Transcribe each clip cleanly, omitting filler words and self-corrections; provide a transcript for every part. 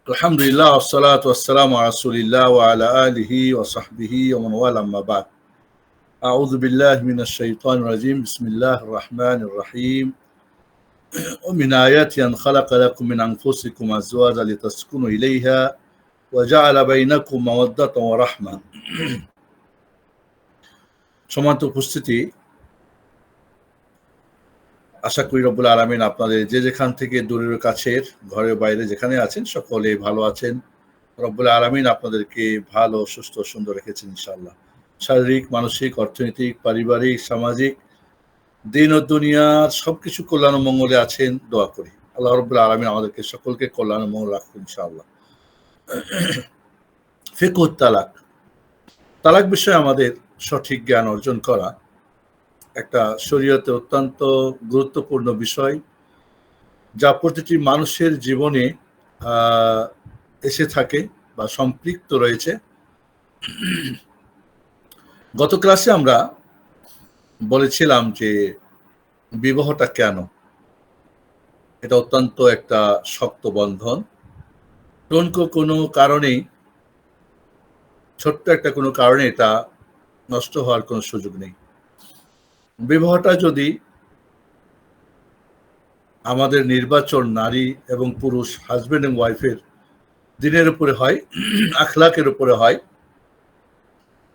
আলহামদুলিল্লাহ ওয়াসসালাতু ওয়াসসালামু আলা রাসূলিল্লাহ ওয়া আলা আলিহি ওয়া সাহবিহি ওয়া মান ওয়ালা আম্মা বা'দ। আউযু বিল্লাহি মিনাশ শাইতানির রাজীম। বিসমিল্লাহির রাহমানির রাহিম। ওয়া মিন আয়াতি আন খালাকা লাকুম মিন আনফুসিকুম আজওয়াজান লিতাসকুনু ইলাইহা ওয়া জাআলা বাইনাকুম মাওয়াদ্দাতান ওয়া রাহমা। সম্মানিত উপস্থিতি, আশা করি রব্বুল আলামিন আপনাদের যে যেখান থেকে দূরের কাছের ঘরের বাইরে যেখানে আছেন সকলে ভালো আছেন। রব্বুল আলামিন আপনাদেরকে ভালো সুস্থ সুন্দর রেখেছেন ইনশাআল্লাহ। শারীরিক, মানসিক, অর্থনৈতিক, পারিবারিক, সামাজিক, দিন ও দুনিয়ার সবকিছু কল্যাণ ও মঙ্গলে আছেন দোয়া করি। আল্লাহ রব্বুল আলামিন আমাদেরকে সকলকে কল্যাণ ও মঙ্গল রাখুন ইনশাআল্লাহ। ফিকহুত তালাক, তালাক বিষয়ে আমাদের সঠিক জ্ঞান অর্জন করা একটা শরীয়তে অত্যন্ত গুরুত্বপূর্ণ বিষয়, যা প্রতিটি মানুষের জীবনে এসে থাকে বা সম্পৃক্ত রয়েছে। গত ক্লাসে আমরা বলেছিলাম যে বিবাহটা কেন, এটা অত্যন্ত একটা শক্ত বন্ধন। কোনো কারণেই, ছোট্ট একটা কোনো কারণে এটা নষ্ট হওয়ার কোনো সুযোগ নেই। বিবাহটা যদি আমাদের নির্বাচন নারী এবং পুরুষ, হাজবেন্ড এবং ওয়াইফের দিনের উপরে হয়, আখলাকের উপরে হয়,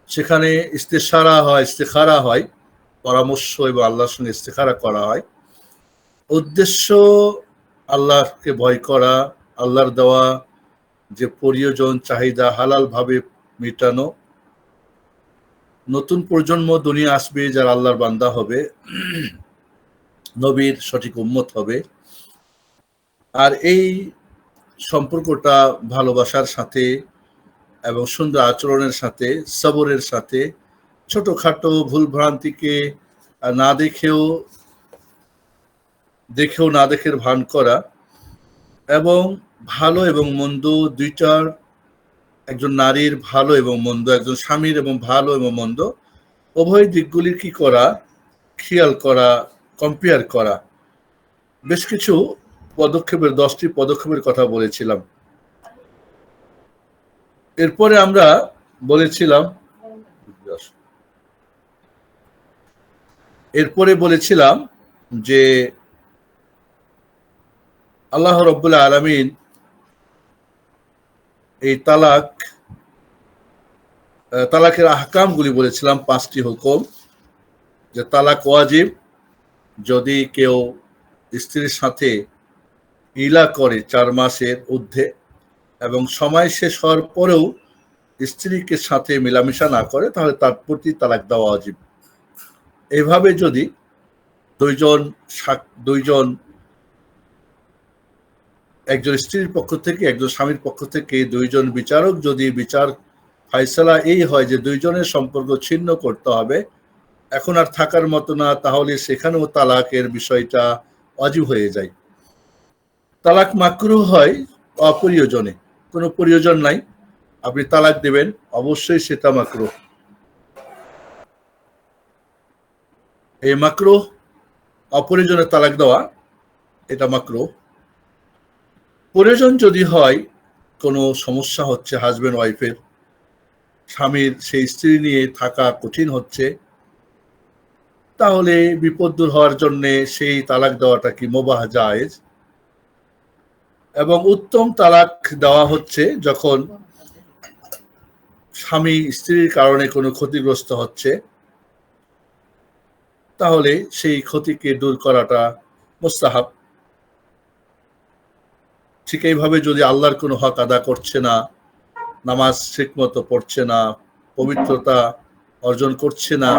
সেখানে ইস্তেখারা হয়, পরামর্শ এবং আল্লাহর সঙ্গে ইস্তেখারা করা হয়। উদ্দেশ্য আল্লাহকে ভয় করা, আল্লাহর দেওয়া যে প্রয়োজন চাহিদা হালাল ভাবে মেটানো, নতুন প্রজন্ম দুনিয়া আসবে যারা আল্লাহর বান্দা হবে, নবীর সঠিক উম্মত হবে। আর এই সম্পর্কটা ভালোবাসার সাথে এবং সুন্দর আচরণের সাথে, সবরের সাথে, ছোটখাটো ভুল ভ্রান্তিকে না দেখেও না দেখের ভান করা, এবং ভালো এবং মন্দ দুইটার, একজন নারীর ভালো এবং মন্দ, একজন স্বামীর এবং ভালো এবং মন্দ উভয় দিকগুলির কি করা, খেয়াল করা, কম্পেয়ার করা। বেশ কিছু পদক্ষেপের 10টি পদক্ষেপের কথা বলেছিলাম। এরপরে আমরা বলেছিলাম যে আল্লাহ রাব্বুল আলামিন এই তালাকের আহকামগুলি বলেছিলাম, 5টি হুকুম। যে তালাক ওয়াজিব যদি কেউ স্ত্রীর সাথে ইলা করে 4 মাসের ঊর্ধ্বে এবং সময় শেষ হওয়ার পরেও স্ত্রীকে সাথে মেলামেশা না করে, তাহলে তার প্রতি তালাক দেওয়া ওয়াজিব। এইভাবে যদি দুইজন একজন স্ত্রীর পক্ষ থেকে একজন স্বামীর পক্ষ থেকে দুইজন বিচারক যদি বিচার ফায়সালা এই হয় যে দুইজনের সম্পর্ক ছিন্ন করতে হবে, এখন আর থাকার মতো না, তাহলে সেখানেও তালাকের বিষয়টা ওয়াজিব হয়ে যায়। তালাক মাকরুহ হয় অপ্রয়োজনে, কোনো প্রয়োজন নাই, আপনি তালাক দেবেন, অবশ্যই সেটা মাকরুহ। এই মাকরুহ, অপ্রয়োজনে তালাক দেওয়া, এটা মাকরুহ। প্রয়োজন যদি হয়, কোনো সমস্যা হচ্ছে হাজবেন্ড ওয়াইফের, স্বামীর সেই স্ত্রী নিয়ে থাকা কঠিন হচ্ছে, তাহলে বিপদ দূর হওয়ার জন্য সেই তালাক দেওয়াটা কি মুবাহ, জায়েজ। এবং উত্তম তালাক দেওয়া হচ্ছে যখন স্বামী স্ত্রীর কারণে কোনো ক্ষতিগ্রস্ত হচ্ছে, তাহলে সেই ক্ষতিকে দূর করাটা মুস্তাহাব। ঠিক এইভাবে যদি আল্লাহর কোনো হক আদা করছে না, নামাজ ঠিকমতো পড়ছে না, পবিত্রতা অর্জন করছে না,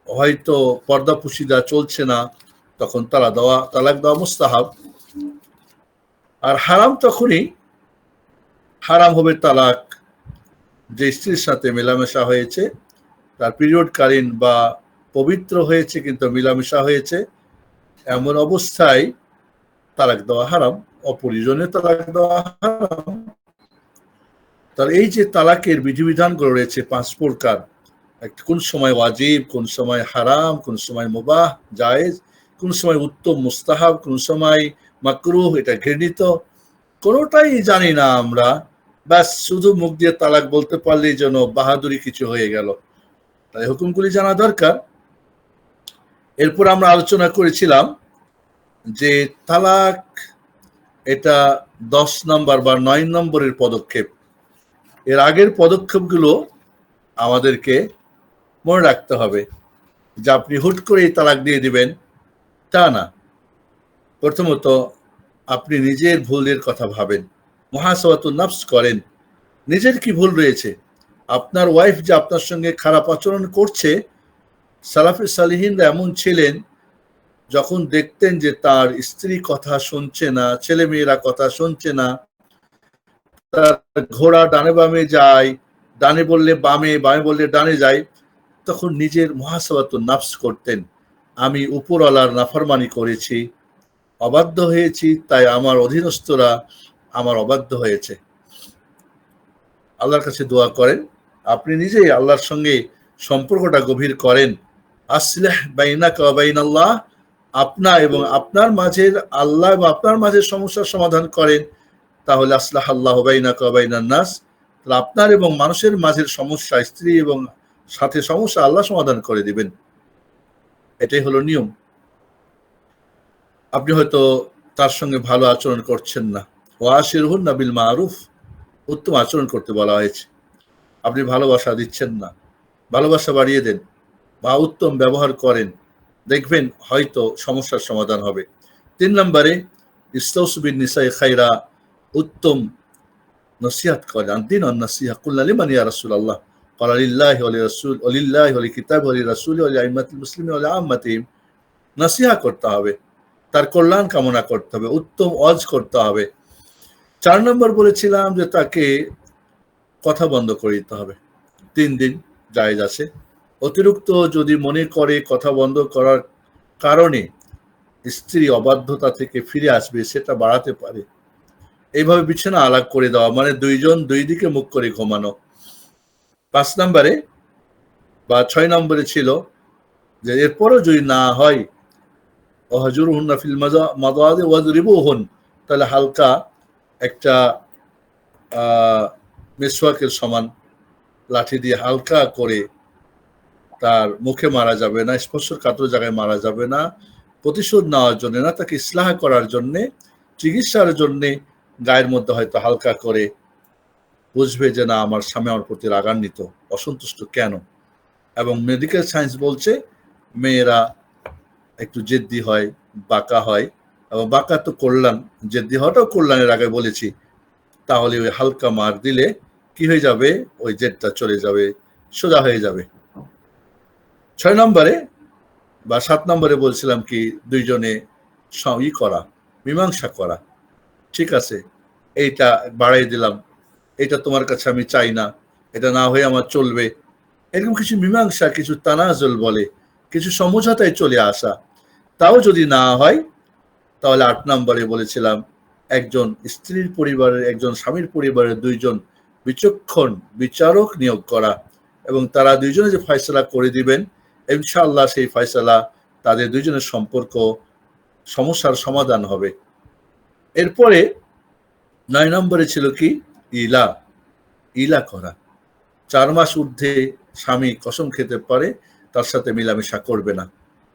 হয়তো পর্দাপুশিদা চলছে না, তখন তালাক দেওয়া মুস্তাহাব। আর হারাম তখনই হারাম হবে তালাক যে স্ত্রীর সাথে মেলামেশা হয়েছে, তার পিরিয়ডকালীন বা পবিত্র হয়েছে কিন্তু মেলামেশা হয়েছে, এমন অবস্থায় তালাক দেওয়া হারাম, অপ্রয়োজনে তালাক দেওয়া হারাম। তার এই যে তালাকের বিধিবিধানগুলো রয়েছে 5 প্রকার, কোন সময় ওয়াজিব, কোন সময় হারাম, কোন সময় মুবাহ জায়েজ, কোন সময় উত্তম মুস্তাহাব, কোন সময় মাকরুহ এটা ঘৃণিত, কোনোটাই জানি না আমরা, ব্যাস শুধু মুখ দিয়ে তালাক বলতে পারলেই যেন বাহাদুরি কিছু হয়ে গেল। তাই হুকুমগুলি জানা দরকার। এরপর আমরা আলোচনা করেছিলাম যে তালাক এটা 10 নম্বর বা 9 নম্বরের পদক্ষেপ। এর আগের পদক্ষেপগুলো আমাদেরকে মনে রাখতে হবে, যে আপনি হুট করেই তালাক দিয়ে দিবেন তা না। প্রথমত আপনি নিজের ভুলের কথা ভাবেন, মুহাসাবাতুন নাফস করেন, নিজের কি ভুল রয়েছে। আপনার ওয়াইফ যে আপনার সঙ্গে খারাপ আচরণ করছে, সালাফে সালিহিনরা এমন ছিলেন, যখন দেখতেন যে তার স্ত্রী কথা শুনছে না, ছেলে মেয়েরা কথা শুনছে না, তার ঘোড়া ডানে বামে যায়, ডানে বললে বামে, বামে বললে ডানে যায়, তখন নিজের মুহাসাবাতুন নাফস করতেন। আমি উপরওয়ালার নাফরমানি করেছি, অবাধ্য হয়েছি, তাই আমার অধীনস্থরা আমার অবাধ্য হয়েছে। আল্লাহর কাছে দোয়া করেন, আপনি নিজেই আল্লাহর সঙ্গে সম্পর্কটা গভীর করেন। আসলিহ বাইনাকা ওয়া বাইনাল্লাহ, আপনা এবং আপনার মাঝের আল্লাহ এবং আপনার মাঝের সমস্যার সমাধান করেন, তাহলে আসলাহ আল্লাহ বাইনাকা ওয়া বাইনান নাস, তাহলে আপনার এবং মানুষের মাঝের সমস্যা, স্ত্রী এবং সাথে সমস্যা আল্লাহ সমাধান করে দিবেন। এটাই হলো নিয়ম। আপনি হয়তো তার সঙ্গে ভালো আচরণ করছেন না, ওয়াশিরহুন্না বিল মারুফ, উত্তম আচরণ করতে বলা হয়েছে। আপনি ভালোবাসা দিচ্ছেন না, ভালোবাসা বাড়িয়ে দেন বা উত্তম ব্যবহার করেন, দেখবেন হয়তো সমস্যার সমাধান হবে। 3 নম্বরে ইস্তাউসু বিন নিসাই খাইরা, উত্তম নসিহত করেন। আন-দীন আন-নাসিহা, কুলনা লিমান ইয়া রাসূলুল্লাহ, ক্বালা লিল্লাহি ওয়া লিরাসূল ওয়া লিল্লাহি ওয়া লিকিতাবিহি ওয়া লিরাসূলিহি ওয়া লিআইম্মাতিল মুসলিমিন ওয়া লিআম্মাতিহিম। নসিহা করতে হবে, তার কল্যাণ কামনা করতে হবে, উত্তম ওয়াজ করতে হবে। 4 নম্বর বলেছিলাম যে তাকে কথা বন্ধ করে দিতে হবে, 3 দিন জায়েজ আছে। অতিরিক্ত যদি মনে করে কথা বন্ধ করার কারণে স্ত্রী অবাধ্যতা থেকে ফিরে আসবে, সেটা বাড়াতে পারে। এইভাবে বিছানা আলাগ করে দেওয়া, মানে দুইজন দুই দিকে মুখ করে ঘুমানো। 5 নম্বরে বা 6 নম্বরে ছিল যে এরপরও যদি না হয়, ওয়াহজুরহুন্না ফিল মাদাজি ওয়াজরিবুহুন, তাহলে হালকা একটা মিসওয়াকের সমান লাঠি দিয়ে হালকা করে, তার মুখে মারা যাবে না, স্পর্শকাতর জায়গায় মারা যাবে না, প্রতিশোধ নেওয়ার জন্য না, তাকে ইসলাহ করার জন্য, চিকিৎসার জন্য গায়ের মধ্যে হয়তো হালকা করে বুঝবে যে না, আমার স্বামী আমার প্রতি রাগান্বিত, অসন্তুষ্ট কেন। এবং মেডিকেল সায়েন্স বলছে মেয়েরা একটু জেদ্দি হয়, বাঁকা হয়, এবং বাঁকা তো কল্যাণ, জেদ্দি হওয়াটাও কল্যাণের আগে বলেছি। তাহলে ওই হালকা মার দিলে কি হয়ে যাবে, ওই জেদটা চলে যাবে, সোজা হয়ে যাবে। 6 নম্বরে বা 7 নম্বরে বলছিলাম কি, দুইজনে করা, মীমাংসা করা। ঠিক আছে, এইটা বাড়াই দিলাম, এটা তোমার কাছে আমি চাই না, এটা না হয়ে আমার চলবে, এরকম কিছু মীমাংসা, কিছু তানাজুল বলে, কিছু সমঝোতায় চলে আসা। তাও যদি না হয়, তাহলে 8 নম্বরে বলেছিলাম একজন স্ত্রীর পরিবারের, একজন স্বামীর পরিবারের দুইজন বিচক্ষণ বিচারক নিয়োগ করা, এবং তারা দুইজনে যে ফয়সালা করে দিবেন, ইনশাআল্লাহ সেই ফয়সালা তাদের দুইজনের সম্পর্ক সমস্যার সমাধান হবে। এরপরে 9 নম্বরে ছিল কি, ইলা, ইলা করা। 4 মাস ঊর্ধ্বে স্বামী কসম খেতে পারে তার সাথে মিলামেশা করবে না।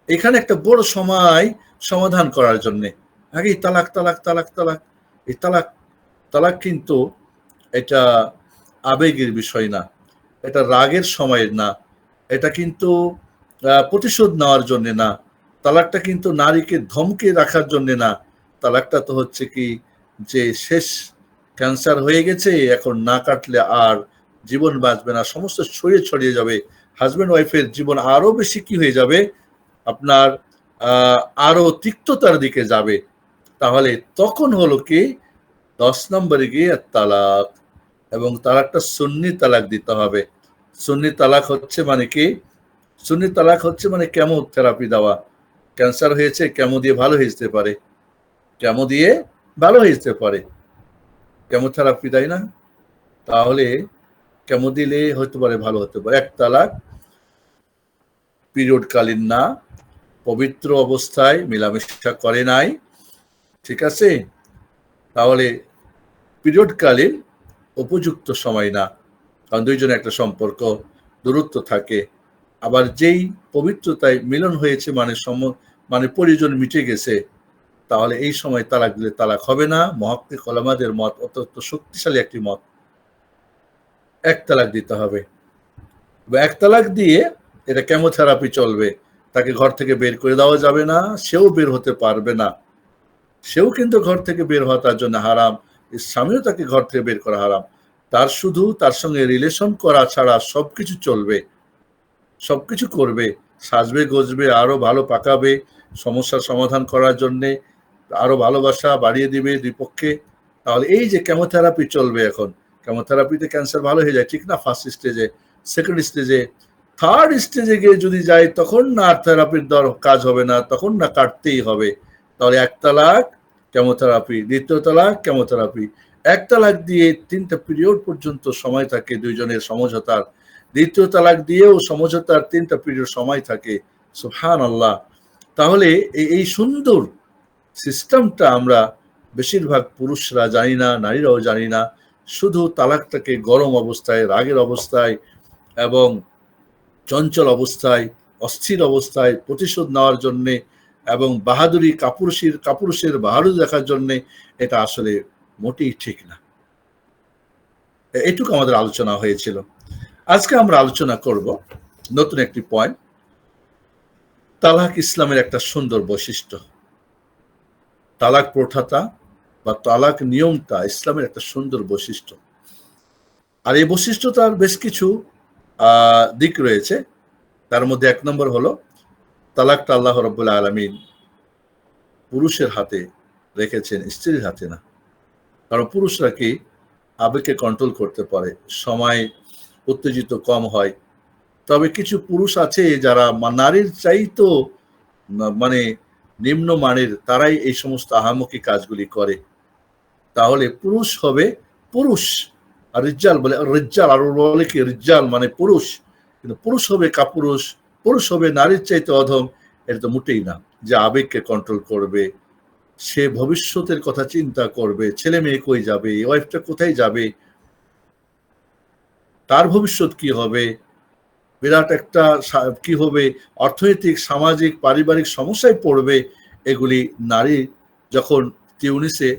এখানে একটা বড় সময় সমাধান করার জন্যে, আগেই তালাক তালাক তালাক তালাক, এই তালাক তালাক কিন্তু এটা আবেগের বিষয় না, এটা রাগের সময়ের না, এটা কিন্তু প্রতিশোধ নেওয়ার জন্য না, তালাকটা কিন্তু নারীকে ধমকে রাখার জন্য না। তালাকটা তো হচ্ছে কি, যে শেষ, ক্যান্সার হয়ে গেছে, এখন না কাটলে আর জীবন বাঁচবে না, সমস্ত ছড়িয়ে ছড়িয়ে যাবে, হাজব্যান্ড ওয়াইফের জীবন আরো বেশি কি হয়ে যাবে, আপনার আরো তিক্ততার দিকে যাবে। তাহলে তখন হলো কি, 10 নম্বরে গিয়ে তালাক, এবং তালাকটা সুন্নি তালাক দিতে হবে। সুন্নি তালাক হচ্ছে মানে কি, সুন্নি তালাক হচ্ছে মানে কেমো থেরাপি দেওয়া। ক্যান্সার হয়েছে, কেমো দিয়ে ভালো হয়ে যেতে পারে, কেমো দিয়ে ভালো হয়ে যেতে পারে, কেমোথেরাপি দেয় না, তাহলে কেমো দিলে হতে পারে ভালো হতে পারে। 1 তালাক, পিরিয়ড কালীন না, পবিত্র অবস্থায় মেলামেশা করে নাই, ঠিক আছে, তাহলে পিরিয়ডকালীন উপযুক্ত সময় না, কারণ দুইজনের একটা সম্পর্ক, দূরত্ব থাকে। আবার যেই পবিত্রতায় মিলন হয়েছে, মানে প্রয়োজন মিটে গেছে, তাহলে এই সময় তালাক দিলে তালাক হবে না। মুহাক্কিক উলামাদের মত অত্যন্ত শক্তিশালী একটি মত, এক তালাক দিতে হবে। এক তালাক দিয়ে এটা কেমোথেরাপি চলবে, তাকে ঘর থেকে বের করে দেওয়া যাবে না, সেও বের হতে পারবে না। সেও কিন্তু ঘর থেকে বের হওয়া তার জন্য হারাম, স্বামীও তাকে ঘর থেকে বের করা হারাম। তার শুধু তার সঙ্গে রিলেশন করা ছাড়া সবকিছু চলবে, সবকিছু করবে, সাজবে গজবে, আরো ভালো পাকাবে, সমস্যার সমাধান করার জন্যে আরো ভালোবাসা বাড়িয়ে দিবে দুই পক্ষে। তাহলে এই যে কেমোথেরাপি চলবে, এখন কেমোথেরাপিতে ক্যান্সার ভালো হয়ে যায় ঠিক না, ফার্স্ট স্টেজে, সেকেন্ড স্টেজে, থার্ড স্টেজে গিয়ে যদি যায় তখন না থেরাপির কাজ হবে না, তখন না কাটতেই হবে। তাহলে এক তালাক কেমোথেরাপি, দ্বিতীয় তালাক কেমোথেরাপি। এক তালাক দিয়ে 3টা পিরিয়ড পর্যন্ত সময় থাকে দুইজনের সমঝোতার, দ্বিতীয় তালাক দিয়েও সমঝোতার 3টা পিরিয়ড সময় থাকে। সুবহানাল্লাহ। তাহলে এই সুন্দর সিস্টেমটা আমরা বেশিরভাগ পুরুষরা জানি না, নারীরাও জানি না। শুধু তালাকটাকে গরম অবস্থায়, রাগের অবস্থায় এবং চঞ্চল অবস্থায়, অস্থির অবস্থায় প্রতিশোধ নেওয়ার জন্যে এবং বাহাদুরি, কাপুরুষের বাহাদুরি দেখার জন্যে, এটা আসলে মোটেই ঠিক না। এটুকু আমাদের আলোচনা হয়েছিল। আজকে আমরা আলোচনা করব নতুন একটি পয়েন্ট, তালাক ইসলামের একটা সুন্দর বৈশিষ্ট্য। তালাক প্রথাটা বা তালাক নিয়মটা ইসলামের একটা সুন্দর বৈশিষ্ট্য। আর এই বৈশিষ্ট্যটার বেশ কিছু দিক রয়েছে। তার মধ্যে 1 নম্বর হলো, তালাকটা আল্লাহ রাব্বুল আলামিন পুরুষের হাতে রেখেছেন, স্ত্রীর হাতে না। কারণ পুরুষরা কি আবেগকে কন্ট্রোল করতে পারে, সময় উত্তেজিত কম হয়। তবে কিছু পুরুষ আছে যারা নারীর চাইতো মানে নিম্ন মানের, তারাই এই সমস্ত আহামকি কাজগুলি করে। তাহলে পুরুষ হবে পুরুষ, আর রিজ্জাল বলে রিজ্জাল, আর বলে কি রিজ্জাল মানে পুরুষ, কিন্তু পুরুষ হবে কাপুরুষ, পুরুষ হবে নারীর চাইতে অধম, এটা তো মোটেই না। যে আবেগকে কন্ট্রোল করবে, সে ভবিষ্যতের কথা চিন্তা করবে, ছেলে মেয়ে কই যাবে, ওয়াইফটা কোথায় যাবে, তার ভবিষ্যৎ কি হবে, বিরাট একটা কি হবে, অর্থনৈতিক, সামাজিক, পারিবারিক সমস্যায় পড়বে। এগুলি নারী যখন টিউনিসে,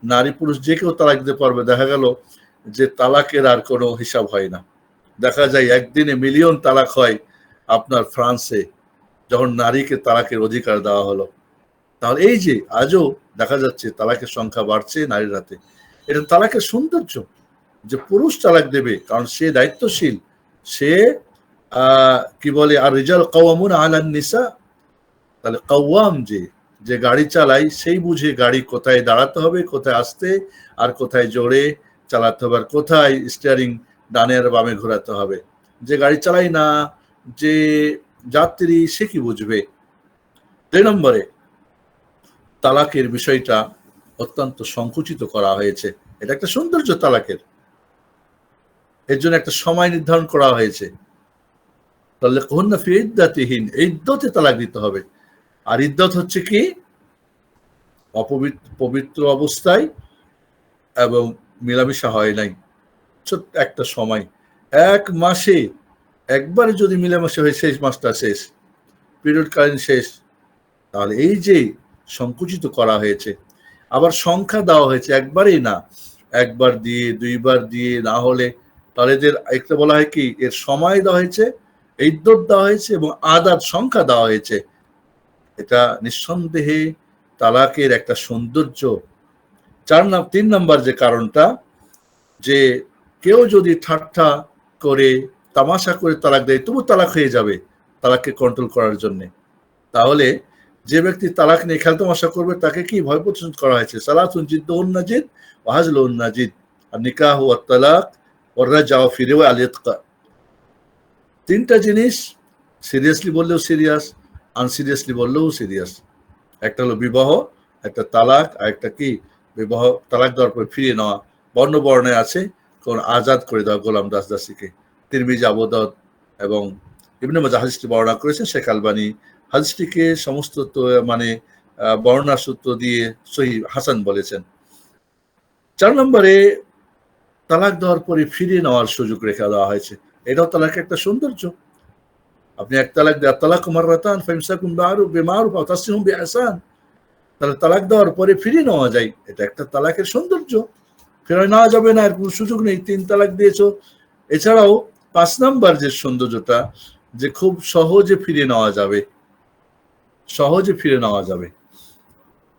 নারী পুরুষ যে কেউ তালাক দিতে পারবে। দেখা গেল যে তালাকের আর কোনো হিসাব হয় না। দেখা যায় একদিনে মিলিয়ন তালাক হয় আপনার ফ্রান্সে, যখন নারীকে তালাকের অধিকার দেওয়া হলো। তাহলে এই যে আজও দেখা যাচ্ছে তালাকের সংখ্যা বাড়ছে নারীর হাতে। এটা তালাকের সৌন্দর্য, যে পুরুষ তালাক দেবে, কারণ সে দায়িত্বশীল, সে কি বলে, আর রিজাল কাওয়ামুন আলান নিসা। তাহলে কাওয়াম যে গাড়ি চালায়, সেই বুঝে গাড়ি কোথায় দাঁড়াতে হবে, কোথায় আসতে, আর কোথায় জোরে চালাতে হবে, আর কোথায় স্টিয়ারিং ডানে আর বামে ঘোরাতে হবে। যে গাড়ি চালায় না, যে যাত্রী, সে কি বুঝবে। 2 নম্বরে, তালাকের বিষয়টা অত্যন্ত সংকুচিত করা হয়েছে। এটা একটা সৌন্দর্য তালাকের, এর জন্য একটা সময় নির্ধারণ করা হয়েছে। তাহলে কন্যা ফি ইদ্দাতিহিন, ইদ্দতে তালাক দিতে হবে। আর ইদ্দত হচ্ছে কি, পবিত্র অবস্থায় এবং মিলামিশা হয় নাই, ছোট্ট একটা সময়, 1 মাসে একবারে যদি মিলামিশা হয়ে শেষ মাসটা শেষ, পিরিয়ড কালীন শেষ, তাহলে এই যে সংকুচিত করা হয়েছে। আবার সংখ্যা দেওয়া হয়েছে, একবারেই না, 1 বার দিয়ে 2 বার দিয়ে না হলে, তাহলে এদের একটা বলা হয় কি, এর সময় দেওয়া হয়েছে, ইদ্দত দেওয়া হয়েছে এবং আদাত সংখ্যা দেওয়া হয়েছে। এটা নিঃসন্দেহে তালাকের একটা সৌন্দর্য। 3 নম্বর যে কারণটা, যে কেউ যদি ঠাট্টা করে, তামাশা করে তালাক দেয়, তবু তালাক হয়ে যাবে তালাককে কন্ট্রোল করার জন্য। তাহলে যে ব্যক্তি তালাক নিয়ে খেল তামাশা করবে, তাকে কি ভয় প্রদর্শন করা হয়েছে, সালাতুন জিদ্দুন নাজিদ ওয়া হাজলুন নাজিদ, আর নিকাহ ওয়া তালাক ওয়া রাজআ ফি রিওয়া আল ইতকা। 3টা জিনিস সিরিয়াসলি বললেও সিরিয়াস, আনসিরিয়াসলি বললেও সিরিয়াস। একটা হলো বিবাহ, একটা তালাক, আর একটা কি, বিবাহ তালাক দেওয়ার পর ফিরিয়ে নেওয়া। বর্ণে আছে, কোন আজাদ করে দেওয়া গোলাম দাসীকে। তিরমিজি, আবু দাউদ এবং ইবনে মাজাহ হাদিসটি বর্ণনা করেছেন। শেখ আলবানী হাদিসটিকে সমস্ত মানে বর্ণনা সূত্র দিয়ে সহিহ হাসান বলেছেন। 4 নম্বরে তালাক দেওয়ার পরে ফিরিয়ে নেওয়ার সুযোগ রেখে দেওয়া হয়েছে। এটাও তালাকের একটা সৌন্দর্য। আপনি এক তালাক দেওয়া তালাক মাররাতান ফাইমসাকুম বিমারুফ আও তাসরিহুম বিইহসান, তাহলে তালাক দেওয়ার পরে ফিরিয়ে নেওয়া যায়, এটা একটা তালাকের সৌন্দর্য। ফেরায় নেওয়া যাবে না, এর কোনো সুযোগ নেই। 3 তালাক দিয়েছো। এছাড়াও 5 নাম্বার যে সৌন্দর্যটা, যে খুব সহজে ফিরিয়ে নেওয়া যাবে, সহজে ফিরে নেওয়া যাবে।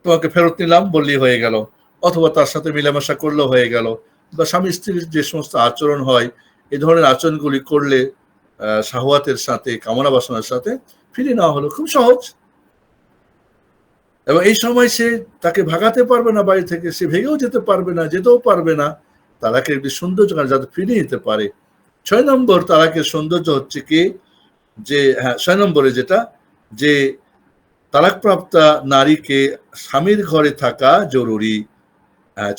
তোমাকে ফেরত নিলাম বললেই হয়ে গেল, অথবা তার সাথে মিলামেশা করলেও হয়ে গেল, বা স্বামী স্ত্রীর যে সমস্ত আচরণ হয়, এই ধরনের আচরণগুলি করলে শাহওয়াতের সাথে, কামনা বাসনার সাথে ফিরিয়ে নেওয়া হলো, খুব সহজ। এবং এই সময় সে তাকে ভাগাতে পারবে না বাড়ি থেকে, সে ভেগেও যেতে পারবে না, যেতেও পারবে না। তালাকের একটি সৌন্দর্য যাতে ফিরিয়ে নিতে পারে। 6 নম্বর তালাকের সৌন্দর্য হচ্ছে কি, যে 6 নম্বরে যেটা, যে তালাকপ্রাপ্তা নারীকে স্বামীর ঘরে থাকা জরুরি।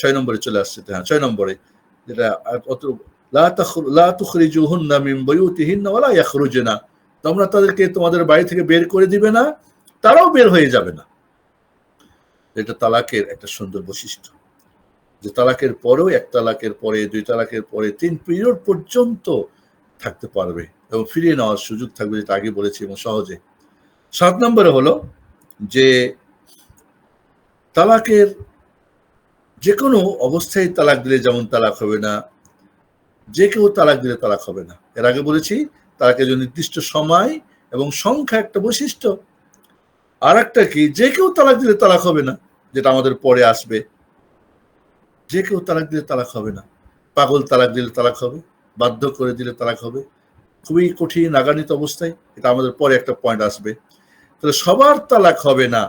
6 নম্বরে চলে আসছে। 6 নম্বরে যেটা, লা তুখরিজুহুন্না মিন বুয়ুতিহিন্না ওয়ালা ইয়াখরুজনা, তোমরা তাদেরকে তোমাদের বাড়ি থেকে বের করে দিবে না, তারাও বের হয়ে যাবে না। এটা তালাকের একটা সুন্দর বৈশিষ্ট্য, যে তালাকের পরেও, 1 তালাকের পরে, 2 তালাকের পরে 3 পিরিয়ড পর্যন্ত থাকতে পারবে এবং ফিরিয়ে নেওয়ার সুযোগ থাকবে, যেটা আগে বলেছি, এবং সহজে। 7 নম্বরে হলো যে তালাকের যে কোনো অবস্থায় তালাক দিলে যেমন তালাক হবে না, যে কেউ তালাক দিলে তালাক হবে না। এর আগে বলেছি তালাকের জন্য নির্দিষ্ট সময় এবং সংখ্যা একটা বৈশিষ্ট্য। আর একটা কি, যে কেউ তালাক দিলে তালাক হবে না, যেটা আমাদের পরে আসবে। যে কেউ তালাক দিলে তালাক হবে না। পাগল তালাক দিলে তালাক হবে, বাধ্য করে দিলে তালাক হবে, খুবই কঠিন রাগান্বিত অবস্থায়, এটা আমাদের পরে একটা পয়েন্ট আসবে। তাহলে সবার তালাক হবে না।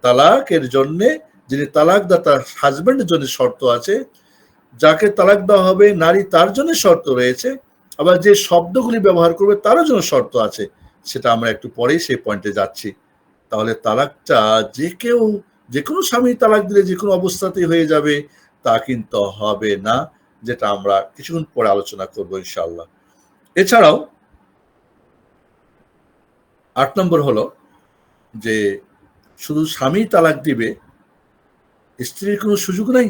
তালাকের জন্যে, যিনি তালাকদাতা হাজবেন্ডের জন্য শর্ত আছে, যাকে তালাক দেওয়া হবে নারী, তার জন্য শর্ত রয়েছে। আবার যে শব্দগুলি ব্যবহার করবে তারও জন্য শর্ত আছে, সেটা আমরা একটু পরেই সেই পয়েন্টে যাচ্ছি। তাহলে তালাকটা যে কেউ, যে কোনো স্বামী তালাক দিলে যে কোনো অবস্থাতেই হয়ে যাবে তা কিন্তু হবে না, যেটা আমরা কিছুক্ষণ পরে আলোচনা করবো ইনশাআল্লাহ। এছাড়াও 8 নম্বর হলো যে শুধু স্বামী তালাক দিবে, স্ত্রীর কোনো সুযোগ নাই।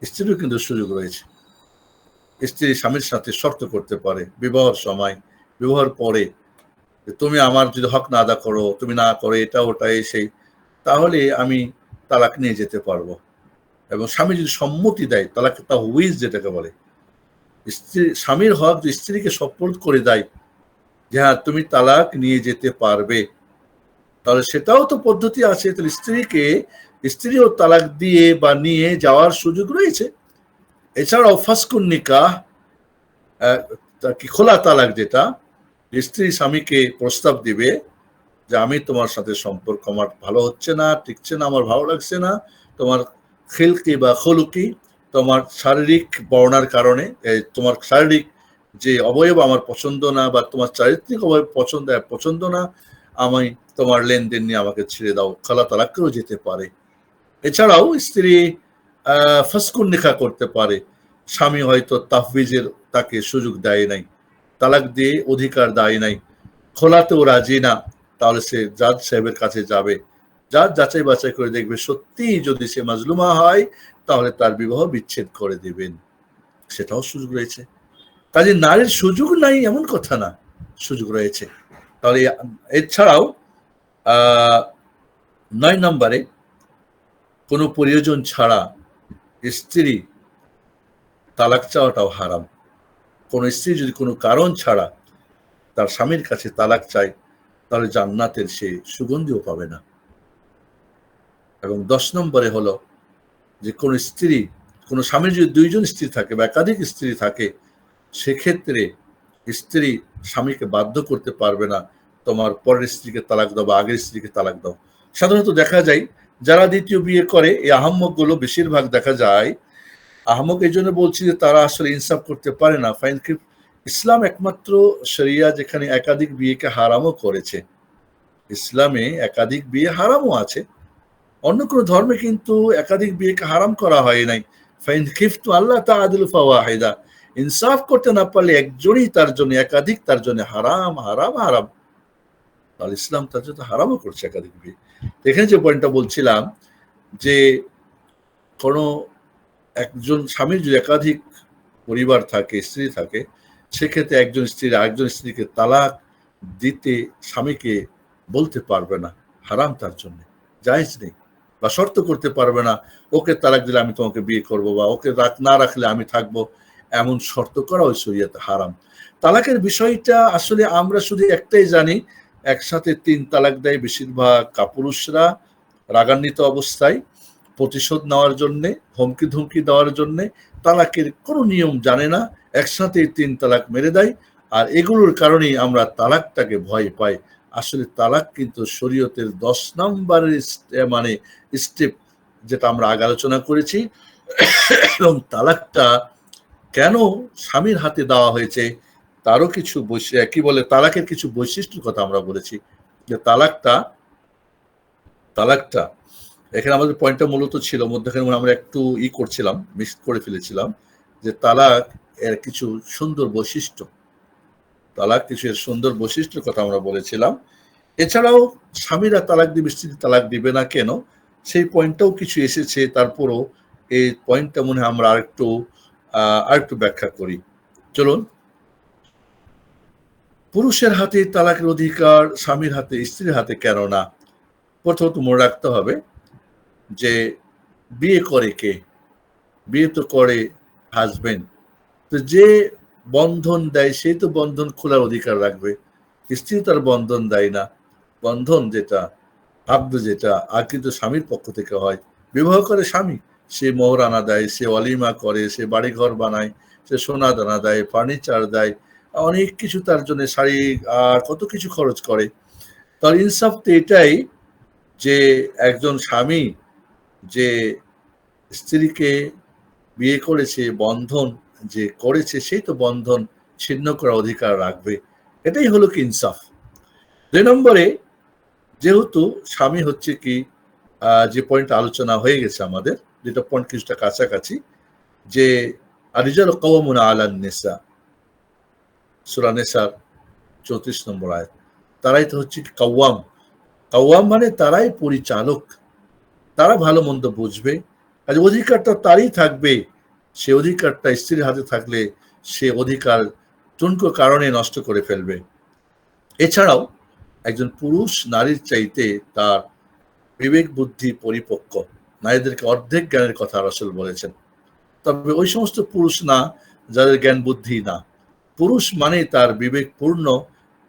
স্ত্রীরও কিন্তু সুযোগ রয়েছে। স্ত্রী স্বামীর সাথে শর্ত করতে পারে বিবাহের সময়, বিবাহের পরে, তুমি আমার যদি হক না আদা করো, তুমি না করো এটা ওটা সেই, তাহলে আমি তালাক নিয়ে যেতে পারবো। এবং স্বামী যদি সম্মতি দেয়, তালাক হুইজ যেটাকে বলে, স্ত্রী স্বামীর হক স্ত্রীকে সপোর্ট করে দেয় যে হ্যাঁ তুমি তালাক নিয়ে যেতে পারবে, তাহলে সেটাও তো পদ্ধতি আছে। তাহলে স্ত্রীও তালাক দিয়ে বা নিয়ে যাওয়ার সুযোগ রয়েছে। এছাড়াও ফাসকুন নিকাহ, কি খোলা তালাক, যেটা স্ত্রী স্বামীকে প্রস্তাব দিবে যে আমি তোমার সাথে সম্পর্ক আমার ভালো হচ্ছে না, টিকছে না, আমার ভালো লাগছে না, তোমার খিলকি বা খলুকি, তোমার শারীরিক বর্ণার কারণে, তোমার শারীরিক যে অবয়ব আমার পছন্দ না, বা তোমার চারিত্রিক অবয়ব পছন্দ না, আমি তোমার লেনদেন নিয়ে আমাকে ছেড়ে দাও, খালা তালাক করেও যেতে পারে। এছাড়াও স্ত্রী ফাসকুন নিকাহ করতে পারে। স্বামী হয়তো তাফবিজের তাকে সুযোগ দেয় নাই, তালাক দিয়ে অধিকার দেয় নাই, খোলাতেও রাজি না, তাহলে সে জাজ সাহেবের কাছে যাবে। জাজ যাচাই বাছাই করে দেখবে, সত্যি যদি সে মাজলুমা হয় তাহলে তার বিবাহ বিচ্ছেদ করে দিবেন, সেটাও সুযোগ রয়েছে। কাজে নারীর সুযোগ নাই এমন কথা না, সুযোগ রয়েছে। তাহলে এছাড়াও 9 নম্বরে, কোনো প্রয়োজন ছাড়া স্ত্রী তালাক চাওয়াটাও হারাম। কোন স্ত্রী যদি কোনো কারণ ছাড়া তার স্বামীর কাছে তালাক চায়, তাহলে জান্নাতের সে সুগন্ধিও পাবে না। এবং 10 নম্বরে হলো যে কোন স্ত্রী, কোন স্বামীর যদি 2 জন স্ত্রী থাকে বা একাধিক স্ত্রী থাকে, সেক্ষেত্রে স্ত্রী স্বামীকে বাধ্য করতে পারবে না তোমার পরের স্ত্রীকে তালাক দাও বা আগের স্ত্রীকে তালাক দাও। সাধারণত দেখা যায় যারা দ্বিতীয় বিয়ে করে, এই আহাম্মক গুলো বেশিরভাগ দেখা যায়। আহমক এই জন্য বলছি যে তারা আসলে ইনসাফ করতে পারে না। ইসলাম একমাত্র শরিয়া যেখানে একাধিক বিয়েকে হারামও করেছে। ইসলামে একাধিক বিয়ে হারামও আছে, অন্য কোনো ধর্মে কিন্তু একাধিক বিয়েকে হারাম করা হয় নাই। ফাইন খিফতু আল্লাহ তাআদিলু ফাওয়াহিদা, ইনসাফ করতে না পারলে একজনই তার জন্য, একাধিক তার জন্য হারাম হারাম হারাম। তাহলে ইসলাম তার জন্য হারামও করছে একাধিক বিয়ে। এখানে যে পয়েন্টটা বলছিলাম, যে কোনো একজন স্বামীর যদি একাধিক পরিবার থাকে, স্ত্রী থাকে, সেক্ষেত্রে একজন স্ত্রী আরেকজন স্ত্রীকে তালাক দিতে স্বামীকে বলতে পারবে না, হারাম তার জন্য, জায়েজ নেই। বা শর্ত করতে পারবে না, ওকে তালাক দিলে আমি তোমাকে বিয়ে করব, বা ওকে না রাখলে আমি থাকবো, এমন শর্ত করা ওই শরীয়তে হারাম। তালাকের বিষয়টা আসলে আমরা শুধু একটাই জানি, একসাথে 3 তালাক দেয় বেশিরভাগ কাপুরুষরা রাগান্বিত অবস্থায়, প্রতিশোধ নেওয়ার জন্যে, হুমকি ধুমকি দেওয়ার জন্যে। তালাকের কোনো নিয়ম জানে না, একসাথে 3 তালাক মেরে দেয়। আর এগুলোর কারণেই আমরা তালাকটাকে ভয় পাই। আসলে তালাক কিন্তু শরীয়তের 10 নম্বরের মানে স্টেপ, যেটা আমরা আগে আলোচনা করেছি। এবং তালাকটা কেন স্বামীর হাতে দেওয়া হয়েছে তারও কিছু কি বলে, তালাকের কিছু বৈশিষ্ট্যের কথা আমরা বলেছি। যে তালাকটা এখানে আমাদের পয়েন্টটা মূলত ছিল মধ্যখানে আমরা একটু করছিলাম, মিস করে ফেলেছিলাম, যে তালাক এর কিছু সুন্দর বৈশিষ্ট্য, তালাক কিছু এর সুন্দর বৈশিষ্ট্যের কথা আমরা বলেছিলাম। এছাড়াও স্বামীরা তালাক দিবে, স্ত্রী তালাক দিবে না কেন, সেই পয়েন্টটাও কিছু এসেছে। তারপরও এই পয়েন্টটা মনে হয় আমরা আরেকটু ব্যাখ্যা করি। চলুন। পুরুষের হাতে তালাকের অধিকার, স্বামীর হাতে, স্ত্রীর হাতে কেন না? প্রথমত মনে রাখতে হবে যে বিয়ে করে কে? বিয়ে তো করে হাজবেন্ড। তো যে বন্ধন দেয় সেই তো বন্ধন খোলার অধিকার রাখবে। স্ত্রী তার বন্ধন দেয় না। বন্ধন যেটা, আব্দ যেটা, আর কিন্তু স্বামীর পক্ষ থেকে হয়। বিবাহ করে স্বামী, সে মোহরানা দেয়, সে অলিমা করে, সে বাড়িঘর বানায়, সে সোনা দানা দেয়, ফার্নিচার দেয়, অনেক কিছু তার জন্য, শাড়ি আর কত কিছু খরচ করে। তার ইনসাফ তো এটাই যে একজন স্বামী যে স্ত্রীকে বিয়ে করেছে, বন্ধন যে করেছে, সেই তো বন্ধন ছিন্ন করার অধিকার রাখবে। এটাই হলো কি ইনসাফ। 2 নম্বরে, যেহেতু স্বামী হচ্ছে কি, যে পয়েন্ট আলোচনা হয়ে গেছে আমাদের, যেটা পয়েন্ট কিছুটা কাছাকাছি, যে আরিজাল কওয়ামুনা আলান নিসা, সূরা নিসার 34 নম্বর আয়াত। তারাই তো হচ্ছে কাওয়াম। কাওয়াম মানে তারাই পরিচালক, তারা ভালো মন্দ বুঝবে। আর অধিকারটা তারই থাকবে। সে অধিকারটা স্ত্রীর হাতে থাকলে সে অধিকার টুনকো কারণে নষ্ট করে ফেলবে। এছাড়াও একজন পুরুষ নারীর চাইতে তার বিবেক বুদ্ধি পরিপক্ক। নারীদেরকে অর্ধেক জ্ঞানের কথা রাসূল বলেছেন। তবে ওই সমস্ত পুরুষ না যাদের জ্ঞান বুদ্ধি না। পুরুষ মানে তার বিবেক পূর্ণ,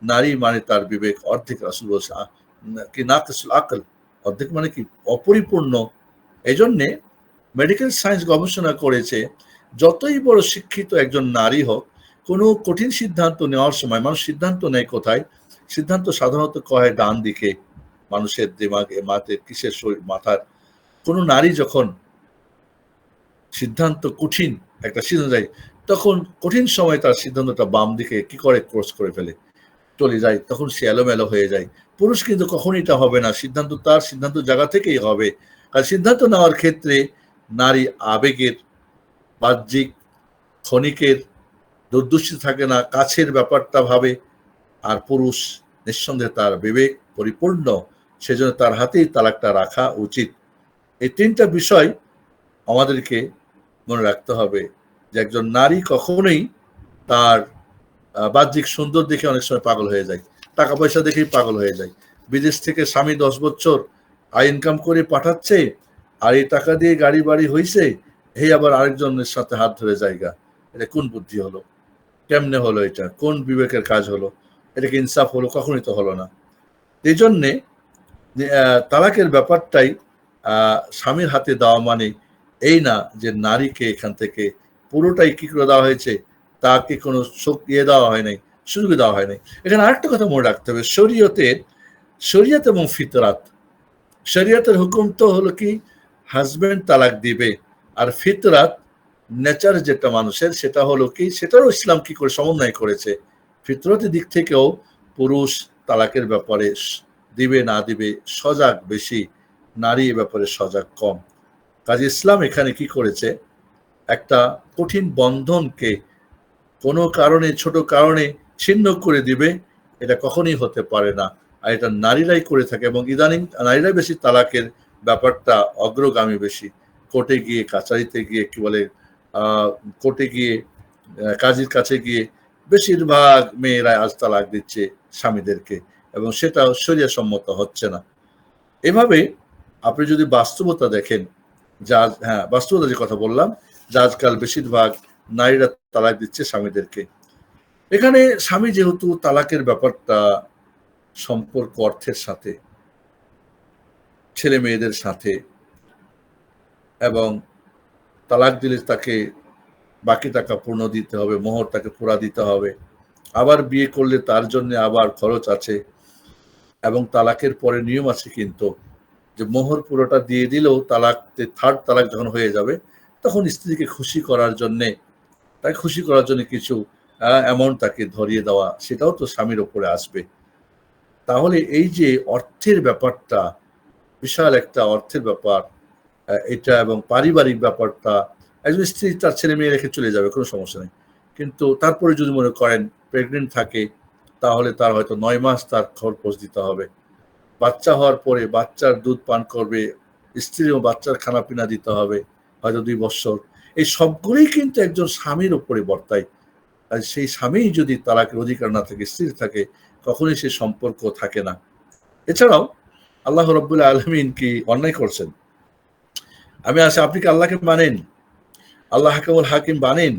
নারী মানে তার বিবেক অর্ধেক। রাসূল বলছে কি নাকিসুল আকল, অর্ধেক মানে কি অপরিপূর্ণ। এই জন্যে মেডিকেল সায়েন্স গবেষণা করেছে, যতই বড় শিক্ষিত একজন নারী হোক, কোনো কঠিন সিদ্ধান্ত নেওয়ার সময় মানুষ সিদ্ধান্ত নেয় কোথায়? সিদ্ধান্ত সাধারণত হয় ডান দিকে, মানুষের দিমাগে, কিসের মাথার। কোনো নারী যখন সিদ্ধান্ত কঠিন একটা সিদ্ধান্ত নেয়, তখন কঠিন সময় তার সিদ্ধান্তটা বাম দিকে কি করে ক্রস করে ফেলে, চলে যায়, তখন সে এলোমেলো হয়ে যায়। পুরুষ কিন্তু কখনই এটা হবে না, সিদ্ধান্ত তার সিদ্ধান্ত জায়গা থেকেই হবে। আর সিদ্ধান্ত নেওয়ার ক্ষেত্রে নারী আবেগের, বাহ্যিক, ক্ষণিকের দুর্দৃষ্টি থাকে না, কাছের ব্যাপারটা ভাবে। আর পুরুষ নিঃসন্দেহে তার বিবেক পরিপূর্ণ, সেজন্য তার হাতেই তালাকটা রাখা উচিত। এই 3টা বিষয় আমাদেরকে মনে রাখতে হবে, যে একজন নারী কখনোই তার বাহ্যিক সুন্দর দেখে অনেক সময় পাগল হয়ে যায়, টাকা পয়সা দেখেই পাগল হয়ে যায়। বিদেশ থেকে স্বামী 10 বছর আয় ইনকাম করে পাঠাচ্ছে, আর এই টাকা দিয়ে গাড়ি বাড়ি হইছে, এই আবার আরেকজনের সাথে হাত ধরে জায়গা। এটা কোন বুদ্ধি হলো? কেমনে হলো? এটা কোন বিবেকের কাজ হলো? এটা কি ইনসাফ হলো? কখনোই তো হলো না। এই জন্যে তালাকের ব্যাপারটাই স্বামীর হাতে দেওয়া মানে এই না যে নারীকে এখান থেকে পুরোটাই কি করে দেওয়া হয়েছে, তাকে কোনো দেওয়া হয় নাই, সুযোগ দেওয়া হয় নাই। এখানে আরেকটা কথা মনে রাখতে হবে, শরীয়ত এবং ফিতরাত। শরীয়তের হুকুম তো হলো কি হাজবেন্ড তালাক দিবে, আর ফিতরাত নেচার যেটা মানুষের, সেটা হলো কি, সেটারও ইসলাম কি করে সমন্বয় করেছে। ফিতরতের দিক থেকেও পুরুষ তালাকের ব্যাপারে দিবে না দিবে সজাগ বেশি, নারী এ ব্যাপারে সজাগ কম। কাজে ইসলাম এখানে কি করেছে, একটা কঠিন বন্ধনকে কোনো কারণে, ছোট কারণে ছিন্ন করে দিবে, এটা কখনোই হতে পারে না। আর এটা নারীরাই করে থাকে, এবং ইদানিং নারীরাই বেশি তালাকের ব্যাপারটা অগ্রগামী বেশি। কোর্টে গিয়ে, কাছারিতে গিয়ে, কি বলে, কোর্টে গিয়ে, কাজীর কাছে গিয়ে বেশিরভাগ মেয়েরা আজ তালাক দিচ্ছে স্বামীদেরকে, এবং সেটা শরিয়া সম্মত হচ্ছে না। এভাবে আপনি যদি বাস্তবতা দেখেন, বাস্তবতা যে কথা বললাম, যে আজকাল বেশিরভাগ নারীরা তালাক দিচ্ছে স্বামীদেরকে। এখানে স্বামী যেহেতু তালাকের ব্যাপারটা সম্পর্ক অর্থের সাথে, ছেলে মেয়েদের সাথে, এবং তালাক দিলে তাকে বাকি টাকা পূর্ণ দিতে হবে, মোহর তাকে পুরা দিতে হবে, আবার বিয়ে করলে তার জন্য আবার খরচ আছে, এবং তালাকের পরে নিয়ম আছে কিন্তু, যে মোহর পুরোটা দিয়ে দিলেও থার্ড তালাক যখন হয়ে যাবে তখন স্ত্রীকে খুশি করার জন্য, কিছু অ্যামাউন্ট তাকে ধরিয়ে দেওয়া, সেটাও তো স্বামীর ওপরে আসবে। তাহলে এই যে অর্থের ব্যাপারটা, বিশাল একটা অর্থের ব্যাপার এটা, এবং পারিবারিক ব্যাপারটা, একজন স্ত্রী তার ছেলে মেয়ে রেখে চলে যাবে, কোনো সমস্যা নেই, কিন্তু তারপরে যদি মনে করেন প্রেগনেন্ট থাকে, তাহলে তার হয়তো 9 মাস তার খরচ দিতে হবে, বাচ্চা হওয়ার পরে বাচ্চার দুধ পান করবে, স্ত্রীও বাচ্চার খানাপিনা দিতে হবে হয়তো 2 বছর। এই সবগুলোই কিন্তু একজন স্বামীর উপরে বর্তায়। আর সেই স্বামী যদি তালাকের অধিকার না থাকে, স্ত্রীর থাকে, কখনোই সে সম্পর্ক থাকে না। এছাড়াও আল্লাহ রাব্বুল আলামিন কি অন্যায় করছেন? আমি আশা আপনি কি আল্লাহকে মানেন? আল্লাহ হাকামুল হাকিম মানেন?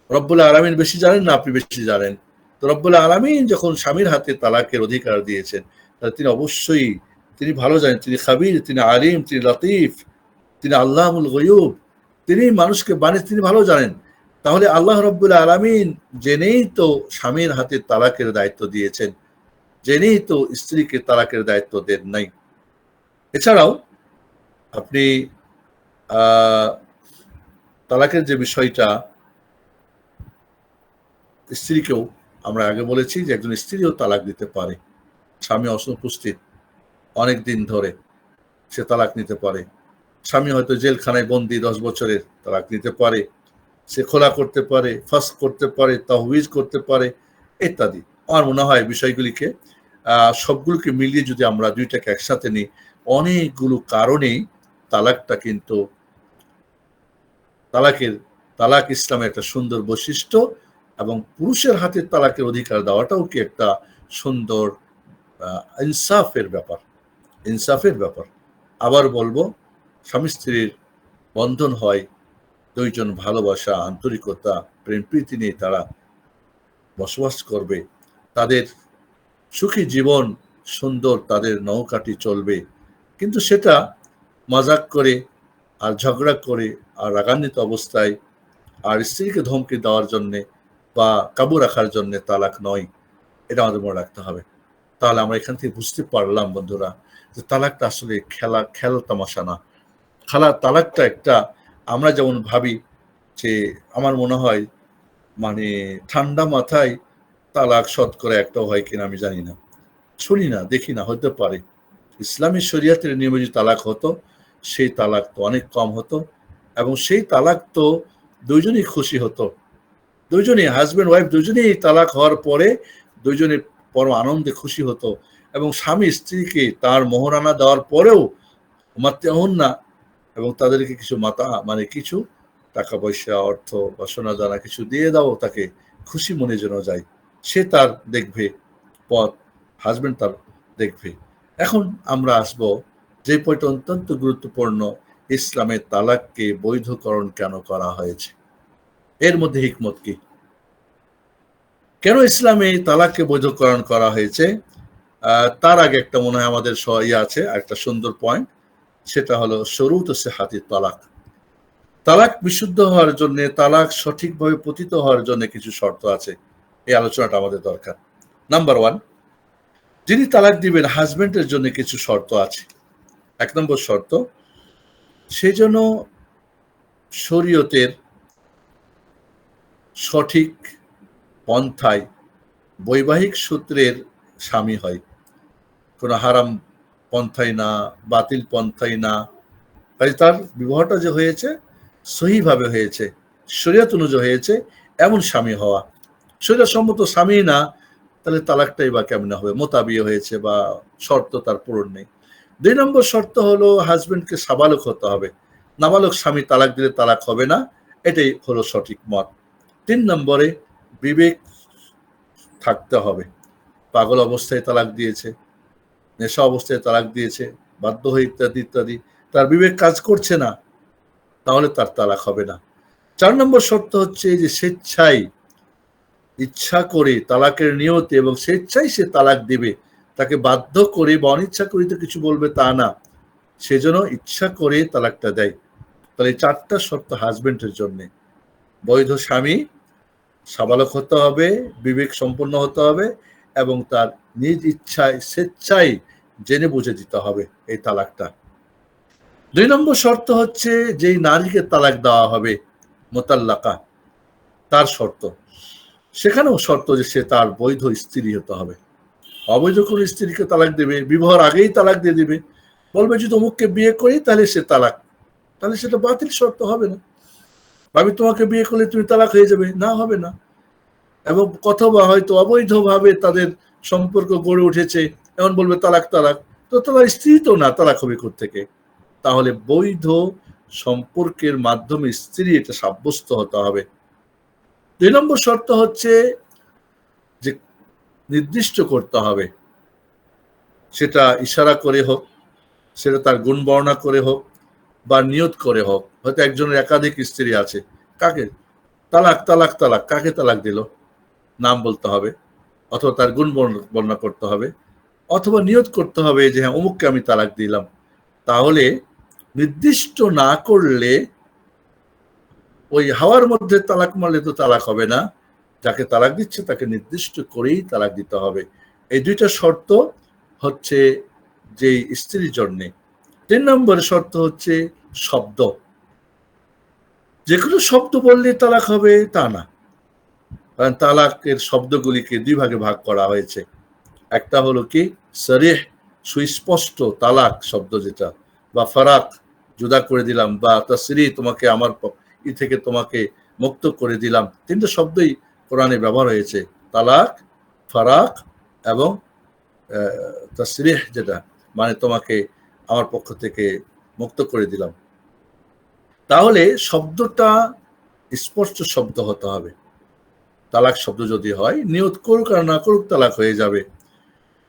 রব্বুল আলামিন বেশি জানেন না আপনি বেশি জানেন? তো রব্বুল আলামিন যখন স্বামীর হাতে তালাকের অধিকার দিয়েছেন, তাহলে তিনি অবশ্যই, তিনি ভালো জানেন, তিনি খাবির, তিনি আলিম, তিনি লতিফ, তিনি আল্লাহুল গায়ুব, তিনি মানুষকে তিনি ভালো জানেন। তাহলে আল্লাহ রব্বুল আলামিন জেনেই তো স্বামীর হাতে তালাকের দায়িত্ব দিয়েছেন, জেনেই তো স্ত্রীকে তালাকের দায়িত্ব দেন নাই। এছাড়াও আপনি তালাকের যে বিষয়টা, স্ত্রীকেও আমরা আগে বলেছি যে একজন স্ত্রীও তালাক দিতে পারে, স্বামী অনুপস্থিত অনেক দিন ধরে সে তালাক নিতে পারে। স্বামী হয়তো জেলখানায় বন্দি 10 বছরের, তালাক নিতে পারে, সে খোলা করতে পারে, ফাস্ক করতে পারে, তাহউইজ করতে পারে, ইত্যাদি। আমার মনে হয় বিষয়গুলিকে সবগুলোকে মিলিয়ে যদি আমরা দুইটাকে একসাথে নিই, অনেকগুলো কারণেই তালাকটা কিন্তু তালাক ইসলামের একটা সুন্দর বৈশিষ্ট্য, এবং পুরুষের হাতে তালাকের অধিকার দেওয়াটাও কি একটা সুন্দর ইনসাফের ব্যাপার। আবার বলবো, স্বামী স্ত্রীর বন্ধন হয় দুইজন ভালোবাসা, আন্তরিকতা, প্রেম প্রীতি নিয়ে তারা বসবাস করবে, তাদের সুখী জীবন সুন্দর, তাদের নৌকাটি চলবে। কিন্তু সেটা মজাক করে, আর ঝগড়া করে, আর রাগান্বিত অবস্থায়, আর স্ত্রীকে ধমকি দেওয়ার জন্যে বা কাবু রাখার জন্য তালাক নয়, এটা আমাদের মনে রাখতে হবে। তাহলে আমরা এখান থেকে বুঝতে পারলাম বন্ধুরা, যে তালাকটা আসলে খেল তামাশা না। তালাকটা একটা, আমরা যেমন ভাবি যে, আমার মনে হয় মানে ঠান্ডা মাথায় তালাক শতকরা একটাও হয় কিনা আমি জানি না, শুনি না, দেখি না, হতে পারে। ইসলামী শরিয়াতের নিয়মে যে তালাক হতো, সেই তালাক তো অনেক কম হতো, এবং সেই তালাক তো দুইজনই খুশি হতো, দুইজনই হাজব্যান্ড ওয়াইফ দুইজনই তালাক হওয়ার পরে দুইজনে পরম আনন্দে খুশি হতো, এবং স্বামী স্ত্রীকে তার মোহরানা দেওয়ার পরেও মারতে হন না, এবং তাদেরকে কিছু কিছু টাকা পয়সা, অর্থ বা সোনা দানা কিছু দিয়ে দাও, তাকে খুশি মনে যেন যায়, সে তার দেখবে পথ, হাজব্যান্ড তার দেখবে। এখন আমরা আসব যে পয়েন্টটা অত্যন্ত গুরুত্বপূর্ণ, ইসলামের তালাককে বৈধকরণ কেন করা হয়েছে, এর মধ্যে হিকমত কি, কেন ইসলামে তালাককে বৈধকরণ করা হয়েছে। তার আগে একটা মনে হয় আমাদের আছে একটা সুন্দর পয়েন্ট, সেটা হলো শুরুত সিহাতি তালাক। তালাক বিশুদ্ধ হওয়ার জন্য, তালাক সঠিকভাবে পতিত হওয়ার জন্য কিছু শর্ত আছে, এই আলোচনাটা আমাদের দরকার। নাম্বার 1, যিনি তালাক দিবেন হাজবেন্ডের জন্য কিছু শর্ত আছে। 1 নম্বর শর্ত, সে যেন শরীয়তের সঠিক পন্থায় বৈবাহিক সূত্রের স্বামী হয়, কোনো হারাম পন্থায় না, বাতিল পন্থায় না, তাই তার বিবাহটা যে হয়েছে সহিভাবে হয়েছে, শরীয়ত অনুযায়ী হয়েছে, এমন স্বামী হওয়া। শরীয়ত সম্মত স্বামী না, তাহলে তালাকটাই বা কেমন হবে, মোতাবিয়ে হয়েছে বা শর্ত তার পূরণ নেই। 2 নম্বর শর্ত হলো হাজবেন্ডকে সাবালক হতে হবে, নাবালক স্বামী তালাক দিলে তালাক হবে না, এটাই হলো সঠিক মত। 3 নম্বরে বিবেক থাকতে হবে। পাগল অবস্থায় তালাক দিয়েছে, নেশা অবস্থায় তালাক দিয়েছে, বাধ্য হয়ে ইত্যাদি ইত্যাদি, তার বিবেক কাজ করছে না, তাহলে তার তালাক হবে না। 4 নম্বর শর্ত হচ্ছে যে স্বেচ্ছায়, ইচ্ছা করে, তালাকের নিয়তে এবং স্বেচ্ছায় সে তালাক দিবে, তাকে বাধ্য করে বা অনিচ্ছা করে তো কিছু বলবে তা না, সেজন্য ইচ্ছা করে তালাকটা দেয়। তাহলে এই 4টা শর্ত হাজবেন্ডের জন্য। বৈধ স্বামী, সাবালক হতে হবে, বিবেক সম্পন্ন হতে হবে এবং তার নিজ ইচ্ছায় স্বেচ্ছায় জেনে বুঝে দিতে হবে এই তালাকটা। 2 নম্বর শর্ত হচ্ছে যেই নারীকে তালাক দেওয়া হবে, মোতাল্লাকা, তার শর্ত, সেখানেও শর্ত যে সে তার বৈধ স্ত্রী হতে হবে। অবৈধ কোনো স্ত্রীকে তালাক দেবে, বিবাহের আগেই তালাক দিয়ে দিবে, বলবে যদি অমুককে বিয়ে করি তাহলে সে তালাক, তাহলে সেটা বাতিল শর্ত হবে না। আমি তোমাকে বিয়ে করলে তুমি তালাক হয়ে যাবে, না, হবে না। এবং অথবা হয়তো অবৈধভাবে তাদের সম্পর্ক গড়ে উঠেছে, এমন বলবে তালাক তালাক, তো তোমার স্ত্রী তো না, তালাক হবে কোত্থেকে? তাহলে বৈধ সম্পর্কের মাধ্যমে স্ত্রী এটা সাব্যস্ত হতে হবে। 2 নম্বর শর্ত হচ্ছে যে নির্দিষ্ট করতে হবে, সেটা ইশারা করে হোক, সেটা তার গুণ বর্ণনা করে হোক বা নিয়ত করে হোক। হয়তো একজনের একাধিক স্ত্রী আছে, কাকে তালাক তালাক তালাক, কাকে তালাক দিল নাম বলতে হবে, অথবা তার গুণ বর্ণনা করতে হবে, অথবা নিয়ত করতে হবে যে হ্যাঁ অমুককে আমি তালাক দিলাম। তাহলে নির্দিষ্ট না করলে ওই হাওয়ার মধ্যে তালাক মারলে তো তালাক হবে না, যাকে তালাক দিচ্ছে তাকে নির্দিষ্ট করেই তালাক দিতে হবে। এই 2টা শর্ত হচ্ছে যে স্ত্রীর জন্য। 3 নম্বরের শর্ত হচ্ছে শব্দ, যে কোনো শব্দ বললে তালাক হবে তা না, কারণ তালাকের শব্দগুলিকে 2 ভাগে ভাগ করা হয়েছে। একটা হলো কি সরিহ, সুস্পষ্ট তালাক শব্দ যেটা, বা ফারাক, জুদা করে দিলাম, বা তাসরি, তোমাকে আমার থেকে তোমাকে মুক্ত করে দিলাম। 3টা শব্দই কোরআনে ব্যবহার হয়েছে, তালাক, ফারাক এবং তাসরিহ, যেটা মানে তোমাকে আমার পক্ষ থেকে মুক্ত করে দিলাম। তাহলে শব্দটা স্পষ্ট শব্দ হতে হবে। তালাক শব্দ যদি হয়, নিয়ত করুক আর না করুক তালাক হয়ে যাবে।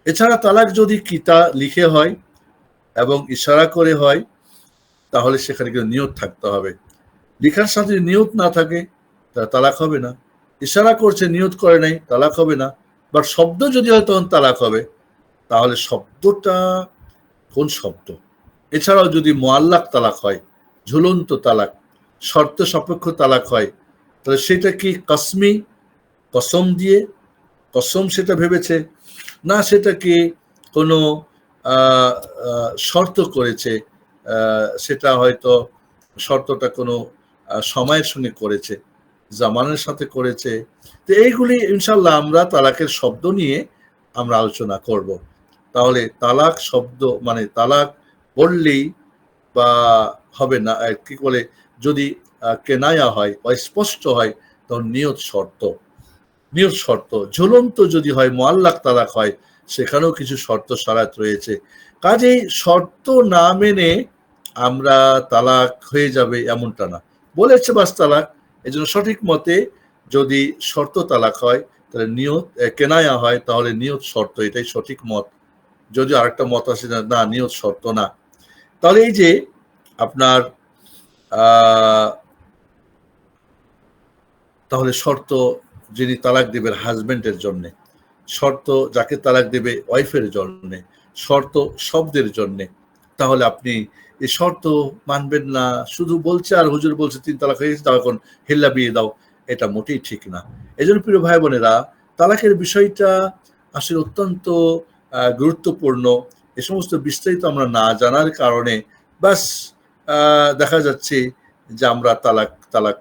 এছাড়া তালাক যদি কিতা লিখে হয় এবং ইশারা করে হয়, তাহলে সেখানে কিন্তু নিয়ত থাকতে হবে। লিখার সাথে নিয়ত না থাকে তাহলে তালাক হবে না। ইশারা করছে, নিয়ত করে নাই, তালাক হবে না। বাট শব্দ যদি হয় তখন তালাক হবে। তাহলে শব্দটা কোন শব্দ? এছাড়াও যদি মুআল্লাক তালাক হয়, ঝুলন্ত তালাক, শর্ত সাপেক্ষ তালাক হয়, তাহলে সেটা কি কসমি, কসম দিয়ে, কসম সেটা ভেবেছে, না সেটা কি কোনো শর্ত করেছে, সেটা হয়তো শর্তটা কোনো সময়ের সঙ্গে করেছে, জামানের সাথে করেছে। তো এইগুলি ইনশাল্লাহ আমরা তালাকের শব্দ নিয়ে আমরা আলোচনা করব। তাহলে তালাক শব্দ মানে তালাক বললেই বা হবে না, কি বলে, যদি কেনায়া হয় বা স্পষ্ট হয় তখন নিয়ত শর্ত, নিয়ত শর্ত। ঝুলন্ত যদি হয়, মুআল্লাক তালাক হয়, সেখানেও কিছু শর্ত শরাত রয়েছে। কাজেই শর্ত না মেনে আমরা তালাক হয়ে যাবে এমনটা না, বলেছে বাস তালাক। এই জন্য সঠিক মতে যদি শর্ত তালাক হয় তাহলে নিয়ত, কেনায়া হয় তাহলে নিয়ত শর্ত, এটাই সঠিক মত। যদি আরেকটা মত আসে না নিয়ত শর্ত না, তাহলে এই যে আপনার তাহলে শর্ত যিনি তালাক দেবেন হাজবেন্ডের জন্য, শর্ত যাকে তালাক দেবে ওয়াইফের জন্য, শর্ত শব্দের জন্য। তাহলে আপনি এই শর্ত মানবেন না, শুধু বলছে আর হুজুর বলছে 3 তালাক হয়ে গেছে, তাও এখন হেল্লা বিয়ে দাও, এটা মোটেই ঠিক না। এই জন্য প্রিয় ভাই বোনেরা, তালাকের বিষয়টা আসলে অত্যন্ত গুরুত্বপূর্ণ। এ সমস্ত বিস্তারিত আমরা না জানার কারণে বাস দেখা যাচ্ছে যে আমরা তালাক তালাক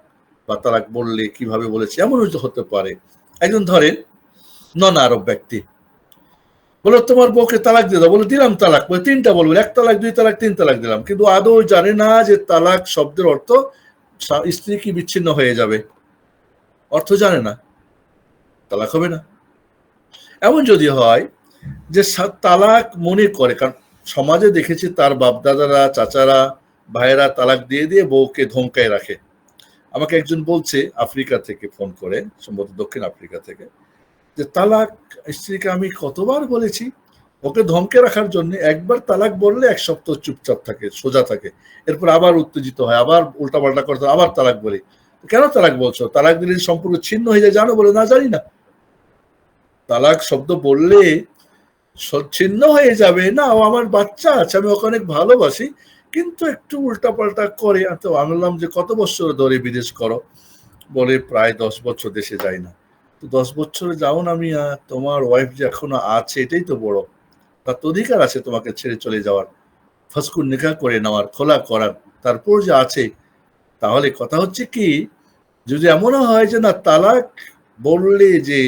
বা তালাক বললে কিভাবে বলেছে এমন হতে পারে। একজন ধরেন নন আরব ব্যক্তি বলো তোমার বউকে তালাক দিয়ে দাও, বলে দিলাম তালাক, বলে 3টা বলবো, 1 তালাক 2 তালাক 3 তালাক দিলাম, কিন্তু আদৌ জানে না যে তালাক শব্দের অর্থ স্ত্রী কি বিচ্ছিন্ন হয়ে যাবে, অর্থ জানে না, তালাক হবে না। এমন যদি হয় যে তালাক মনে করে, কারণ সমাজে দেখেছি তার বাপদাদারা, চাচারা, ভাইয়েরা তালাক দিয়ে দিয়ে বউকে ধমকায় রাখে। আমাকে একজন বলছে আফ্রিকা থেকে ফোন করে, সম্ভবত দক্ষিণ আফ্রিকা থেকে, যে তালাক স্ত্রীকে আমি কতবার বলেছি ওকে ধমকে রাখার জন্য, একবার তালাক বললে 1 সপ্তাহ চুপচাপ থাকে, সোজা থাকে, এরপর আবার উত্তেজিত হয়, আবার উল্টাপাল্টা করতে, আবার তালাক বলে। কেন তালাক বলছো? তালাক দিলে সম্পর্ক ছিন্ন হয়ে যায় জানো? বলে না, জানি না। তালাক শব্দ বললে ছিন্ন হয়ে যাবে না, ও আমার বাচ্চা আছে, আমি ওকে অনেক ভালোবাসি, কিন্তু একটু উল্টাপাল্টা করে। তো আমি বললাম যে কত বছর ধরে বিদেশ করো? বলে প্রায় 10 বছর দেশে যাই না। তো 10 বছরে যাও না মিয়া, তোমার ওয়াইফ যে এখনো আছে এটাই তো বড়। তার তো অধিকার আছে তোমাকে ছেড়ে চলে যাওয়ার, ফাসকুন নিকাহ করে নেওয়ার, খোলা করার, তারপর যে আছে। তাহলে কথা হচ্ছে কি, যদি এমনও হয় যে না তালাক বললে যে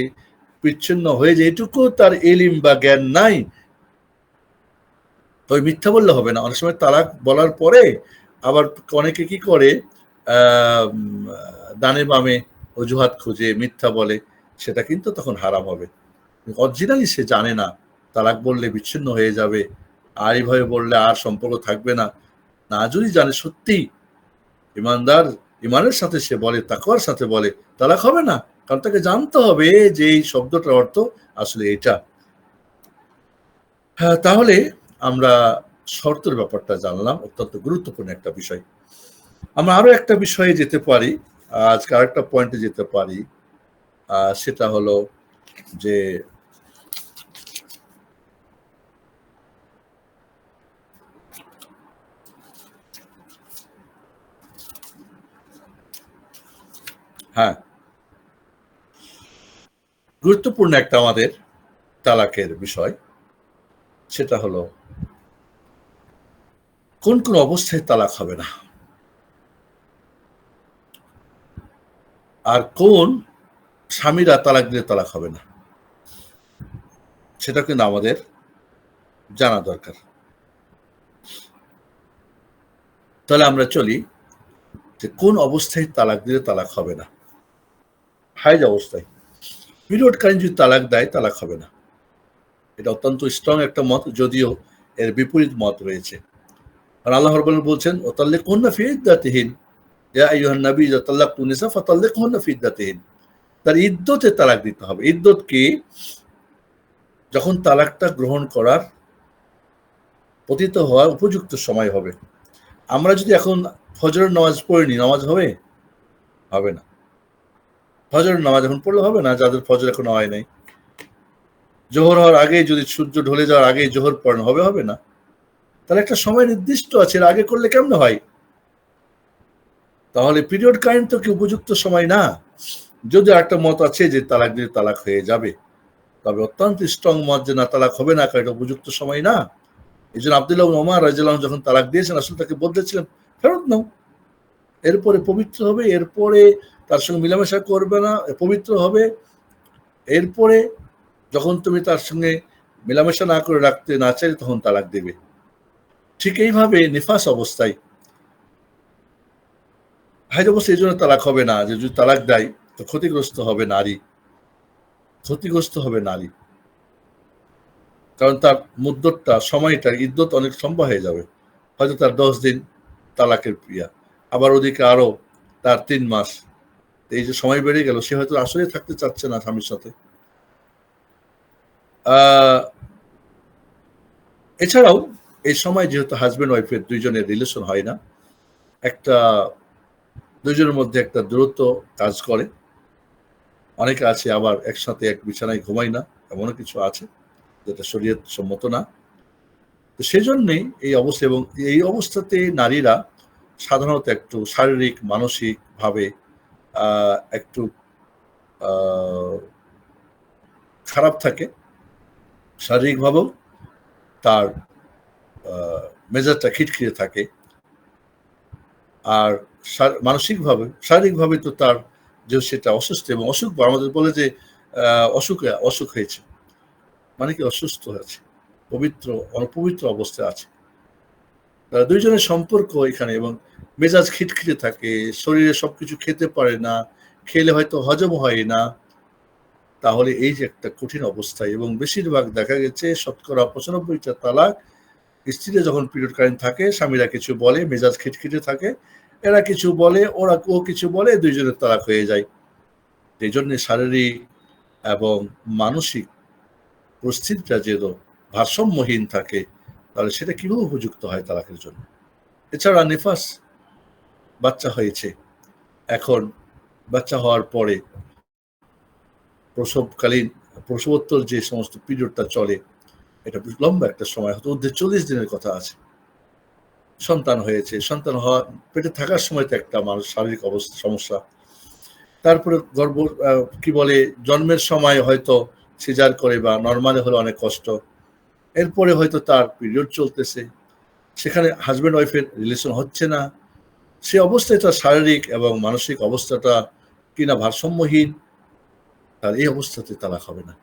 বিচ্ছিন্ন হয়ে যায় এটুকু তার এলিম বা জ্ঞান নাই, তবে মিথ্যা বললে হবে না। অনেক সময় তালাক বলার পরে আবার অনেকে কি করে, ডানে বামে অজুহাত খুঁজে মিথ্যা বলে, সেটা কিন্তু তখন হারাম হবে। অরিজিনালি সে জানে না তালাক বললে বিচ্ছিন্ন হয়ে যাবে, আর এইভাবে বললে আর সম্পর্ক থাকবে না। না যদি জানে সত্যি ইমানদার, ইমানের সাথে সে বলে, তাকওয়ার সাথে বলে, তালাক হবে না। কারণ তাকে জানতে হবে যে এই শব্দটার অর্থ আসলে এটা। হ্যাঁ, তাহলে আমরা শর্তের ব্যাপারটা জানলাম, অত্যন্ত গুরুত্বপূর্ণ একটা বিষয়। আমরা আরো একটা বিষয়ে যেতে পারি, আজকে আরেকটা পয়েন্টে যেতে পারি, সেটা হলো যে হ্যাঁ, গুরুত্বপূর্ণ একটা আমাদের তালাকের বিষয়, সেটা হলো কোন কোন অবস্থায় তালাক হবে না, আর কোন স্বামীরা তালাক দিলে তালাক হবে না, সেটা কিন্তু আমাদের জানা দরকার। তাহলে আমরা চলি যে কোন অবস্থায় তালাক দিলে তালাক হবে না। হাইজ অবস্থায়, পিরিয়ডকালীন যদি তালাক দেয় তালাক হবে না। এটা অত্যন্ত স্ট্রং একটা মত, যদিও এর বিপরীত মত রয়েছে। আর আল্লাহ রাব্বুল বলছেন ওয়াতাল্লিকুহুন্না ফি ইদ্দাতিহিন, ইয়া আইয়ুহান নবী ইযা তাল্লাকতুন নিসা ফাতাল্লিকুহুন্না ফি ইদ্দাতিহিন। তার ইদ্দতে তালাক দিতে হবে। ইদ্দত কি? যখন তালাকটা গ্রহণ করার, পতিত হওয়ার উপযুক্ত সময় হবে। আমরা যদি এখন ফজরের নামাজ পড়িনি, নামাজ হবে? হবে না। ফজরের নামাজ এখন পড়লে হবে না, যাদের ফজর এখনো হয় নাই। জোহর হওয়ার আগে, যদি সূর্য ঢলে যাওয়ার আগে জোহর পড়ানো হবে? হবে না। তাহলে একটা সময় নির্দিষ্ট আছে, এর আগে করলে কেমনে হয়? তাহলে পিরিয়ড কালীন তো কি উপযুক্ত সময় না? যদি একটা মত আছে যে তালাক দিলে তালাক হয়ে যাবে, তবে অত্যন্ত স্ট্রং মত যে না, তালাক হবে না, কারণ এটা উপযুক্ত সময় না। এই জন্য আব্দুল্লাহ ইবনে ওমর রাদিয়াল্লাহু আনহু যখন তালাক দিয়েছেন, আসলে তাকে বলতেছিলেন ফেরত নাও, এরপরে পবিত্র হবে, এরপরে তার সঙ্গে মিলামেশা করবে না, পবিত্র হবে, এরপরে যখন তুমি তার সঙ্গে মেলামেশা না করে রাখতে না চাইলে তখন তালাক দেবে। ঠিক এইভাবে নিফাস অবস্থায়, হাইজ অবস্থায় এই জন্য তালাক হবে না, যে যদি তালাক দেয় তো ক্ষতিগ্রস্ত হবে নারী, ক্ষতিগ্রস্ত হবে নারী। কারণ তার মুদ্দতটা, সময়টা, ইদ্যত অনেক লম্বা হয়ে যাবে। হয়তো তার 10 দিন তালাকের ক্রিয়া, আবার ওদিকে আরো তার 3 মাস। এই যে সময় বেড়ে গেল, সে হয়তো আসলে থাকতে চাচ্ছে না স্বামীর সাথে। এছাড়াও এই সময় যেহেতু হাজব্যান্ড ওয়াইফের দুইজনের রিলেশন হয় না, একটা দুইজনের মধ্যে একটা দূরত্ব কাজ করে। অনেকে আছে আবার একসাথে এক বিছানায় ঘুমায় না, এমনও কিছু আছে, যেটা শরীয়ত সম্মত না। তো সেজন্যই এই অবস্থা, এবং এই অবস্থাতে নারীরা সাধারণত একটু শারীরিক মানসিক ভাবে একটু খারাপ থাকে, শারীরিকভাবেও তার মেজাজটা খিটখিটে থাকে, আর মানসিকভাবে, শারীরিকভাবে তো তার যে সেটা অসুস্থ, এবং অসুখ আমাদের বলে যে অসুখ হয়েছে, মানে কি অসুস্থ হয়েছে, পবিত্র অপবিত্র অবস্থায় আছে। দুইজনের সম্পর্ক এখানে, এবং মেজাজ খিটখিটে থাকে, শরীরে সবকিছু খেতে পারে না, খেলে হয়তো হজম হয় না। তাহলে এই যে একটা কঠিন অবস্থায়, এবং বেশিরভাগ দেখা গেছে শতকরা 95টা তালাক স্ত্রীরা যখন পিরিয়ডকালীন থাকে, স্বামীরা কিছু বলে, মেজাজ খিটখিটে থাকে, এরা কিছু বলে, ও কিছু বলে, দুইজনের তালাক হয়ে যায়। এই জন্য শারীরিক এবং মানসিক পরিস্থিতিটা যেন ভারসাম্যহীন থাকে, তাহলে সেটা কিভাবে উপযুক্ত হয় তালাকের জন্য। এছাড়া নিফাস, বাচ্চা হয়েছে, এখন বাচ্চা হওয়ার পরে প্রসবোত্তর যে সমস্ত পিরিয়ডটা চলে, এটা লম্বা একটা সময়, হয়তো ঊর্ধ্বে 40 দিনের কথা আছে। সন্তান হয়েছে, সন্তান হওয়া পেটে থাকার সময় তো একটা মানুষ শারীরিক অবস্থা সমস্যা, তারপরে কি বলে জন্মের সময় হয়তো সিজার করে বা নর্মালে হলে অনেক কষ্ট, এরপরে হয়তো তার পিরিয়ড চলতেছে, সেখানে হাজব্যান্ড ওয়াইফের রিলেশন হচ্ছে না, সে অবস্থায় তার শারীরিক এবং মানসিক অবস্থাটা কিনা ভারসাম্যহীন, তার এই অবস্থাতে তালাক হবে না।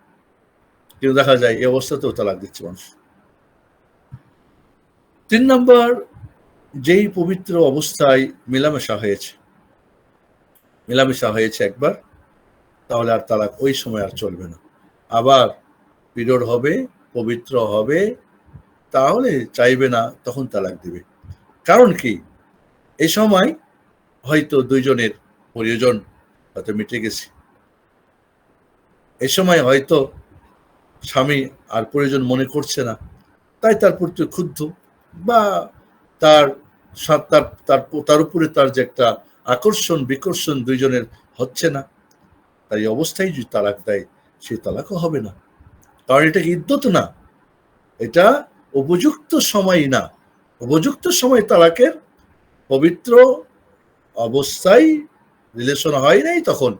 কিন্তু দেখা যায় এই অবস্থাতেও তালাক দিচ্ছে মানুষ। 3 নম্বর, যেই পবিত্র অবস্থায় মেলামেশা হয়েছে একবার, তাহলে আর তালাক ওই সময় আর চলবে না। আবার পিরিয়ড হবে, পবিত্র হবে, তাহলে চাইবে না, তখন তালাক দিবে। কারণ কি, এই সময় হয়তো দুইজনের প্রয়োজন হয়তো মিটে গেছে, এই সময় হয়তো স্বামী আর প্রয়োজন মনে করছে না, তাই তার প্রতি ক্ষুব্ধ, বা তার তার উপরে তার যে একটা আকর্ষণ বিকর্ষণ দুইজনের হচ্ছে না, তাই অবস্থায় যদি তালাক দেয়, সেই তালাকও হবে না। কারণ এটা ইদ্যত না, এটা উপযুক্ত সময় না। উপযুক্ত সময় তালাকের পবিত্র অবস্থায় রিলেশন হয় নাই তখন,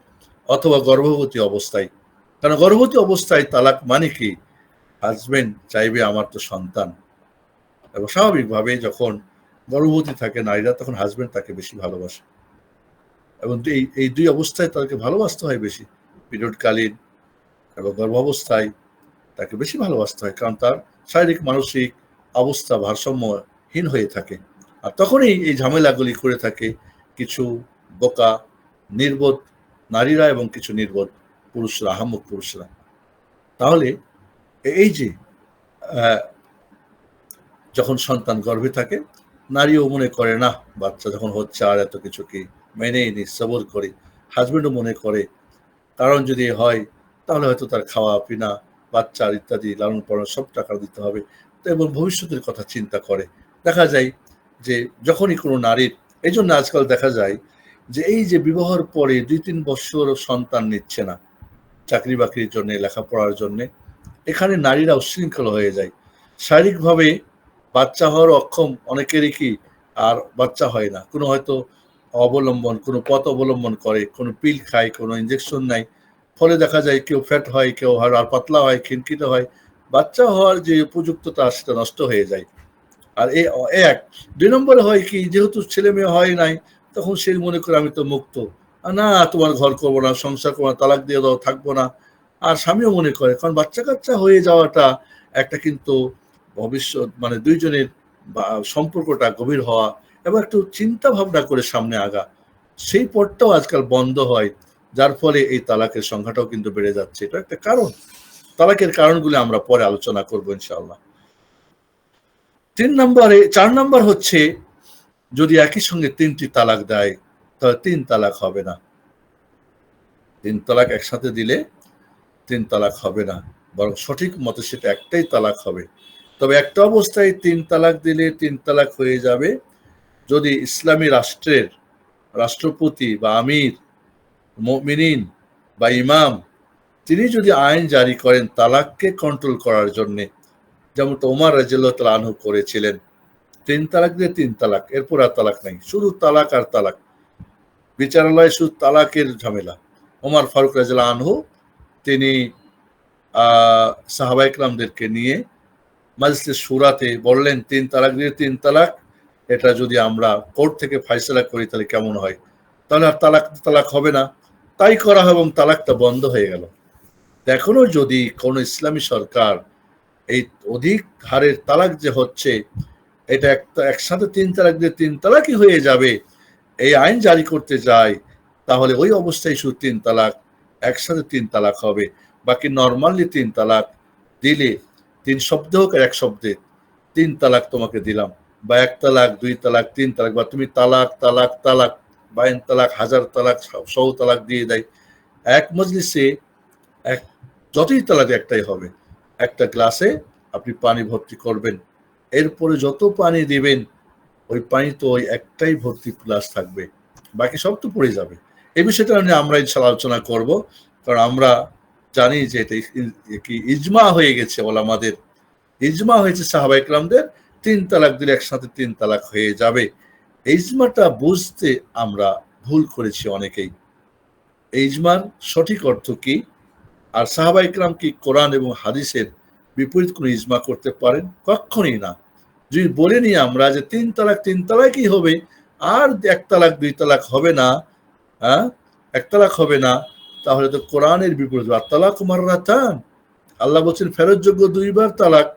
অথবা গর্ভবতী অবস্থায়। কারণ গর্ভবতী অবস্থায় তালাক মানে কি, হাজবেন্ড চাইবে আমার তো সন্তান, এবং স্বাভাবিকভাবে যখন গর্ভবতী থাকে নারীরা, তখন হাজবেন্ড তাকে বেশি ভালোবাসে, এবং এই দুই অবস্থায় তাকে ভালোবাসতে হয় বেশি, পিরিয়ডকালীন এবং গর্ভাবস্থায় তাকে বেশি ভালোবাসতে হয়, কারণ তার শারীরিক মানসিক অবস্থা ভারসাম্যহীন হয়ে থাকে। আর তখনই এই ঝামেলাগুলি করে থাকে কিছু বোকা নির্বোধ নারীরা এবং কিছু নির্বোধ পুরুষরা, আহাম্মক পুরুষরা। তাহলে এই যে যখন সন্তান গর্ভে থাকে, নারীও মনে করে না বাচ্চা যখন হচ্ছে আর এত কিছু কি, মেনেই নি, সবর করি। হাজবেন্ডও মনে করে, কারণ যদি হয় তাহলে হয়তো তার খাওয়া পিনা, বাচ্চার ইত্যাদি লালন পালন সব টাকা দিতে হবে, তো এবং ভবিষ্যতের কথা চিন্তা করে। দেখা যায় যে যখনই কোনো নারীর, এই জন্য আজকাল দেখা যায় যে এই যে বিবাহের পরে 2-3 বছর সন্তান নিচ্ছে না, চাকরি বাকরির জন্য, লেখাপড়ার জন্য, এখানে নারীরা উচ্ছৃঙ্খল হয়ে যায়। শারীরিকভাবে বাচ্চা হওয়ার অক্ষম অনেকেরই কি, আর বাচ্চা হয় না, কোনো হয়তো কোনো পথ অবলম্বন করে, কোনো পিল খায়, কোনো ইঞ্জেকশন নেয়, ফলে দেখা যায় কেউ ফ্যাট হয়, কেউ আর পাতলা হয়, খিনখিটে হয়, বাচ্চা হওয়ার যে উপযুক্ততা সেটা নষ্ট হয়ে যায়। আর এক 2 নম্বরে হয় কি, যেহেতু ছেলে মেয়ে হয় নাই, তখন সে মনে করে আমি তো মুক্ত, না তোমার ঘর করবো না, সংসার করবো না, তালাক দিয়ে দাও, থাকবো না। আর স্বামীও মনে করে, কারণ বাচ্চা কাচ্চা হয়ে যাওয়াটা একটা কিন্তু ভবিষ্যৎ, মানে দুইজনের সম্পর্কটা গভীর হওয়া এবং একটু চিন্তা ভাবনা করে সামনে আগা, সেই পথটাও আজকাল বন্ধ হয়, যার ফলে এই তালাকের সংখ্যাটাও কিন্তু বেড়ে যাচ্ছে। এটা একটা কারণ। তালাকের কারণগুলো আমরা পরে আলোচনা করবো ইনশাআল্লাহ। 4 নম্বর হচ্ছে, যদি একই সঙ্গে 3টি তালাক দেয়, তাহলে 3 তালাক হবে না। 3 তালাক একসাথে দিলে 3 তালাক হবে না, বরং সঠিক মতে সেটা একটাই তালাক হবে। তবে একটা অবস্থায় 3 তালাক দিলে 3 তালাক হয়ে যাবে, যদি ইসলামী রাষ্ট্রের রাষ্ট্রপতি বা আমির মুমিনিন বা ইমাম, তিনি যদি আইন জারি করেন তালাককে কন্ট্রোল করার জন্য, যেমন ওমর রাদিয়াল্লাহু তাআলা আনহু করেছিলেন। 3 তালাক দিয়ে 3 তালাক, এরপর আর তালাক নাই, শুধু তালাক আর তালাক, বিচারালয়ে শুধু তালাকের ঝামেলা। ওমর ফারুক রাদিয়াল্লাহু আনহু তিনি সাহাবায়ে কেরামদেরকে নিয়ে মাজলিসে শুরাতে বললেন, 3 তালাক দিয়ে 3 তালাক, এটা যদি আমরা কোর্ট থেকে ফয়সালা করি তাহলে কেমন হয়, তাহলে আর তালাক হবে না। তাই করা হয় এবং তালাকটা বন্ধ হয়ে গেল। এখনো যদি কোনো ইসলামী সরকার এই অধিক হারের তালাক যে হচ্ছে, এটা একসাথে 3 তালাক দিয়ে 3 তালাকই হয়ে যাবে, এই আইন জারি করতে যায়, তাহলে ওই অবস্থায় শুধু 3 তালাক, একসাথে 3 তালাক হবে। বাকি নর্মালি 3 তালাক দিলে 3 শব্দ হোক আর 1 শব্দে 3 তালাক তোমাকে দিলাম, বা 1 তালাক, 2 তালাক, 3 তালাক, বা তুমি তালাক তালাক তালাক, বাইন তালাক, হাজার তালাক, 100 তালাক দিয়ে দেয়, এক মজলিসে যতই তালাক একটাই হবে। একটা গ্লাসে আপনি পানি ভর্তি করবেন, এরপরে যত পানি দিবেন ওই পানি তো ওই একটাই ভর্তি গ্লাস থাকবে, বাকি সব তো পড়ে যাবে। এই বিষয়টা নিয়ে আমরা ইনশাআল্লাহ আলোচনা করব, কারণ আমরা জানি যে এটা কি ইজমা হয়ে গেছে, ওলামাদের ইজমা হয়েছে, সাহাবায়ে কেরামদের 3 তালাক দিলে একসাথে 3 তালাক হয়ে যাবে। এই ইজমাটা বুঝতে আমরা ভুল করেছি অনেকেই। এই ইজমার সঠিক অর্থ কি, আর সাহাবায়ে কেরাম কি কোরআন এবং হাদিসের বিপরীত কোনো ইজমা করতে পারেন? কখনোই না। যদি বলে নিই আমরা যে 3 তালাক 3 তালাকই হবে, আর 1 তালাক 2 তালাক হবে না, হ্যাঁ 1 তালাক হবে না, তাহলে তো কোরআনের বিপরীত। আত-তালাকু মাররাতান, আল্লাহ বলছেন ফেরতযোগ্য 2 বার তালাক,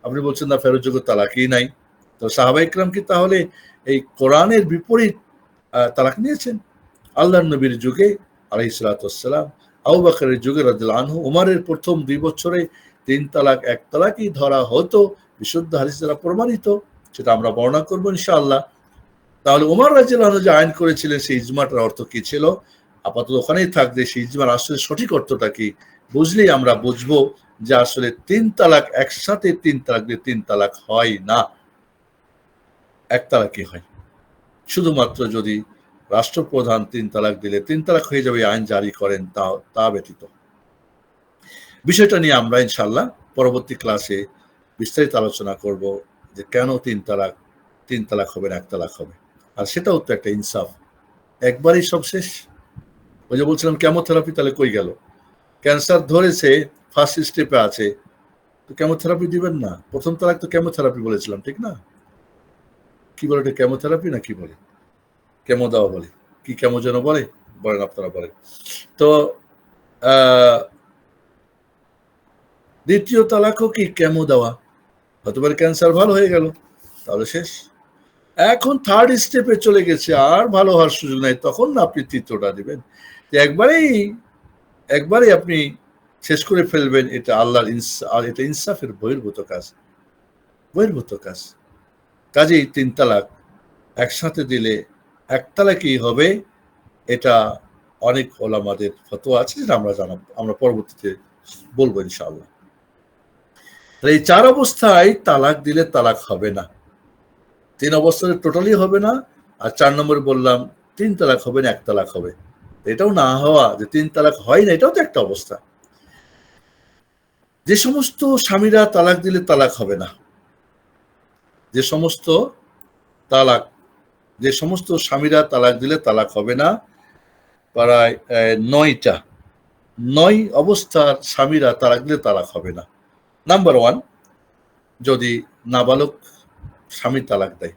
আপনি বলছেন না ফেরতযোগ্য তালাকই নাই। তো সাহাবায়ে কেরাম কি তাহলে এই কোরআনের বিপরীত তালাক নিয়েছেন? আল্লাহর নবীর যুগে আলাইহিস সালাতু ওয়াস সালাম, আবু বকরের যুগে রাদিয়াল্লাহু আনহু, উমরের প্রথম 2 বছরে 3 তালাক 1 তালাকই ধরা হতো, বিশুদ্ধ হাদিস দ্বারা প্রমাণিত, সেটা আমরা বর্ণনা করবো ইনশাআল্লাহ। তাহলে উমর রাদিয়াল্লাহু আনহু যে আইন করেছিলেন সেই ইজমাটার অর্থ কি ছিল? আপাতত ওখানেই থাকবে, সেই ইজমার আসলে সঠিক অর্থটা কি বুঝলেই আমরা বুঝবো যে আসলে 3 তালাক একসাথে 3 তালাক দিয়ে 3 তালাক হয় না, 1 তালাকই হয়। শুধুমাত্র যদি রাষ্ট্রপ্রধান 3 তালাক দিলে 3 তালাক হয়ে যাবে আইন জারি করেন, তা ব্যতীত। বিষয়টা নিয়ে আমরা ইনশাআল্লাহ পরবর্তী ক্লাসে বিস্তারিত আলোচনা করব যে কেন 3 তালাক হবে না 1 তালাক হবে। আর সেটাও তো একটা ইনসাফ, একবারই সব শেষ। ওই যে বলছিলাম কেমোথেরাপি, তাহলে কই গেল? ক্যান্সার ধরেছে, ফার্স্ট স্টেপে আছে, তো কেমোথেরাপি দিবেন না? প্রথম তালাক তো কেমোথেরাপি বলেছিলাম, ঠিক না? কি বলে এটা, কেমোথেরাপি না কি বলে? কেমো দেওয়া বলে, কি কেমো যেন বলে, বলেন আপনারা বলেন। তো দ্বিতীয় তালাকও কি কেমো দেওয়া, হয়তোবার ক্যান্সার ভালো হয়ে গেল, তাহলে শেষ। এখন থার্ড স্টেপে চলে গেছে, আর ভালো হওয়ার সুযোগ নাই, তখন না আপনি তৃতীয়টা দিবেন। একবারেই আপনি শেষ করে ফেলবেন, এটা আল্লাহর এটা ইনসাফের বহির্ভূত কাজ। কাজেই 3 তালাক একসাথে দিলে 1 তালাকই হবে, এটা অনেক ওলামাদের ফতোয়া আছে, যেটা আমরা পরবর্তীতে বলবো ইনশাআল্লাহ। এই 4 অবস্থায় তালাক দিলে তালাক হবে না, 3 অবস্থায় টোটালি হবে না, আর 4 নম্বরে বললাম 3 তালাক হবে না 1 তালাক হবে। এটাও না হওয়া যে 3 তালাক হয় না, এটাও তো একটা অবস্থা। যে সমস্ত স্বামীরা তালাক দিলে তালাক হবে না, যে সমস্ত স্বামীরা তালাক দিলে তালাক হবে না, প্রায় 9 অবস্থার স্বামীরা তালাক দিলে তালাক হবে না। নাম্বার 1, যদি নাবালক স্বামী তালাক দেয়।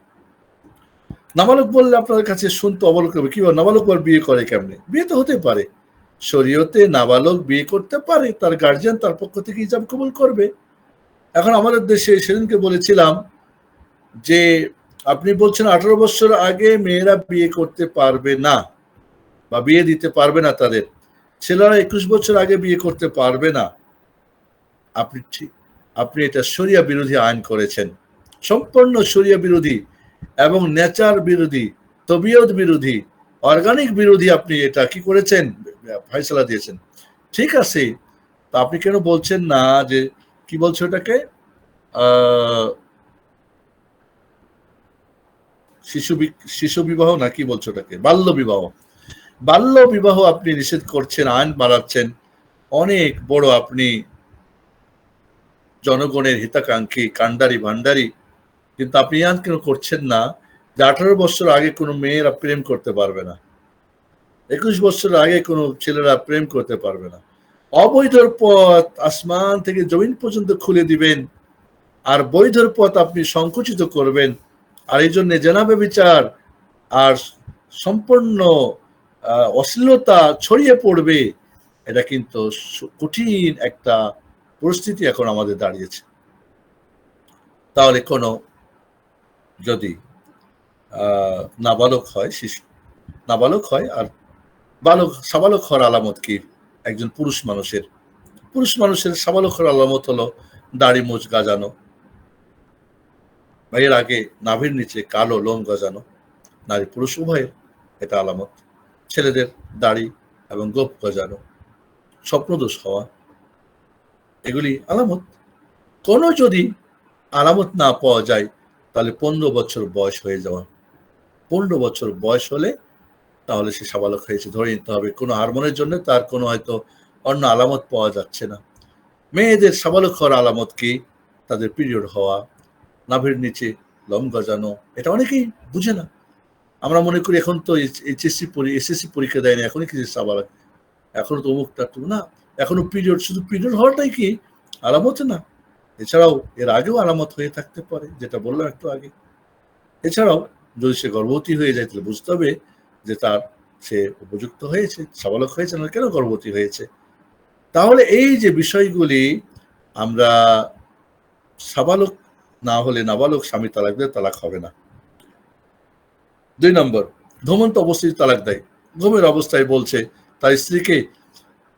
নাবালক বললে আপনাদের কাছে শুনতে অবাক হবে, কি নাবালক বিয়ে করে কেমনে? বিয়ে তো হতে পারে, শরীয়তে নাবালক বিয়ে করতে পারে, তার গার্জিয়ান তার পক্ষ থেকে ইজাব কবুল করবে। এখন আমাদের দেশে সেদিনকে বলেছিলাম যে আপনি বলছেন 18 বছর আগে মেয়েরা বিয়ে করতে পারবে না বা বিয়ে দিতে পারবে না, তাদের ছেলেরা 21 বছর আগে বিয়ে করতে পারবে না। আপনি এটা শরিয়া বিরোধী আইন করেছেন, সম্পূর্ণ শরিয়া বিরোধী এবং নেচার বিরোধী, তবিয়ত বিরোধী, অর্গানিক বিরোধী। আপনি এটা কি করেছেন, ফয়সালা দিয়েছেন। ঠিক আছে, তা আপনি কেন বলছেন না যে কি বলছো এটাকে শিশু বিবাহ না কি বলছো ওটাকে, বাল্য বিবাহ আপনি নিষেধ করছেন, আইন বাড়াচ্ছেন, অনেক বড় আপনি জনগণের হিতাকাঙ্ক্ষী কান্ডারি ভান্ডারি, কিন্তু আপনি আইন কেন করছেন না যে 18 বছর আগে কোনো মেয়েরা প্রেম করতে পারবে না, 21 বছর আগে কোনো ছেলেরা প্রেম করতে পারবে না। অবৈধর পথ আসমান থেকে জমিন পর্যন্ত খুলে দিবেন, আর বৈধর পথ আপনি সংকুচিত করবেন, আর এই জন্য জেনা ব্যভিচার আর সম্পূর্ণ অশ্লীলতা ছড়িয়ে পড়বে। এটা কিন্তু কঠিন একটা পরিস্থিতি এখন আমাদের দাঁড়িয়েছে। তাহলে কোনো যদি নাবালক হয় আর সাবালক হওয়ার আলামত কি? একজন পুরুষ মানুষের সাবালক হওয়ার আলামত হলো দাড়ি মুছ গাজানো, বা এর আগে নাভির নিচে কালো লোম গজানো, নারী পুরুষ উভয়ের এটা আলামত। ছেলেদের দাড়ি এবং গোঁফ গজানো, স্বপ্নদোষ হওয়া, এগুলি আলামত। কোনো যদি আলামত না পাওয়া যায় তাহলে 15 বছর বয়স হয়ে যাওয়া, 15 বছর বয়স হলে তাহলে সে সাবালক হয়েছে ধরে নিতে হবে। কোনো হরমোনের জন্য তার কোনো হয়তো অন্য আলামত পাওয়া যাচ্ছে না। মেয়েদের সাবালক হওয়ার আলামত কি? তাদের পিরিয়ড হওয়া, নাভির নিচে লোম গজানো, এটা অনেকেই বুঝে না। আমরা মনে করি এখন তো এসএসসি পরীক্ষা দেয়নি, এখনই কিছু সাবালক, এখনো তো অমুকটা না, এখনো পিরিয়ড, শুধু পিরিয়ড হওয়াটাই কি আলামত না? এছাড়াও এর আগেও আলামত হয়ে থাকতে পারে, যেটা বললাম একটু আগে। এছাড়াও যদি সে গর্ভবতী হয়ে যায় তাহলে বুঝতে হবে যে তার সে উপযুক্ত হয়েছে, সাবালক হয়েছে না, কেন গর্ভবতী হয়েছে। তাহলে এই যে বিষয়গুলি, আমরা সাবালক না হলে নাবালক স্বামী তালাক দিলে তালাক হবে না। 2 নম্বর, ঘুমন্ত অবস্থায় তালাক দেয়। ঘুমের অবস্থায় বলছে তার স্ত্রীকে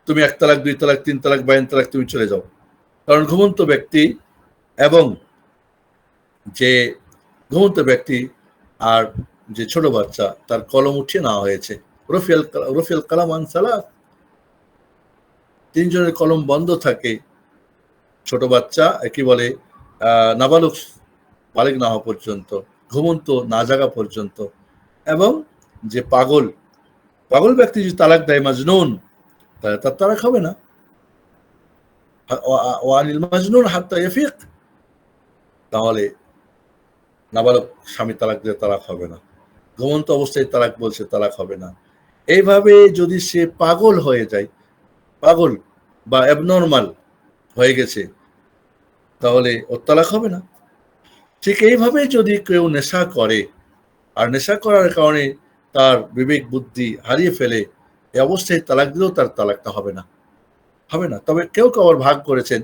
তুমি 1 তালাক, 2 তালাক, 3 তালাক, 52 তালাক, তুমি চলে যাও। কারণ ঘুমন্ত ব্যক্তি এবং যে ঘুমন্ত ব্যক্তি আর যে ছোট বাচ্চা, তার কলম উঠিয়ে নেওয়া হয়েছে। রফিয়াল কালাম আন সালাস, 3 জনের কলম বন্ধ থাকে। ছোট বাচ্চা কি বলে, নাবালক বালিগ না হওয়া পর্যন্ত, ঘুমন্ত না জাগা পর্যন্ত, এবং যে পাগল ব্যক্তি যদি তালাক দেয় মাজনুন, তাহলে তার তালাক হবে না। ওয়ানিল মাজনুন হাত্তা ইয়াফিক, তাহলে নাবালক স্বামী তালাক দিলে তালাক হবে না। ঘুমন্ত অবস্থায় তালাক বলছে, তালাক হবে না। এইভাবে যদি সে পাগল হয়ে যায়, পাগল বা অ্যাবনর্মাল হয়ে গেছে, তাহলে ওর তালাক হবে না। ঠিক এইভাবে যদি কেউ নেশা করে, আর নেশা করার কারণে তার বিবেক বুদ্ধি হারিয়ে ফেলে, এই অবস্থায় তালাক দিলেও তার তালাকটা হবে না। তবে কেউ আবার ভাগ করেছেন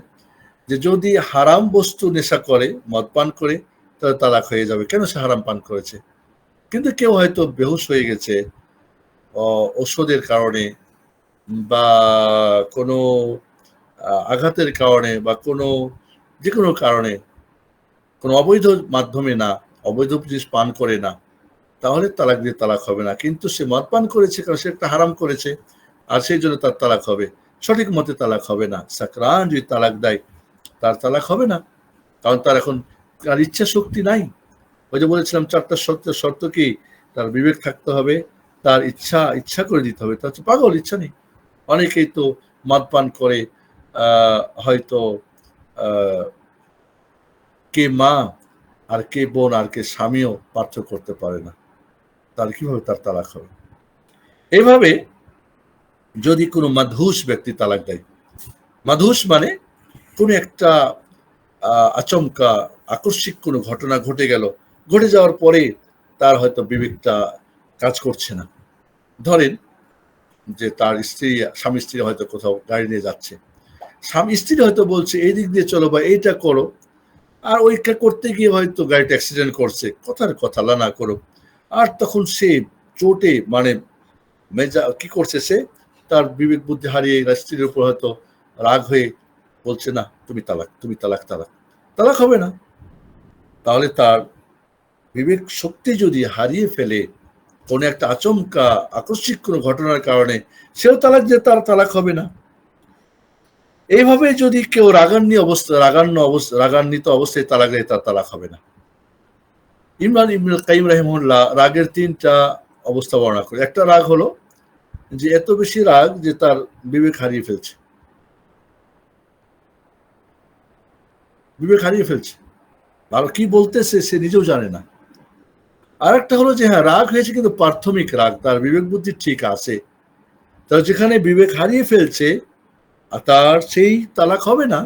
যে যদি হারাম বস্তু নেশা করে, মদ পান করে, তাহলে তালাক হয়ে যাবে। কেন? সে হারাম পান করেছে। কিন্তু কেউ হয়তো বেহুশ হয়ে গেছে ঔষধের কারণে, বা কোনো আঘাতের কারণে, বা কোনো যে কোনো কারণে, কোনো অবৈধ মাধ্যমে না, অবৈধ জিনিস পান করে না, তাহলে তালাক দিয়ে তালাক হবে না। কিন্তু সে মদ পান করেছে, কারণ সে একটা হারাম করেছে, আর সেই জন্য তার তালাক হবে। সঠিক মতে তালাক হবে না। সাকরান যদি তালাক দেয়, তার তালাক হবে না, কারণ তার এখন তার ইচ্ছা শক্তি নাই। ওই যে বলেছিলাম 4টা শর্ত কি? তার বিবেক থাকতে হবে, তার ইচ্ছা করে দিতে হবে। তার পাগল, ইচ্ছা নেই। অনেকেই তো মদ পান করে হয়তো কে মা আর কে বোন আর কে স্বামীও পার্থক্য করতে পারে না, তাহলে কিভাবে তার তালাক হবে? এইভাবে যদি কোনো মাদহুস ব্যক্তি তালাক দেয়, মাদহুস মানে কোন একটা আচমকা আকস্মিক কোনো ঘটনা ঘটে যাওয়ার পরে তার হয়তো বিবেকটা কাজ করছে না। ধরেন যে তার স্বামী স্ত্রী হয়তো কোথাও গাড়ি নিয়ে যাচ্ছে, স্বামী স্ত্রী হয়তো বলছে এই দিক দিয়ে চলো বা এইটা করো, আর ওইটা করতে গিয়ে হয়তো গাড়িটা অ্যাক্সিডেন্ট করছে, কথার কথা না করো, আর তখন সে চোটে মানে কি করছে, সে তার বিবেক বুদ্ধি হারিয়ে স্ত্রীর উপর হয়তো রাগ হয়ে বলছে না তুমি তালাক, তালাক হবে না। তাহলে তার বিবেক শক্তি যদি হারিয়ে ফেলে কোন একটা আচমকা আকস্মিক কোনো ঘটনার কারণে, সেও তালাক দিয়ে তার তালাক হবে না। এইভাবে যদি কেউ রাগান্বিত অবস্থায় তালাক দেয়, তার তালাক হবে না। ইমরান ইবনুল কাইয়িম রাহিমাহুল্লাহ রাগের 3টা অবস্থা বর্ণনা করে। একটা রাগ হলো যে এত বেশি রাগ যে তার বিবেক হারিয়ে ফেলছে, আর কি বলতেছে সে নিজেও জানে না। আর একটা হলো যে হ্যাঁ, রাগ হয়েছে কিন্তু প্রাথমিক রাগ, তার বিবেক বুদ্ধি ঠিক আছে। তার যেখানে বিবেক হারিয়ে ফেলছে তার সেই তালাক হবে না।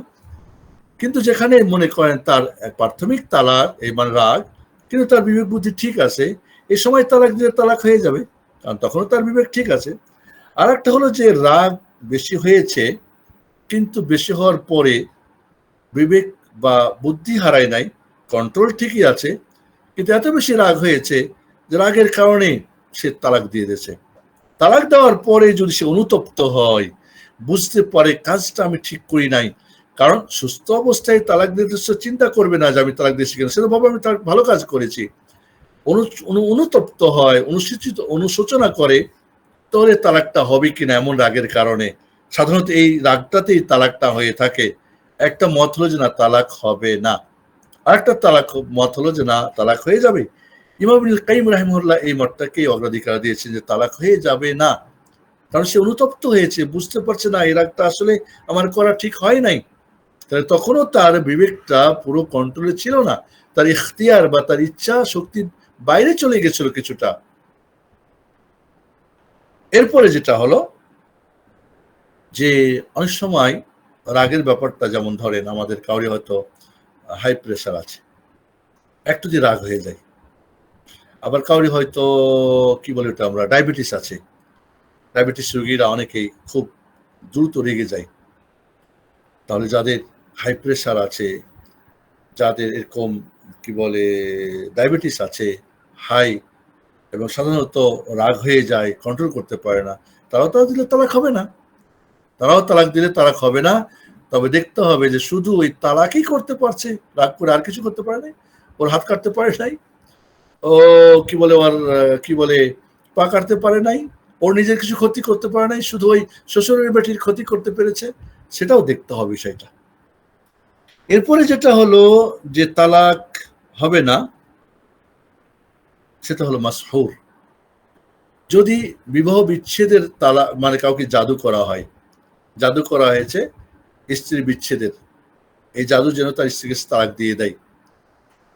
কিন্তু যেখানে মনে করেন তার প্রাথমিক তালাক, এই মানে রাগ, কিন্তু তার বিবেক বুদ্ধি ঠিক আছে, এই সময় তালাক দিলে তালাক হয়ে যাবে, কারণ তখনও তার বিবেক ঠিক আছে। আর একটা হলো যে রাগ বেশি হয়েছে, কিন্তু বেশি হওয়ার পরে বিবেক বা বুদ্ধি হারায় নাই, কন্ট্রোল ঠিকই আছে, কিন্তু এত বেশি রাগ হয়েছে যে রাগের কারণে সে তালাক দিয়ে দিয়েছে। তালাক দেওয়ার পরে যদি সে অনুতপ্ত হয়, বুঝতে পারে কাজটা আমি ঠিক করি নাই, কারণ সুস্থ অবস্থায় তালাক দিতে সে চিন্তা করবে না যে আমি তালাক দিয়েছি কিনা, সেটা ভাবে আমি তার ভালো কাজ করেছি। অনুতপ্ত হয়, অনুশোচনা করে, তাহলে তালাকটা হবে কিনা এমন রাগের কারণে, সাধারণত এই রাগটাতেই তালাকটা হয়ে থাকে। একটা মত হলো যে না তালাক হবে না, আর একটা মত হলো যে না তালাক হয়ে যাবে। ইমাম ইবনুল কাইয়িম রাহিমাহুল্লাহ এই মতটাকেই অগ্রাধিকার দিয়েছেন যে তালাক হয়ে যাবে না, কারণ সে অনুতপ্ত হয়েছে, বুঝতে পারছে না এই রাগটা আসলে আমার করা ঠিক হয় নাই। তাহলে তখনও তার বিবেকটা পুরো কন্ট্রোলে ছিল না, তার ইখতিয়ার বা তার ইচ্ছা শক্তির বাইরে চলে গেছিল কিছুটা। এরপরে যেটা হলো যে অনেক সময় রাগের ব্যাপারটা, যেমন ধরেন আমাদের কাউরি হয়তো হাই প্রেশার আছে, একটু যে রাগ হয়ে যায়। আবার কাউরি হয়তো কি বলে ওটা আমরা ডায়াবেটিস আছে, ডায়াবেটিস রোগীরা অনেকেই খুব দ্রুত রেগে যায়। তাহলে যাদের হাই প্রেশার আছে, যাদের এরকম কি বলে ডায়াবেটিস আছে হাই, এবং সাধারণত রাগ হয়ে যায়, কন্ট্রোল করতে পারে না, তারাও দিলে তালাক হবে না। তারাও তালাক দিলে তালাক হবে না। তবে দেখতে হবে যে শুধু ওই তালাকই করতে পারছে, রাগ করে আর কিছু করতে পারে নাই, ওর হাত কাটতে পারে নাই, ও কি বলে ওর কি বলে পা কাটতে পারে নাই, ওর নিজের কিছু ক্ষতি করতে পারে নাই, শুধু ওই শ্বশুরের বেটির ক্ষতি করতে পেরেছে, সেটাও দেখতে হবে বিষয়টা। এরপরে যেটা হলো যে তালাক হবে না, সেটা হলো মাসহুর। যদি বিবাহ বিচ্ছেদের তালাক মানে কাউকে জাদু করা হয়, জাদু করা হয়েছে স্ত্রী বিচ্ছেদের, এই জাদু যেন তার স্ত্রীকে তালাক দিয়ে দেয়।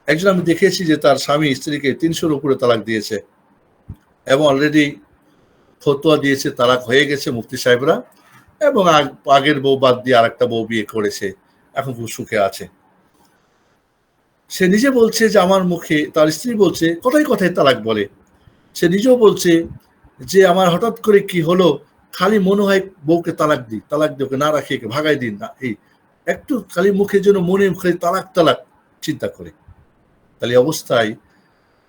একজন আমি দেখেছি যে তার স্বামী স্ত্রীকে 300-র উপরে তালাক দিয়েছে, এবং অলরেডি ফতোয়া দিয়েছে তালাক হয়ে গেছে মুফতি সাহেবরা, এবং আগের বউ বাদ দিয়ে আরেকটা বউ বিয়ে করেছে, এখন খুব সুখে আছে। সে নিজে বলছে যে আমার মুখে, তার স্ত্রী বলছে কথায় কথায় তালাক বলে, সে নিজেও বলছে যে আমার হঠাৎ করে কি হলো, খালি মনে হয় বউকে তালাক দিই, তালাক দিয়ে ওকে না রাখি, ভাগাই দিন না, এই একটু খালি মুখের জন্য মনে খালি তালাক তালাক চিন্তা করে। তাহলে অবস্থায়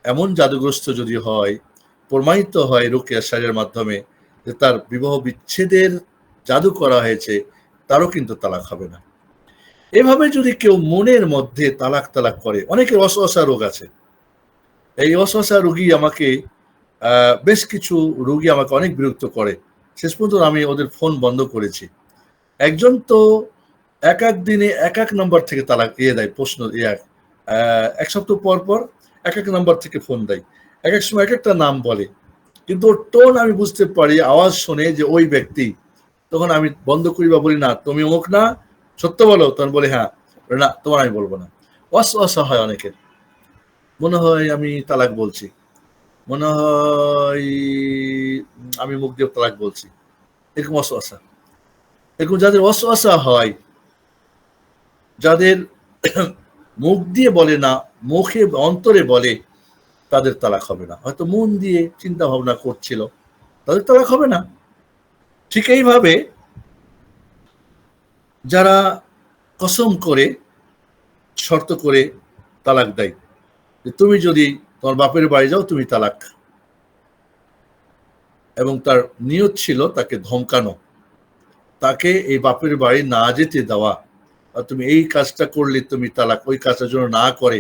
এমন জাদুগ্রস্ত যদি হয়, প্রমাণিত হয় রুকিয়া শারীরের মাধ্যমে যে তার বিবাহ বিচ্ছেদের জাদু করা হয়েছে, তারও কিন্তু তালাক হবে না। এভাবে যদি কেউ মনের মধ্যে তালাক তালাক করে, অনেকের অসহসা রোগ আছে, এই অসহসা রোগী আমাকে বেশ কিছু রোগী আমাকে অনেক বিরক্ত করে, শেষ পর্যন্ত আমি ওদের ফোন বন্ধ করেছি। একজন তো এক এক দিনে এক এক নম্বর থেকে তালাক দেয়, প্রশ্ন এক সপ্তাহ পর পর এক এক নম্বর থেকে ফোন দেয়, এক এক সময় এক একটা নাম বলে, কিন্তু ওর টোন আমি বুঝতে পারি, আওয়াজ শুনে যে ওই ব্যক্তি। তখন আমি বন্ধ করি বা বলি না তুমি অমুক না, সত্য বলো, তখন বলে হ্যাঁ, না তোমার আমি বলবো না। অসহসা হয় অনেকের, মনে হয় আমি তালাক বলছি, মনে হয় আমি মুখ দিয়ে তালাক বলছি, এরকম অসহসা। এরকম যাদের অসহসা হয়, যাদের মুখ দিয়ে বলে না, মুখে অন্তরে বলে, তাদের তালাক হবে না। হয়তো মন দিয়ে চিন্তা ভাবনা করছিল, তাদের তালাক হবে না। ঠিক এইভাবে যারা কসম করে, শর্ত করে তালাক দেয়, যে তুমি যদি তোমার বাপের বাড়ি যাও তুমি তালাক, এবং তার নিয়ত ছিল তাকে ধমকানো, তাকে এই বাপের বাড়ি না যেতে দেওয়া, তুমি এই কাজটা করলে তুমি তালাক, ওই কাজটার জন্য না করে,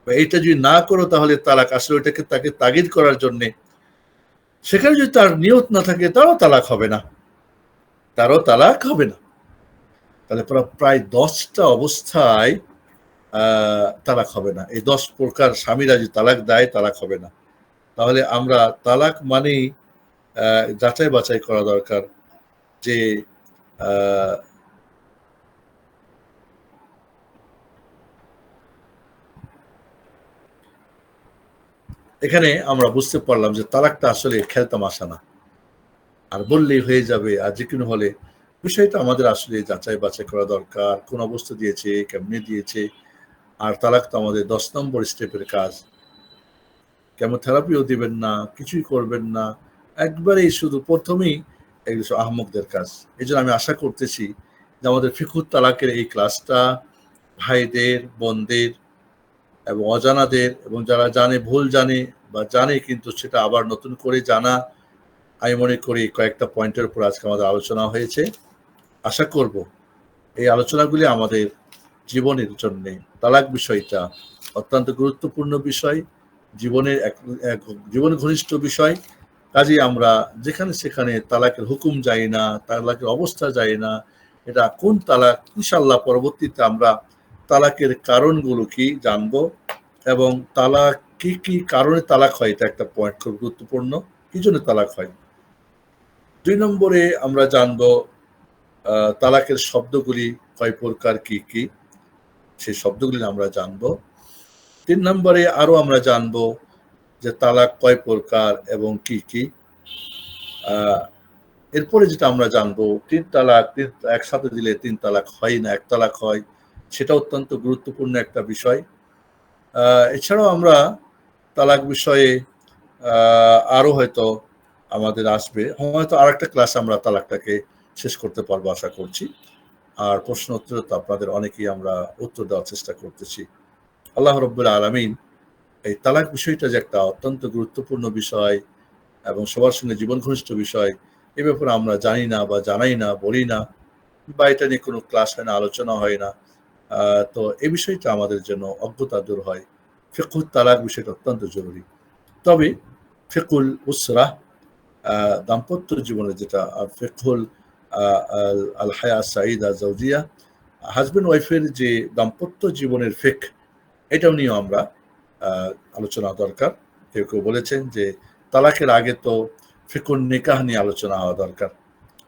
বা এইটা যদি না করো তাহলে তালাক, আসলে ওইটাকে তাকে তাগিদ করার জন্য, সেখানে যদি তার নিয়ত না থাকে তারও তালাক হবে না, তারও তালাক হবে না। তাহলে প্রায় 10টা অবস্থায় তালাক হবে না। এই 10 প্রকার স্বামীরা যদি তালাক দেয় তালাক হবে না। তাহলে আমরা তালাক মানেই যাচাই বাছাই করা দরকার যে এখানে আমরা বুঝতে পারলাম যে তালাকটা আসলে খেলতামাশা না, আর বললেই হয়ে যাবে, আর যে কোনো হলে, বিষয়টা আমাদের আসলে যাচাই বাছাই করা দরকার, কোন অবস্থা দিয়েছে, কেমনে দিয়েছে। আর তালাক তো আমাদের 10 নম্বর স্টেপের কাজ, কেমোথেরাপিও দিবেন না, কিছুই করবেন না, একবারেই শুধু প্রথমেই এগুলো আহমকদের কাজ। এই জন্য আমি আশা করতেছি যে আমাদের ফিকুহ তালাকের এই ক্লাসটা ভাইদের, বোনদের এবং অজানাদের, এবং যারা জানে ভুল জানে বা জানে কিন্তু সেটা আবার নতুন করে জানা, আমি মনে করি কয়েকটা পয়েন্টের উপর আজকে আমাদের আলোচনা হয়েছে। আশা করব এই আলোচনাগুলি আমাদের জীবনের জন্য তালাক বিষয়টা অত্যন্ত গুরুত্বপূর্ণ বিষয়, জীবনের এক জীবন ঘনিষ্ঠ বিষয়। কাজেই আমরা যেখানে সেখানে তালাকের হুকুম যাই না, তালাকের অবস্থা যাই না, এটা কোন তালাক, ইনশাআল্লাহ পরবর্তীতে আমরা তালাকের কারণগুলো কি জানবো, এবং তালাক কি কি কারণে তালাক হয়, এটা একটা পয়েন্ট খুব গুরুত্বপূর্ণ, কি জন্য তালাক হয়। 2 নম্বরে আমরা জানবো তালাকের শব্দগুলি কয় প্রকার, কি কি, সেই শব্দগুলি আমরা জানবো। 3 নম্বরে আরো আমরা জানবো যে তালাক কয় প্রকার এবং কি কি। এরপরে যেটা আমরা জানবো, 3 তালাক একসাথে দিলে 3 তালাক হয় না, 1 তালাক হয়, সেটা অত্যন্ত গুরুত্বপূর্ণ একটা বিষয়। এছাড়াও আমরা তালাক বিষয়ে আরো হয়তো আমাদের আসবে, হয়তো আরেকটা ক্লাস আমরা তালাকটাকে শেষ করতে পারবো আশা করছি। আর প্রশ্ন উত্তর তো আপনাদের অনেকেই আমরা উত্তর দেওয়ার চেষ্টা করতেছি। আল্লাহ রাব্বুল আলামিন এই তালাক বিষয়টা যে একটা অত্যন্ত গুরুত্বপূর্ণ বিষয় এবং সবার সঙ্গে জীবন ঘনিষ্ঠ বিষয়, এ ব্যাপারে আমরা জানি না বা জানাই না, বলি না, বা এটা নিয়ে কোনো ক্লাস হয় না, আলোচনা হয় না। তো এই বিষয়টা আমাদের জন্য অজ্ঞতা দূর হয়। ফিকহুত তালাক বিষয়টা অত্যন্ত জরুরি। তবে ফিকহুল উসরা, দাম্পত্য জীবনে যেটা ফিকহুল আল হায়া সাঈদা জাওজিয়া, হাজবেন্ড ওয়াইফের যে দাম্পত্য জীবনের ফিকহ, এটাও নিয়েও আমরা আলোচনা দরকার। কেউ কেউ বলেছেন যে তালাকের আগে তো ফিকহুল নিকাহ নিয়ে আলোচনা হওয়া দরকার,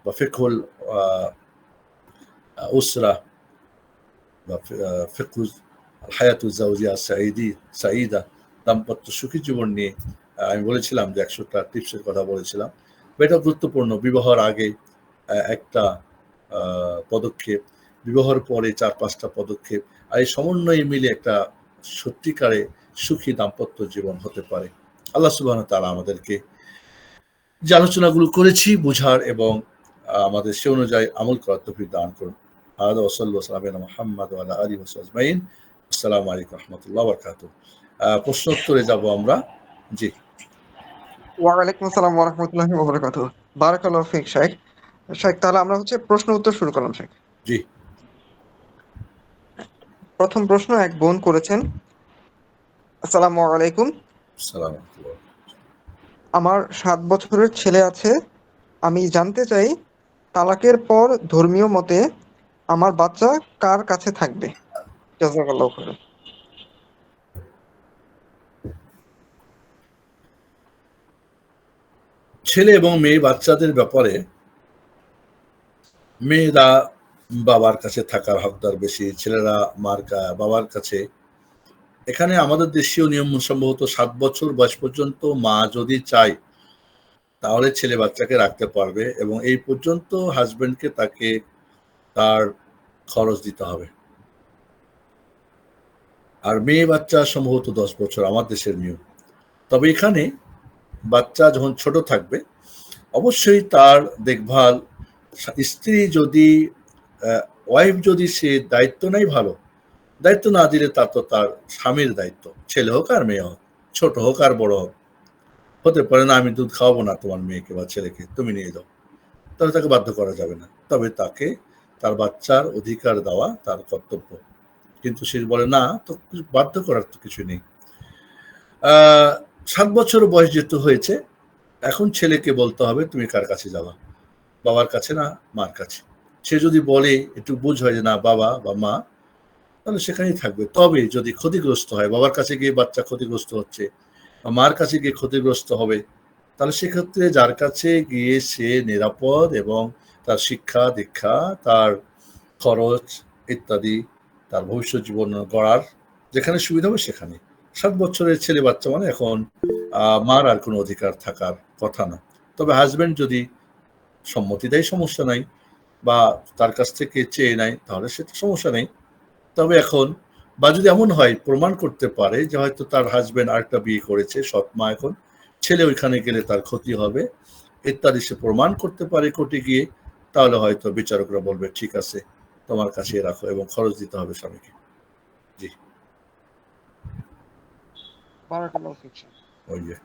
বা ফিকহুল উসরা বা ফিকহুল হায়াতুজ জাওজিয়া সাঈদা, দাম্পত্য সুখী জীবন নিয়ে আমি বলেছিলাম যে 100টা টিপসের কথা বলেছিলাম। এটা গুরুত্বপূর্ণ। বিবাহের আগে একটা পদক্ষেপ, বিবাহের পরে 4-5টা পদক্ষেপ, আর এই সমন্বয়ে মিলে একটা সত্যিকারে সুখী দাম্পত্য জীবন হতে পারে। আল্লাহ সুবহানাহু ওয়া তাআলা আমাদেরকে যে আলোচনাগুলো করেছি বোঝার এবং আমাদের সে অনুযায়ী আমল করার তৌফিক দান করুন। হাদা ওয়া সাল্লাল্লাহু আলা সাইয়্যিদিনা মুহাম্মদ ওয়া আলা আলিহি ওয়া সাহবিহি আজমাইন। আসসালামু আলাইকুম ওয়া রাহমাতুল্লাহি ওয়া বারাকাতুহু। প্রশ্ন উত্তরে যাব আমরা। জি। ওয়ালাইকুম আসসালাম ওয়া রাহমাতুল্লাহি ওয়া বারাকাতুহু। বারাকাল্লাহু ফিক শাইখ। শাইখ, তাহলে আমরা প্রশ্ন উত্তর শুরু করলাম শাইখ। জি। প্রথম প্রশ্ন এক বোন করেছেন। আসসালামু আলাইকুম। আসসালামু আমার 7 বছরের ছেলে আছে। আমি জানতে চাই, তালাকের পর ধর্মীয় মতে আমার বাচ্চা কার কাছে থাকবে? জাযাকাল্লাহু খাইরান। ছেলে এবং মেয়ে বাচ্চাদের ব্যাপারে মেয়েরা বাবার কাছে থাকার হকদার বেশি, ছেলেরা বাবার কাছে। এখানে আমাদের দেশীয় নিয়ম সম্ভবত 7 বছর বয়স পর্যন্ত মা যদি চায় তাহলে ছেলে বাচ্চাকে রাখতে পারবে, এবং এই পর্যন্ত হাজবেন্ডকে তাকে তার খরচ দিতে হবে। আর মেয়ে বাচ্চা সম্ভবত 10 বছর আমার দেশের নিয়ম। তবে এখানে বাচ্চা যখন ছোট থাকবে অবশ্যই তার দেখভাল, স্ত্রী যদি ওয়াইফ যদি সে দায়িত্ব নেয় ভালো, দায়িত্ব না দিলে তার তো তার স্বামীর দায়িত্ব, ছেলে হোক আর মেয়ে হোক, ছোট হোক আর বড় হোক। হতে পারে না আমি দুধ খাওয়াবো না তোমার মেয়েকে বা ছেলেকে, তুমি নিয়ে যাও, তাহলে তাকে বাধ্য করা যাবে না। তবে তাকে তার বাচ্চার অধিকার দেওয়া তার কর্তব্য। কিন্তু সে বলে না, তো বাধ্য করার তো কিছু নেই। 7 বছর বয়স যেহেতু হয়েছে, এখন ছেলেকে বলতে হবে তুমি কার কাছে যাবা, বাবার কাছে না মার কাছে। সে যদি বলে একটু বুঝ হয় যে না বাবা বা মা, তাহলে সেখানেই থাকবে। তবে যদি ক্ষতিগ্রস্ত হয়, বাবার কাছে গিয়ে বাচ্চা ক্ষতিগ্রস্ত হচ্ছে বা মার কাছে গিয়ে ক্ষতিগ্রস্ত হবে, তাহলে সেক্ষেত্রে যার কাছে গিয়ে সে নিরাপদ এবং তার শিক্ষা দীক্ষা, তার খরচ ইত্যাদি, তার ভবিষ্যৎ জীবন গড়ার যেখানে সুবিধা হবে সেখানে। 7 বছরের ছেলে বাচ্চা মানে এখন মার আর কোনো অধিকার থাকার কথা না। তবে হাজবেন্ড যদি সম্মতি দেয় সমস্যা নাই, বা তার কাছ থেকে চেয়ে নেয় তাহলে সেটা সমস্যা নেই। তবে এখন বা যদি এমন হয় প্রমাণ করতে পারে যে হয়তো তার হাজবেন্ড আরেকটা বিয়ে করেছে, সৎ মা, এখন ছেলে ওইখানে গেলে তার ক্ষতি হবে ইত্যাদি সে প্রমাণ করতে পারে কোর্টে গিয়ে, তাহলে হয়তো বিচারকরা বলবে ঠিক আছে তোমার কাছে রাখো এবং খরচ দিতে হবে স্বামীকে। জি। বারাকাল্লাহু ফিক শাইখ। ওই যে।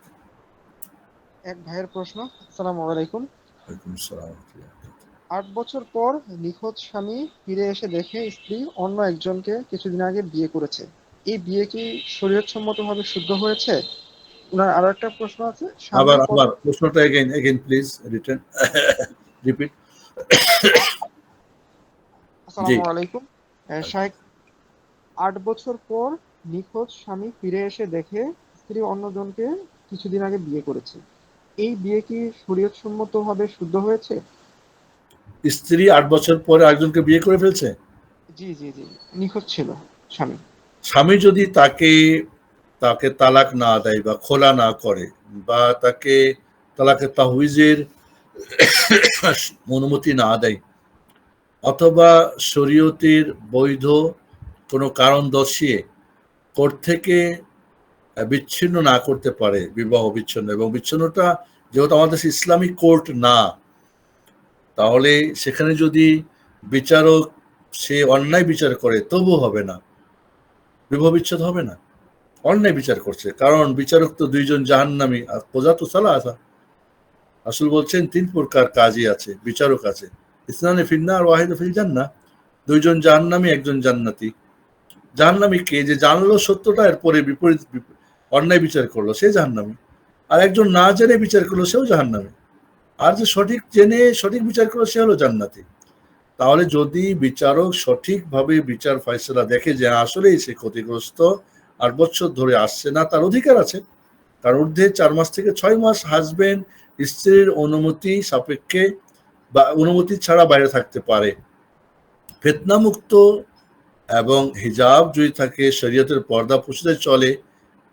এক ভাইয়ের প্রশ্ন। আসসালামু আলাইকুম। ওয়ালাইকুম আসসালাম। 8 বছর পর নিখোঁজ স্বামী ফিরে এসে দেখে স্ত্রী অন্য একজনকে কিছুদিন আগে বিয়ে করেছে। এই বিয়ে কি শরীয়তসম্মতভাবে শুদ্ধ হয়েছে? উনার আরো একটা প্রশ্ন আছে, স্বামী আবার কত আবার প্রশ্নটা এগেইন প্লিজ রিটার্ন রিপিট। জি। আসসালামু আলাইকুম শাহেখ। 8 বছর পর নিখোঁজ স্বামী ফিরে এসে দেখে স্ত্রী অন্যজনকে কিছুদিন আগে বিয়ে করেছে। এই বিয়ে কি শরীয়তসম্মতভাবে শুদ্ধ হয়েছে? স্ত্রী 8 বছর পরে একজনকে বিয়ে করে ফেলছে। জি জি জি, নিখোঁজ ছিল স্বামী। স্বামী যদি তাকে তাকে তালাক না দেয় বা খোলা না করে বা তাকে তালাকের তাহবিজের অনুমতি না দেয় অথবা শরীয়তের বৈধ কোনো কারণ দর্শিয়ে কোর্ট থেকে বিচ্ছিন্ন না করতে পারে, বিবাহ বিচ্ছিন্ন, এবং বিচ্ছিন্নটা যেহেতু আমাদের দেশে ইসলামিক কোর্ট না, তাহলে সেখানে যদি বিচারক সে অন্যায় বিচার করে তবু হবে না, বিবাহ বিচ্ছেদ হবে না। অন্যায় বিচার করছে, কারণ বিচারক তো দুইজন জাহান্নামী, আর প্রজা তো সালা আসা। আসল বলছেন 3 প্রকার কাজই আছে, বিচারক আছে। ইসলামে ফিন্না আর ওয়াহিদ ফিল জান্নাহ, দুইজন জাহান্নামী একজন জান্নাতি। জাহান্নামী কে? যে জানলো সত্যটা এরপরে বিপরীত অন্যায় বিচার করলো, সে জাহান্নামী। আর একজন না জেনে বিচার করলো, সেও জাহান্নামী। আর যে সঠিক জেনে সঠিক বিচার করলো, সে হলো জান্নাতি। তাহলে যদি বিচারক সঠিকভাবে বিচার ফয়সালা দেখে যে আসলেই সে ক্ষতিগ্রস্ত, 8 বছর ধরে আসছে না, তার অধিকার আছে। তার ঊর্ধ্বে 4 মাস থেকে 6 মাস হাজবেন্ড স্ত্রীর অনুমতি সাপেক্ষে বা অনুমতি ছাড়া বাইরে থাকতে পারে। ফিতনামুক্ত এবং হিজাব যদি থাকে, শরীয়তের পর্দা প্রসিদ্ধ চলে,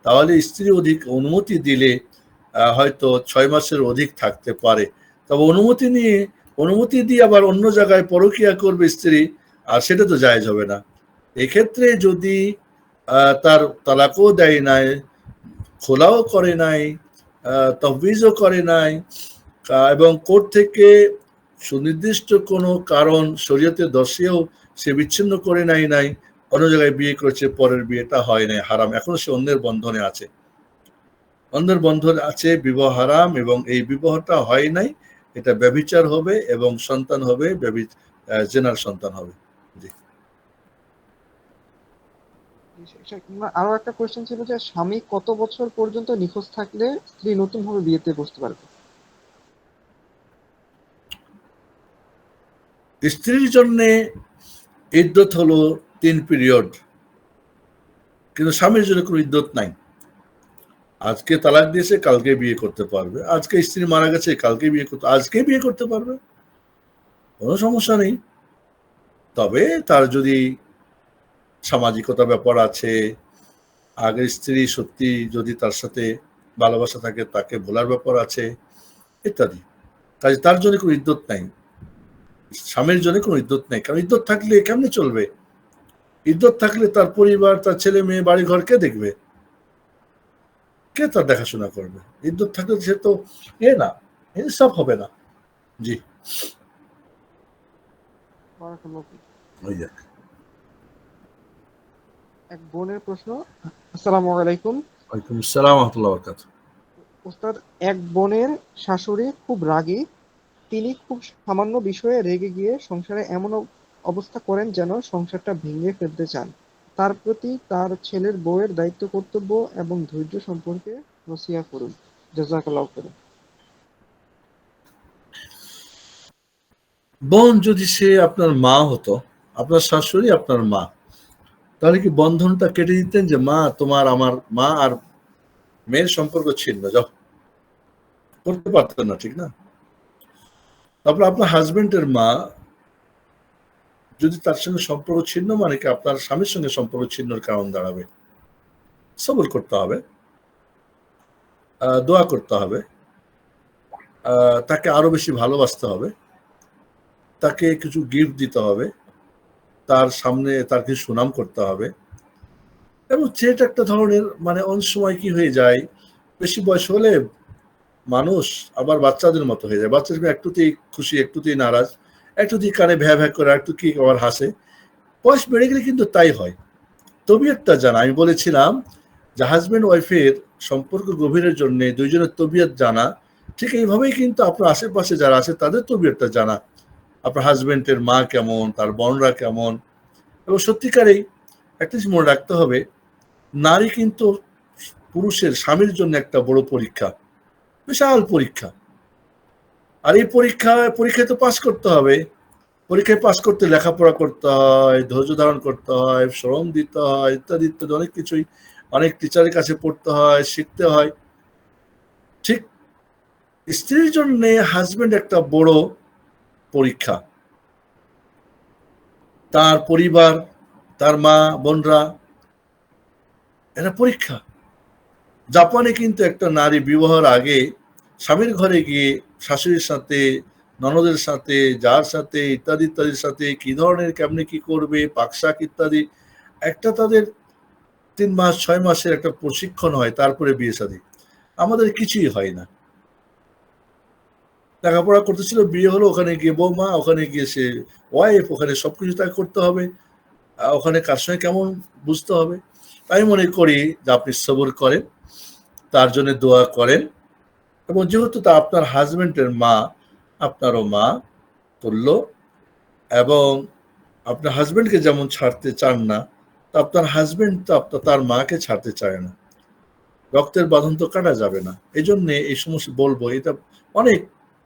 তাহলে স্ত্রী অধিক অনুমতি দিলে হয়তো 6 মাসের অধিক থাকতে পারে। তবে অনুমতি দিয়ে আবার অন্য জায়গায় পরকীয়া করবে স্ত্রী, আর সেটা তো জায়েজ হবে না। এক্ষেত্রে যদি তার তালাকও দেয় নাই, খোলাও করে নাই, তহবিজও করে নাই, এবং কোর্ট থেকে সুনির্দিষ্ট কোনো কারণ শরীয়তে দর্শিয়েও সে বিচ্ছিন্ন করে নাই, অন্য জায়গায় বিয়ে করেছে, পরের বিয়েটা হয় নাই, হারাম, এখনো সে অন্যের বন্ধনে আছে, অন্যের বন্ধনে আছে, বিবাহ হারাম, এবং এই বিবাহটা হয় নাই, এটা ব্যভিচার হবে এবং সন্তান হবে জেনার সন্তান হবে। জি। আরো একটা কোয়েশ্চেন ছিল যে স্বামী কত বছর পর্যন্ত নিখোঁজ থাকলে স্ত্রী নতুন ভাবে বিয়েতে বসতে পারবে? স্ত্রীর জন্য ইদ্যত হলো 3 পিরিয়ড, কিন্তু স্বামীর জন্য কোনো ইদ্যত নাই। আজকে তালাক দিয়েছে, কালকে বিয়ে করতে পারবে। আজকে স্ত্রী মারা গেছে, কালকে আজকে বিয়ে করতে পারবে, কোনো সমস্যা নেই। তবে তার যদি সামাজিকতা ব্যাপার আছে, আগের স্ত্রী সত্যি যদি তার সাথে ভালোবাসা থাকে, তাকে ভোলার ব্যাপার আছে ইত্যাদি, কাজে তার জন্য কোনো ইদ্যত নাই, স্বামীর জন্য কোনো ইদ্যত নেই। কারণ ইদ্যত থাকলে কেমনে চলবে? ইদ্যত থাকলে তার পরিবার, তার ছেলে মেয়ে, বাড়ি ঘর কে দেখবে? কে তার দেখাশোনা করবে? ইদ্যত থাকলে সে তো না, সব হবে না। জি। বারাকাল্লাহু ফিক। ওই যে। এক বোনের প্রশ্ন। আসসালামু আলাইকুম ওয়ালাইকুম আসসালাম ওয়া রাহমাতুল্লাহি ওয়া বারাকাতুহু। ওস্তাদ। এক বোনের শাশুড়ি খুব রাগী। তিনি খুব সামান্য বিষয়ে রেগে গিয়ে সংসারে এমন অবস্থা করেন যেন সংসারটা ভেঙে ফেলতে চান। তার প্রতি তার ছেলের বউয়ের দায়িত্ব, কর্তব্য এবং ধৈর্য সম্পর্কে নসিহত করুন। জাযাকাল্লাহু খাইরান। বোন যদি সে আপনার মা হতো, আপনার শাশুড়ি আপনার মা, তাহলে কি বন্ধনটা কেটে দিতেন যে মা তোমার, আমার মা আর মেয়ের সম্পর্ক ছিন্ন, যাও, করতে পারতেন না, ঠিক না? তারপর আপনার হাজবেন্ডের মা যদি তার সঙ্গে সম্পর্ক ছিন্ন, মানে কি আপনার স্বামীর সঙ্গে সম্পর্ক ছিন্নর কারণ দাঁড়াবে। সবর করতে হবে, দোয়া করতে হবে, তাকে আরো বেশি ভালোবাসতে হবে, তাকে কিছু গিফট দিতে হবে, তার সামনে তার কিছু সুনাম করতে হবে। এবং সেটা একটা ধরনের, মানে অনেক সময় কি হয়ে যায়, বেশি বয়স হলে মানুষ আবার বাচ্চাদের মতো হয়ে যায়। বাচ্চাদের একটুতেই খুশি, একটুতেই নারাজ, একটুতেই কানে ভ্যা ভ্যা করে, একটু কি আবার হাসে। বয়স বেড়ে গেলে কিন্তু তাই হয়। তবিয়তটা জানা, আমি বলেছিলাম যে হাজবেন্ড ওয়াইফের সম্পর্ক গভীরের জন্য দুইজনের তবিয়ত জানা, ঠিক এইভাবেই কিন্তু আপনার আশেপাশে যারা আছে তাদের তবিয়তটা জানা। আপনার হাজবেন্ডের মা কেমন, তার বোনরা কেমন। এবং সত্যিকারেই একটা জিনিস মনে রাখতে হবে, নারী কিন্তু পুরুষের স্বামীর জন্য একটা বড় পরীক্ষা, বিশাল পরীক্ষা। আর এই পরীক্ষায় তো পাস করতে হবে। পরীক্ষায় পাস করতে লেখাপড়া করতে হয়, ধৈর্য ধারণ করতে হয়, শ্রম দিতে হয়, ইত্যাদি ইত্যাদি অনেক কিছুই। অনেক টিচারের কাছে পড়তে হয়, শিখতে হয়। ঠিক স্ত্রীর জন্য হাজবেন্ড একটা বড় পরীক্ষা। তার পরিবার, তার মা বোনরা, এটা পরীক্ষা। জাপানে কিন্তু একটা নারী বিবাহের আগে স্বামীর ঘরে গিয়ে শাশুড়ির সাথে, ননদের সাথে, যার সাথে, ইত্যাদি ইত্যাদির সাথে কি ধরনের কেমনে কি করবে, পাকশাক ইত্যাদি, একটা তাদের 3 মাস 6 মাসের একটা প্রশিক্ষণ হয়, তারপরে বিয়ে শাদী। আমাদের কিছুই হয় না। লেখাপড়া করতেছিল, বিয়ে হলো, ওখানে গিয়ে বৌমা, ওখানে গিয়ে সে ওয়াইফ, ওখানে সবকিছু তাকে করতে হবে, ওখানে কার সঙ্গে কেমন বুঝতে হবে। আমি মনে করি যে আপনি সবর করেন, তার জন্য দোয়া করেন, এবং যেহেতু তা আপনার হাজবেন্ডের মা, আপনারও মা তুল্য, এবং আপনার হাজবেন্ডকে যেমন ছাড়তে চান না, তা আপনার হাজবেন্ড তো তার মাকে ছাড়তে চায় না। রক্তের বাঁধন তো কাটা যাবে না। এই জন্যে এই সমস্ত বলবো, এটা অনেক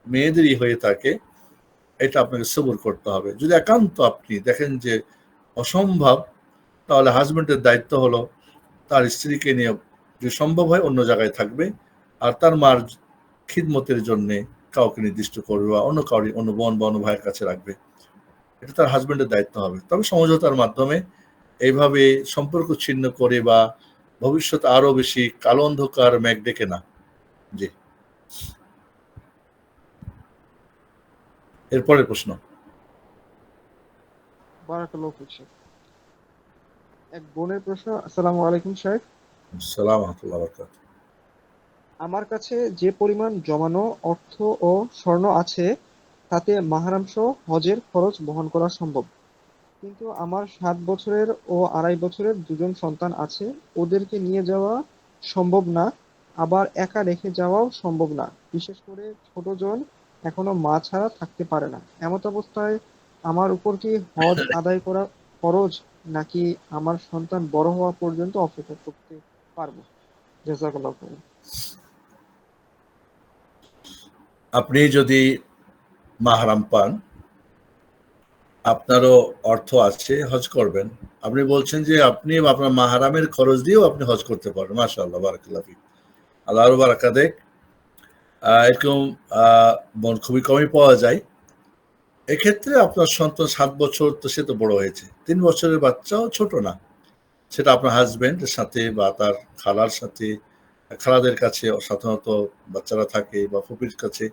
মেয়েদেরই হয়ে থাকে। এটা আপনাকে সবর করতে হবে। যদি একান্ত আপনি দেখেন যে অসম্ভব, তাহলে হাজবেন্ডের দায়িত্ব হলো তার স্ত্রীকে নিয়ে যদি সম্ভব হয় অন্য জায়গায় থাকবে, আর তার মার খিদমতের জন্য কাউকে নির্দিষ্ট করবে, বা অন্য কাউরি, অন্য বোন বা অন্য ভাইয়ের কাছে রাখবে। এটা তার হাজবেন্ডের দায়িত্ব হবে। তবে সমঝোতার মাধ্যমে এইভাবে সম্পর্ক ছিন্ন করে বা ভবিষ্যতে আরো বেশি কালো অন্ধকার মেঘ ডেকে না। জি, এরপরের প্রশ্ন। বারাকাল্লাহু ফিক শেখ। এক বোনের প্রশ্ন। আসসালামু আলাইকুম শেখ। সালাম আহমতুল্লাহ বরকাত। আমার কাছে যে পরিমাণ জমানো অর্থ ও স্বর্ণ আছে তাতে মাহরামসহ হজের খরচ বহন করা সম্ভব, কিন্তু আমার 7 বছরের ও 2.5 বছরের দুজন সন্তান আছে, ওদেরকে নিয়ে যাওয়া সম্ভব না, আবার একা রেখে যাওয়াও সম্ভব না। বিশেষ করে ছোটজন এখনো মা ছাড়া থাকতে পারে না। এমত অবস্থায় আমার উপর কি হজ আদায় করা ফরজ, নাকি আমার সন্তান বড় হওয়া পর্যন্ত অপেক্ষা করতে পারবো? জাযাকাল্লাহ খাইর। আপনি যদি মাহরাম পান, আপনারও অর্থ আছে, হজ করবেন। আপনি বলছেন যে আপনি আপনার মাহরামের খরচ দিয়েও আপনি হজ করতে পারেন। মাশাআল্লাহ, বারাকাল্লাহ ফিক। আল্লাহ আরো বারাকা দেখ। এরকম বোন খুবই কমই পাওয়া যায়। এক্ষেত্রে আপনার সন্তান 7 বছর, তো সে তো বড় হয়েছে। 3 বছরের বাচ্চাও ছোট না। সেটা আপনার হাজবেন্ডের সাথে বা তার খালার সাথে, খালাদের কাছে সাধারণত বাচ্চারা থাকে, বা ফুপির কাছে।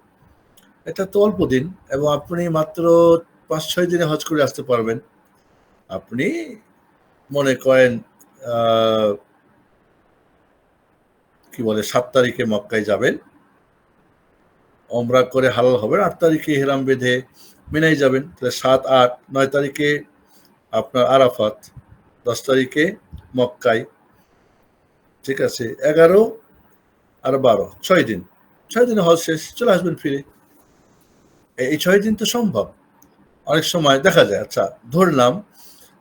এটা তো অল্প দিন, এবং আপনি মাত্র 5-6 দিনে হজ করে আসতে পারবেন। আপনি মনে করেন কি বলে 7 তারিখে মক্কায় যাবেন, ওমরা করে হালাল হবেন, 8 তারিখে ইহরাম বেঁধে মিনায় যাবেন। তাহলে 7, 8, 9 তারিখে আপনার আরাফাত, 10 তারিখে মক্কায়, ঠিক আছে, 11 আর 12, 6 দিন। 6 দিনে হজ শেষ, চলে আসবেন ফিরে। এই 6 দিন তো সম্ভব। অনেক সময় দেখা যায়, আচ্ছা ধরলাম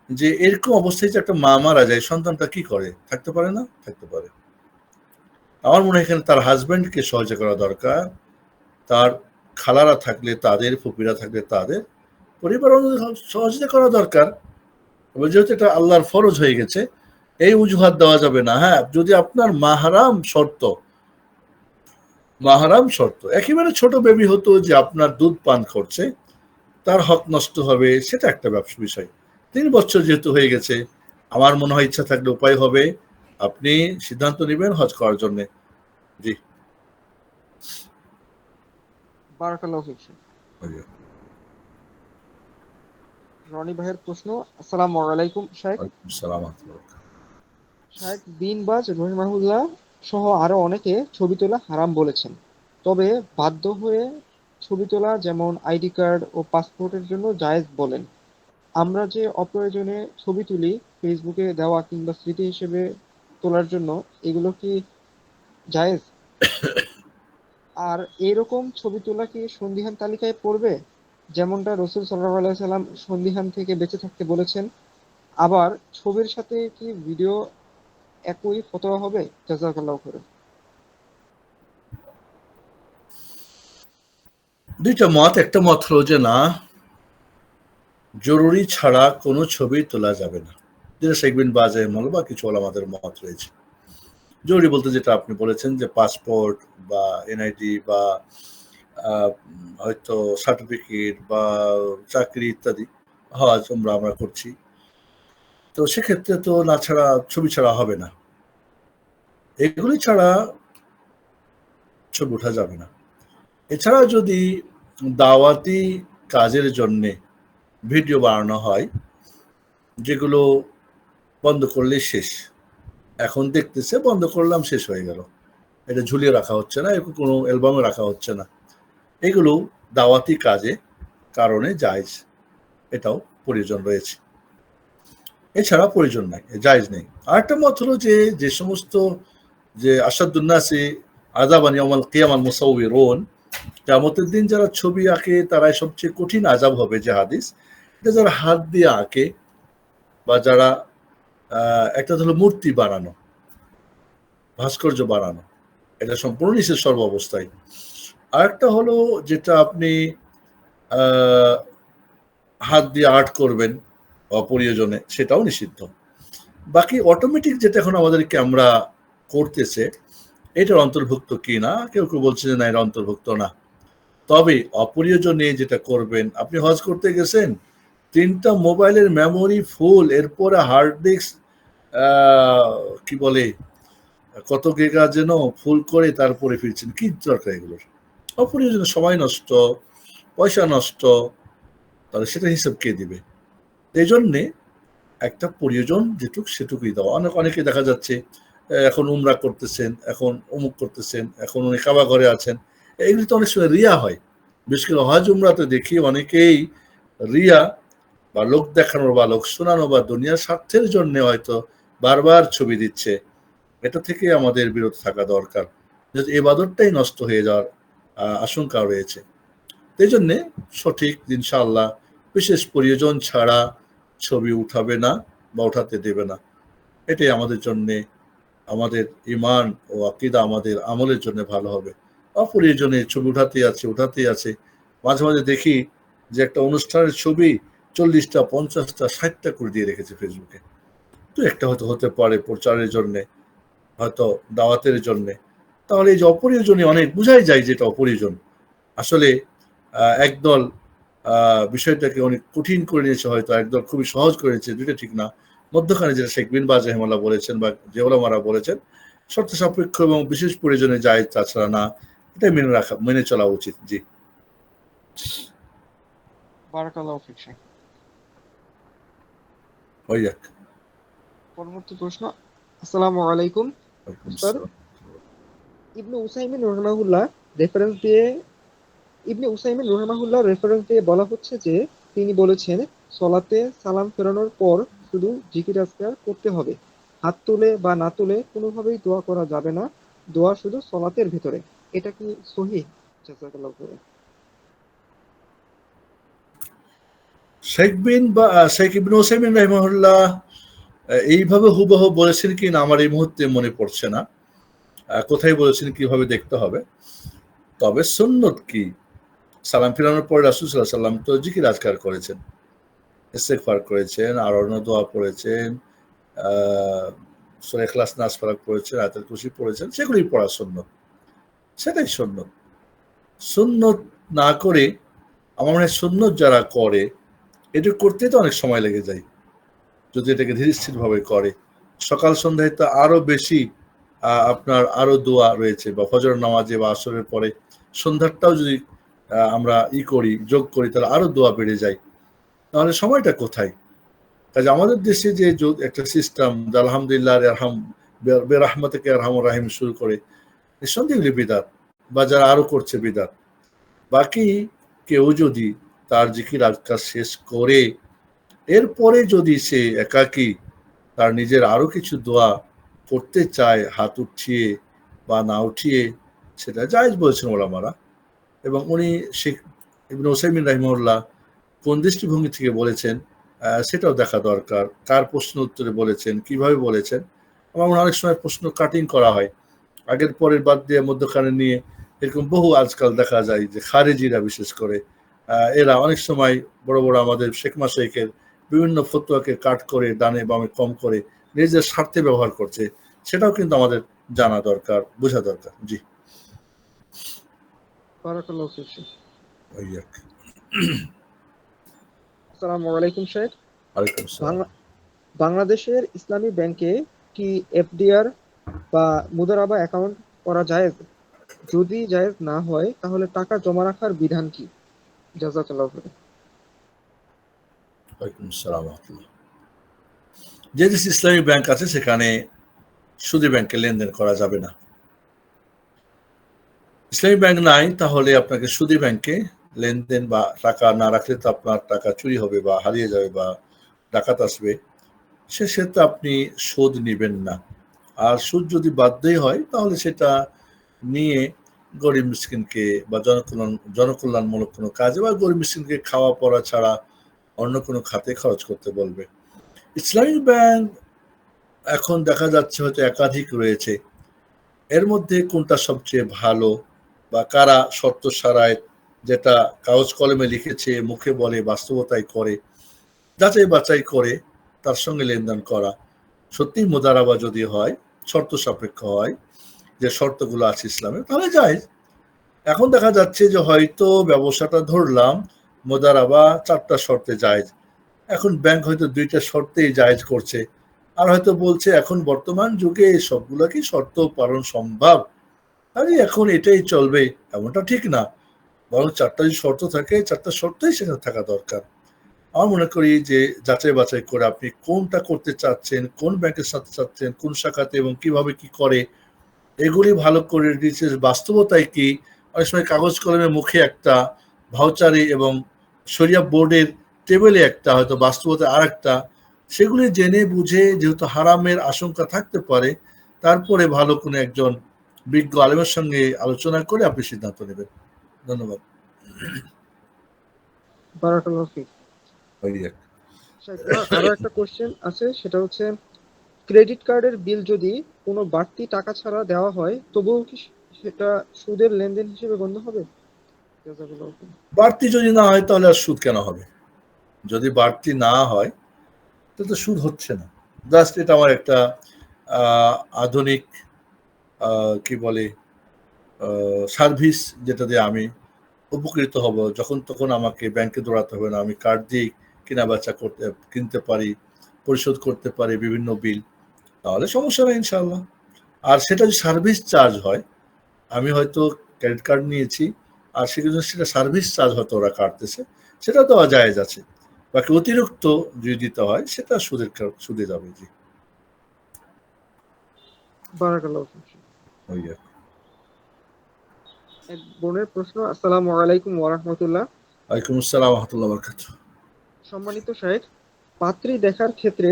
যে এরকম অবস্থায় যে একটা মা মারা যায়, সন্তানটা কি করে? থাকতে পারে না? থাকতে পারে। আমার মনে হয় এখানে তার হাজবেন্ডকে সহযোগিতা করা দরকার। তার খালারা থাকলে তাদের, ফুপিরা থাকলে তাদের, পরিবার সহযোগিতা করা দরকার। এবং যেহেতু এটা আল্লাহর ফরজ হয়ে গেছে, এই অজুহাত দেওয়া যাবে না। হ্যাঁ, যদি আপনার মাহারাম শর্ত একেবারে ছোট বেবি হতো, যে আপনার দুধ পান করছে, তার হক নষ্ট হবে, সেটা একটা ব্যবসা বিষয়। 3 বছর যেহেতু হয়ে গেছে, আমার মনে হয় ইচ্ছা থাকলে উপায় হবে, আপনি সিদ্ধান্ত নেবেন হজ করার জন্য। জি, বারাকাল্লাহু ফিক শেখ। রনি ভাইয়ের প্রশ্ন। আসসালামু আলাইকুম শেখ। ওয়ালাইকুম সালাম। শেখ বিনবাজ রহিমাহুল্লাহ সহ আরো অনেকে ছবি তোলা হারাম বলেছেন, তবে বাধ্য হয়ে ছবি তোলা, যেমন আইডি কার্ড ও পাসপোর্টের জন্য জায়েজ বলেন। আমরা যে অপ্রয়োজনে ছবি তুলি ফেসবুকে দেওয়া কিংবা স্মৃতি হিসেবে তোলার জন্য, এগুলো কি জায়েজ? আর এইরকম ছবি তোলা কি সন্দিহান তালিকায় পড়বে? যেমনটা রাসূল সাল্লাল্লাহু আলাইহি সাল্লাম সন্দিহান থেকে বেঁচে থাকতে বলেছেন। আবার ছবির সাথে কি ভিডিও একই ফতোয়া হবে? জাযাকাল্লাহু খাইরান। দুইটা মত। একটা মত হলো যে না, জরুরি ছাড়া কোনো ছবি তোলা যাবে না, যেটা শেখ বিন বাজ রাহিমাহুল্লাহ বা কিছু ওলামাদের মত রয়েছে। জরুরি বলতে যেটা আপনি বলেছেন যে পাসপোর্ট বা এনআইডি বা হয়তো সার্টিফিকেট বা চাকরি ইত্যাদি, হজ উমরা আমরা করছি, তো সেক্ষেত্রে তো না ছাড়া ছবি ছাড়া হবে না, এগুলি ছাড়া ছবি ওঠা যাবে না। এছাড়া যদি দাওয়াতি কাজের জন্যে ভিডিও বানানো হয়, যেগুলো বন্ধ করলে শেষ, এখন দেখতেছে বন্ধ করলাম শেষ হয়ে গেল, এটা ঝুলিয়ে রাখা হচ্ছে না, এরকম কোনো অ্যালবামে রাখা হচ্ছে না, এগুলো দাওয়াতি কাজে কারণে জায়েজ, এটাও প্রয়োজন রয়েছে। এছাড়া প্রয়োজন নাই, জায়েজ নেই। আরেকটা মত হলো যে যে সমস্ত যে আসাদুন্নাসি আযাবান ইয়াউমাল কিয়ামাল মুসাউবিরুন, কিয়ামতের দিন যারা ছবি আঁকে তারাই সবচেয়ে কঠিন আযাব হবে, যে হাদিস, এটা যারা হাত দিয়ে আঁকে বা যারা একটা হলো মূর্তি বানানো, ভাস্কর্য বানানো, এটা সম্পূর্ণ নিষেধ সর্ব অবস্থায়। আরেকটা হলো যেটা আপনি হাত দিয়ে আর্ট করবেন অপ্রয়োজনে, সেটাও নিষিদ্ধ। বাকি অটোমেটিক যেটা এখন আমাদের ক্যামেরা করতেছে, এটার অন্তর্ভুক্ত কি না, কেউ কেউ বলছে যে না, এটা অন্তর্ভুক্ত না। তবে অপ্রয়োজনে যেটা করবেন, আপনি হজ করতে গেছেন, 3টা মোবাইলের মেমোরি ফুল, এরপরে হার্ড ডিস্ক কি বলে কত গিগা যেন ফুল করে তারপরে ফিরছেন, কি দরকার এগুলোর? অপ্রয়োজনে সময় নষ্ট, পয়সা নষ্ট, তাহলে সেটা হিসেব কে দিবে? এই জন্যে একটা প্রয়োজন যেটুক সেটুকুই দেওয়া। অনেকে দেখা যাচ্ছে এখন উমরা করতেছেন, এখন অমুক করতেছেন, এখন উনি কাবা ঘরে আছেন, এগুলি তো অনেক সময় রিয়া হয়। বিশেষ করে হজ উমরাতে দেখি অনেকেই রিয়া বা লোক দেখানোর বা লোক শোনানো বা দুনিয়ার স্বার্থের জন্য হয়তো বারবার ছবি দিচ্ছে। এটা থেকে আমাদের বিরত থাকা দরকার, যদি এবাদতটাই নষ্ট হয়ে যাওয়ার আশঙ্কা রয়েছে। এই জন্যে সঠিক ইনশাআল্লাহ বিশেষ প্রয়োজন ছাড়া ছবি উঠাবে না বা উঠাতে দেবে না। এটাই আমাদের জন্যে, আমাদের ইমান ও আকীদা, আমাদের আমলের জন্য ভালো হবে। অপ্রয়োজনে ছবি উঠাতেই আছে। মাঝে মাঝে দেখি যে একটা অনুষ্ঠানের ছবি 40টা 50টা 60টা করে দিয়ে রেখেছে ফেসবুকে। তো একটা হয়তো হতে পারে প্রচারের জন্যে, হয়তো দাওয়াতের জন্যে। তাহলে এই যে অপ্রয়োজনীয়, অনেক বুঝাই যায় যেটা অপ্রয়োজন। আসলে একদল বিষয়টাকে অনেক কঠিন করে নিয়েছে, হয়তো একদল খুবই সহজ করে নিয়েছে, দুইটা ঠিক না। মধ্যখানে যেটা শেখ বিন বাজ রাহিমাহুল্লাহ বলেছেন বা যে ওলামারা বলেছেন, শর্ত সাপেক্ষ এবং বিশেষ প্রয়োজনে জায়েজ, তাছাড়া না, এটা মেনে চলা উচিত। জি, বারাকাল্লাহু ফিক শেখ। হয়ে যাক। পরবর্তী প্রশ্ন। আসসালামু আলাইকুম ওয়ালাইকুম স্যার। আসসালাম। ইবনে উসাইমিন রহমাহুল্লাহ রেফারেন্স দিয়ে ইবনে উসাইমিন রহমাহুল্লাহ রেফারেন্স দিয়ে বলা হচ্ছে যে তিনি বলেছেন সলাতে সালাম ফেরানোর পর শুধু জিকির আজকার করতে হবে, হাত তুলে বা না তুলে কোনোভাবেই দোয়া করা যাবে না, দোয়া শুধু সলাতের ভিতরে। এটা কি সহিহ? জাযাকাল্লাহু খাইরান। শেখ ইবনে উসাইমিন রাহিমাহুল্লাহ এইভাবে হুবহু বলেছেন কি না আমার এই মুহূর্তে মনে পড়ছে না, কোথায় বলেছেন কিভাবে দেখতে হবে। তবে সুন্নত কি, সালাম ফিরানোর পরে রাসূল সাল্লাল্লাহু আলাইহি ওয়াসাল্লাম তো জিকির আজকার করেছেন, ইস্তেগফার করেছেন, আর অন্য দোয়া পড়েছেন, সূরা ইখলাস, নাস, ফালাক পড়েছেন, আয়াতুল কুরসি পড়েছেন, সেগুলোই পড়া সুন্নত। সেটাই সুন্নত। সুন্নত না করে, আমার মনে হয় সুন্নত যারা করে, এটা করতে তো অনেক সময় লেগে যায়, যদি এটাকে ধীরস্থির ভাবে করে। সকাল সন্ধ্যায় তো আরো বেশি আপনার আরো দোয়া রয়েছে, বা ফজর নামাজে বা আসরের পরে সন্ধ্যাটাও যদি আমরা করি, যোগ করি, তাহলে আরো দোয়া বেড়ে যায়। তাহলে সময়টা কোথায়? কাজে আমাদের দেশে যে একটা সিস্টেম, আলহামদুলিল্লাহ বেরহমাতিকা আরহামুর রাহিম শুরু করে, নিঃসন্দেহে এগুলি বিদআত, বা যারা আরো করছে বিদআত। বাকি কেউ যদি তার জিকির আজকার শেষ করে এরপরে যদি সে একাকী তার নিজের আরো কিছু দোয়া করতে চায়, হাত উঠিয়ে বা না উঠিয়ে, সেটা জায়েজ বলেছেন ওলামারা। এবং উনি ইবনে উসাইমিন রাহিমাহুল্লাহ কোন দৃষ্টিভঙ্গি থেকে বলেছেন সেটাও দেখা দরকার। কার প্রশ্ন উত্তরে বলেছেন, কিভাবে বলেছেন। আমার মনে হয় অনেক সময় প্রশ্ন কাটিং করা হয়। আগের পরের বাদ দিয়ে মধ্যখানে নিয়ে এরকম বহু আজকাল দেখা যায় যে খারেজিরা বিশেষ করে এরা অনেক সময় বড় বড় আমাদের শেখ মাশাইখের বিভিন্ন ফতোয়াকে কাট করে ডানে বামে কম করে নিজেদের স্বার্থে ব্যবহার করছে। সেটাও কিন্তু আমাদের জানা দরকার, বোঝা দরকার। জি, বারাকাল্লাহু ফিক শেখ। ওই আর কি। আসসালামু আলাইকুম শেখ। ওয়ালাইকুম আসসালাম। বাংলাদেশের ইসলামী ব্যাংকে কি এফডিআর বা মুদারাবা অ্যাকাউন্ট করা জায়েজ? যদি জায়েজ না হয় তাহলে টাকা জমা রাখার বিধান কি? জাযাকাল্লাহু খাইরান। ওয়ালাইকুম আসসালাম ওয়া রাহমাতুল্লাহ। যে দেশে ইসলামী ব্যাংক আছে সেখানে সুদী ব্যাংকে লেনদেন করা যাবে না। ইসলামী ব্যাংক নাই তাহলে আপনাকে সুদী ব্যাংকে লেনদেন বা টাকা না রাখলে তো আপনার টাকা চুরি হবে বা হারিয়ে যাবে বা ডাকাত আসবে, সেক্ষেত্রে আপনি সুদ নিবেন না। আর সুদ যদি বাধ্যই হয় তাহলে সেটা নিয়ে গরিব মিসকিনকে বা জনকল্যাণমূলক কোনো কাজে বা গরিব মিসকিনকে খাওয়া পড়া ছাড়া অন্য কোনো খাতে খরচ করতে বলবে। ইসলামী ব্যাংক এখন দেখা যাচ্ছে হয়তো একাধিক রয়েছে। এর মধ্যে কোনটা সবচেয়ে ভালো বা কারা শর্ত সারায়, যেটা কাগজ কলমে লিখেছে, মুখে বলে, বাস্তবতায় করে, যাচাই বাছাই করে তার সঙ্গে লেনদেন করা। সত্যিই মুদারাবা যদি হয়, শর্ত সাপেক্ষ হয়, যে শর্তগুলো আছে ইসলামে, তাহলে জায়েজ। এখন দেখা যাচ্ছে যে হয়তো ব্যবসাটা ধরলাম মুদারাবা 4টা শর্তে জায়েজ। এখন ব্যাংক হয়তো 2টা শর্তেই জায়েজ করছে। আর হয়তো বলছে এখন বর্তমান যুগে সবগুলা কি শর্ত পালন সম্ভব, আরে এখন এটাই চলবে, এমনটা ঠিক না। বরং 4টা যদি শর্ত থাকে 4টা শর্তই সেখানে থাকা দরকার। আমার মনে করি যে যাচাই বাছাই করে আপনি কোনটা করতে চাচ্ছেন, কোন ব্যাংকের সাথে চাচ্ছেন, কোন শাখাতে এবং কিভাবে কি করে, এগুলি ভালো করে ডিটেলস বাস্তবতায় কি। অনেক সময় কাগজ কলমের মুখে একটা, ভাউচারে এবং শরিয়া বোর্ডের টেবিলে একটা, হয়তো বাস্তবতায় আর একটা। সেগুলি জেনে বুঝে, যেহেতু হারামের আশঙ্কা থাকতে পারে, তারপরে ভালো কোনো একজন বিজ্ঞ আলেমের সঙ্গে আলোচনা করে আপনি সিদ্ধান্ত নেবেন। ধন্যবাদ। বারাকাল্লাহু ফিক। ওই আর কি। শেখ, আরো একটা কোশ্চেন আছে, সেটা হচ্ছে ক্রেডিট কার্ডের বিল যদি কোনো বাড়তি টাকা ছাড়া দেওয়া হয় তবুও কি সেটা সুদের লেনদেন হিসেবে গণ্য হবে? জাযাকাল্লাহু খাইরান। বাড়তি যদি না হয় তাহলে আর সুদ কেন হবে? যদি বাড়তি না হয় তাহলে তো সুদ হচ্ছে না। জাস্ট এটা আমার একটা আধুনিক কি বলে সার্ভিস, যেটা দিয়ে আমি উপকৃত হব। যখন তখন আমাকে ব্যাংকে দৌড়াতে হবে না, আমি কার্ড দিয়ে কেনা বেচা করতে, কিনতে পারি, পরিশোধ করতে পারি বিভিন্ন বিল। তাহলে সমস্যা নেই ইনশাল্লাহ। আর সেটা যদি সার্ভিস চার্জ হয়, আমি হয়তো ক্রেডিট কার্ড নিয়েছি আর সেক্ষেত্রে সেটা সার্ভিস চার্জ হয়তো ওরা কাটতেছে, সেটা তো জায়েজ আছে। বাকি অতিরিক্ত যদি দিতে হয় সেটা সুদে যাবে। জি, বারাকাল্লাহু ফিক। ওই আর কি। এক বোনের প্রশ্ন। আসসালামু আলাইকুম ওয়া রাহমাতুল্লাহ। ওয়ালাইকুম আসসালাম ওয়া রাহমাতুল্লাহি ওয়া বারাকাতুহু। সম্মানিত শেখ, পাত্রী দেখার ক্ষেত্রে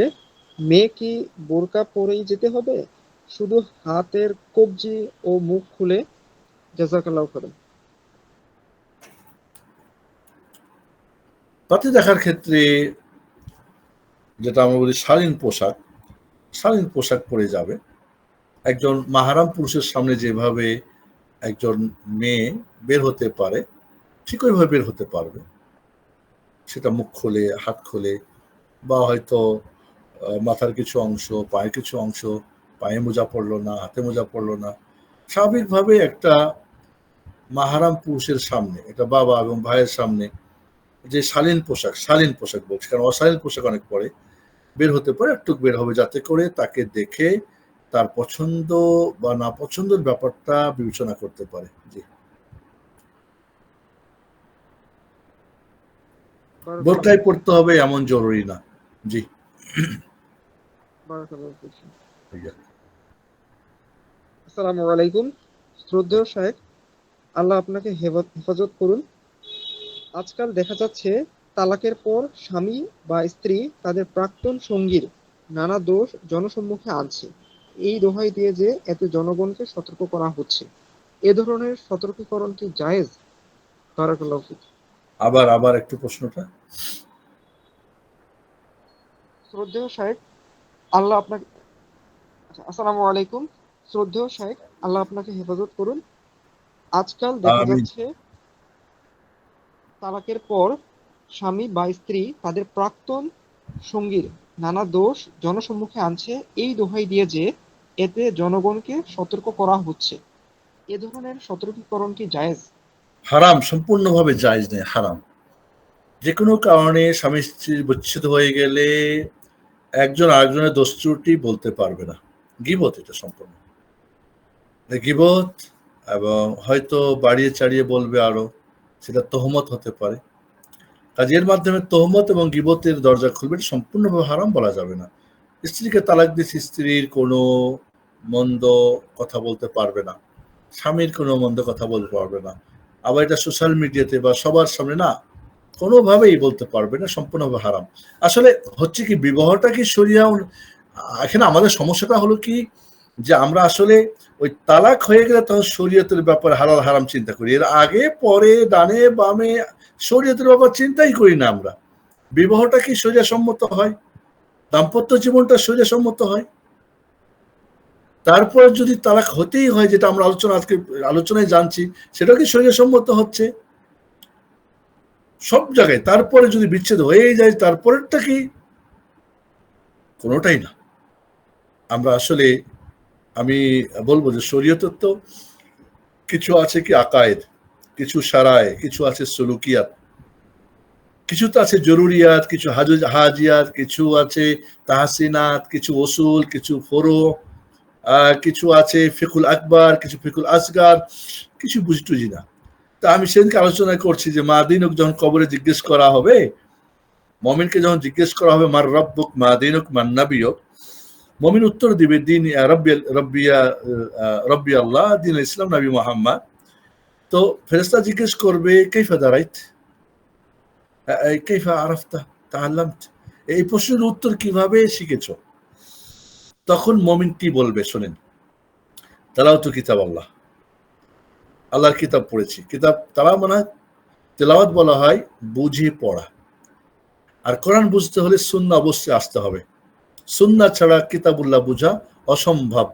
মেয়ে কি বোরকা পরেই যেতে হবে, শুধু হাতের কবজি ও মুখ খুলে? জাযাকাল্লাহু খাইরান। পাত্রী দেখার ক্ষেত্রে যেটা আমরা বলি শালীন পোশাক পরে যাবে। একজন মাহারাম পুরুষের সামনে যেভাবে একজন মেয়ে বের হতে পারে, ঠিক ওইভাবে বের হতে পারবে। সেটা মুখ খুলে, হাত খুলে, বা হয়তো মাথার কিছু অংশ, পায়ের কিছু অংশ, পায়ে মোজা পড়লো না, হাতে মোজা পড়লো না। স্বাভাবিকভাবে একটা মাহারাম পুরুষের সামনে, এটা বাবা এবং ভাইয়ের সামনে, যে শালীন পোশাক বলছি, কারণ অশালীন পোশাক অনেক পরে, বের হতে পারে, একটু বের হবে যাতে করে তাকে দেখে তার পছন্দ বা না পছন্দের ব্যাপারটা বিবেচনা করতে পারে। জি, বারাকাল্লাহু বোরকাই ফিক। পড়তে হবে এমন জরুরি না। জি, বারাকাল্লাহু ফিক। ভাইয়া। আসসালামু আলাইকুম। শ্রদ্ধেয় শেখ, আল্লাহ আপনাকে হেফাজত করুন। আজকাল দেখা যাচ্ছে তালাকের পর স্বামী বা স্ত্রী তাদের প্রাক্তন সঙ্গীর নানা দোষ জনসম্মুখে আনছে, এই দোহাই দিয়ে যে এতে জনগণকে সতর্ক করা হচ্ছে। এ ধরনের সতর্কীকরণ কি জায়েজ? বারাকাল্লাহু ফিক। আবার একটু প্রশ্নটা। শ্রদ্ধেয় শাহেখ, আল্লাহ আপনাকে আচ্ছা, আসসালামু আলাইকুম। শ্রদ্ধেয় শাহেখ, আল্লাহ আপনাকে হেফাজত করুন। আজকাল দেখা আমি যাচ্ছে তালাকের পর স্বামী বা স্ত্রী তাদের প্রাক্তন সঙ্গীর নানা দোষ জনসম্মুখে আনছে এই দোহাই দিয়ে যে এতে জনগণকে সতর্ক করা হচ্ছে। এ ধরনের সতর্কীকরণ কি জায়েজ? হারাম, সম্পূর্ণভাবে জায়েজ নেই, হারাম। যে কোনো কারণে স্বামী স্ত্রীর বিচ্ছেদ হয়ে গেলে একজন আরেকজনের দোষ ত্রুটি বলতে পারবে না। গীবত এটা সম্পূর্ণ গীবত, এবং হয়তো বাড়িয়ে চাড়িয়ে বলবে আরো, সেটা তহমত হতে পারে। কাজের মাধ্যমে তহমত এবং গীবতের দরজা খুলবে, এটা সম্পূর্ণভাবে হারাম বলা যাবে না। স্ত্রীকে তালাক দিয়েছে, স্ত্রীর কোনো মন্দ কথা বলতে পারবে না, স্বামীর কোনো মন্দ কথা বলতে পারবে না। আবার এটা সোশ্যাল মিডিয়াতে বা সবার সামনে না, কোনোভাবেই বলতে পারবে না, সম্পূর্ণভাবে হারাম। আসলে হচ্ছে কি, বিবাহটা কি শরিয়া, এখানে আমাদের সমস্যাটা হলো কি, যে আমরা আসলে ওই তালাক হয়ে গেলে তখন শরীয়তের ব্যাপারে হালাল হারাম চিন্তা করি, এর আগে পরে ডানে বামে শরীয়তের ব্যাপার চিন্তাই করি না আমরা। বিবাহটা কি শরিয়া সম্মত হয়, দাম্পত্য জীবনটা শরিয়া সম্মত হয়, তারপর যদি তালাক হতেই হয়, যেটা আমরা আজকে আলোচনায় জানছি, সেটা কি শরিয়া সম্মত হচ্ছে সব জায়গায়। তারপরে যদি বিচ্ছেদ হয়েই যায়, তারপরেরটা কি? কোনোটাই না। আমরা আসলে, আমি বলবো যে শরীয়তের তো কিছু আছে কি আকায়েদ, কিছু সারায়, কিছু আছে সুলুকিয়াত, কিছু তো আছে জরুরিয়াত, কিছু হাজিয়াত, কিছু আছে তাহসিনাত, কিছু ওসুল, কিছু ফরো, কিছু আছে ফিকুল আকবর, কিছু ফিকুল আসগার, কিছু বুঝি টুঝি না। তা আমি সেদিনকে আলোচনা করছি যে মাদিনুক যখন কবরে জিজ্ঞেস করা হবে, মমিনকে যখন জিজ্ঞেস করা হবে মার রব্বুক মাদিনুক মান নাবিয়ুক, মমিন উত্তর দিবে দিন রব্বি আল্লাহ, দিন ইসলাম, নবী মুহাম্মদ। তো ফেরেশতা জিজ্ঞেস করবে কাইফা দারাইত, কাইফা আরাফতা, তাআল্লামত, এই প্রশ্নের উত্তর কিভাবে শিখেছো? তখন মমিন কি বলবে শোনেন, তালাওয়াতু কিতাব আল্লাহ, আল্লাহর কিতাব পড়েছি। কিতাব তালা মানে তেলাওয়াত বলা হয় বুঝে পড়া, আর কোরআন বুঝতে হলে সুন্নাহ অবশ্যই আসতে হবে। সুন্নাহ ছাড়া কিতাবুল্লাহ বুঝা অসম্ভব।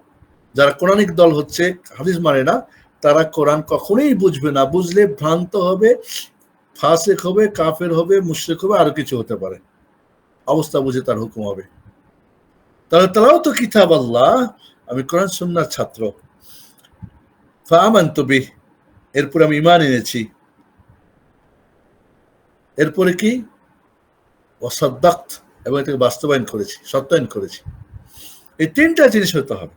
যারা কোরআনিক দল হচ্ছে, হাদিস মানে না, তারা কোরআন কখনোই বুঝবে না, বুঝলে ভ্রান্ত হবে, ফাসিক হবে, কাফের হবে, মুশরিক হবে, আরো কিছু হতে পারে। অবস্থা বুঝে তার হুকুম হবে। তাহলে তালাওয়াতু কিতাব আল্লাহ, আমি কোরআন সুন্নাহর ছাত্র, ফাআমানতু বিহি, এরপরে আমি ঈমান এনেছি, এরপরে কি ওয়াসাদ্দাকত, এবং এটাকে বাস্তবায়ন করেছি, সত্যায়ন করেছি। এই তিনটা জিনিস হতে হবে।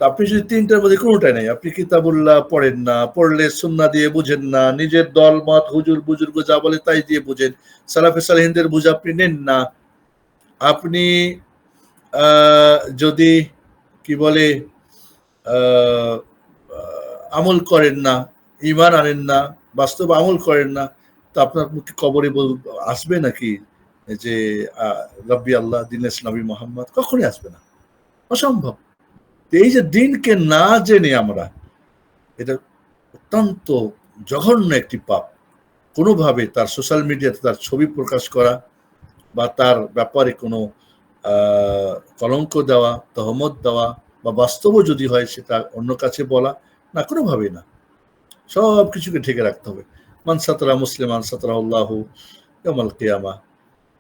আপনি যদি তিনটার মধ্যে কোনোটাই নাই, আপনি কিতাবুল্লাহ পড়েন না, পড়লে সুন্নাহ দিয়ে বুঝেন না, নিজের দল মত হুজুর বুজুর্গ যা বলে তাই দিয়ে বুঝেন, সালাফে সালেহিনদের বুঝ আপনি নেন না, আপনি যদি কি বলে আমল করেন না, ঈমান আনেন না, বাস্তব আমল করেন না, তো আপনার মুখে কবরে আসবে নাকি যে রব্বি আল্লাহ, দিন নবী মোহাম্মদ? কখনই আসবে না, অসম্ভব। এই যে দিনকে না জেনে আমরা, এটা অত্যন্ত জঘন্য একটি পাপ। কোনোভাবে তার সোশ্যাল মিডিয়াতে তার ছবি প্রকাশ করা, বা তার ব্যাপারে কোনো কলঙ্ক দেওয়া, তহমত দেওয়া, বা বাস্তবও যদি হয় সেটা অন্য কাছে বলা, না, কোনোভাবেই না। সব কিছুকে ঢেকে রাখতে হবে। মান সাতরা মুসলিমান সাতরাহুল্লাহু ইয়াউমাল কিয়ামা,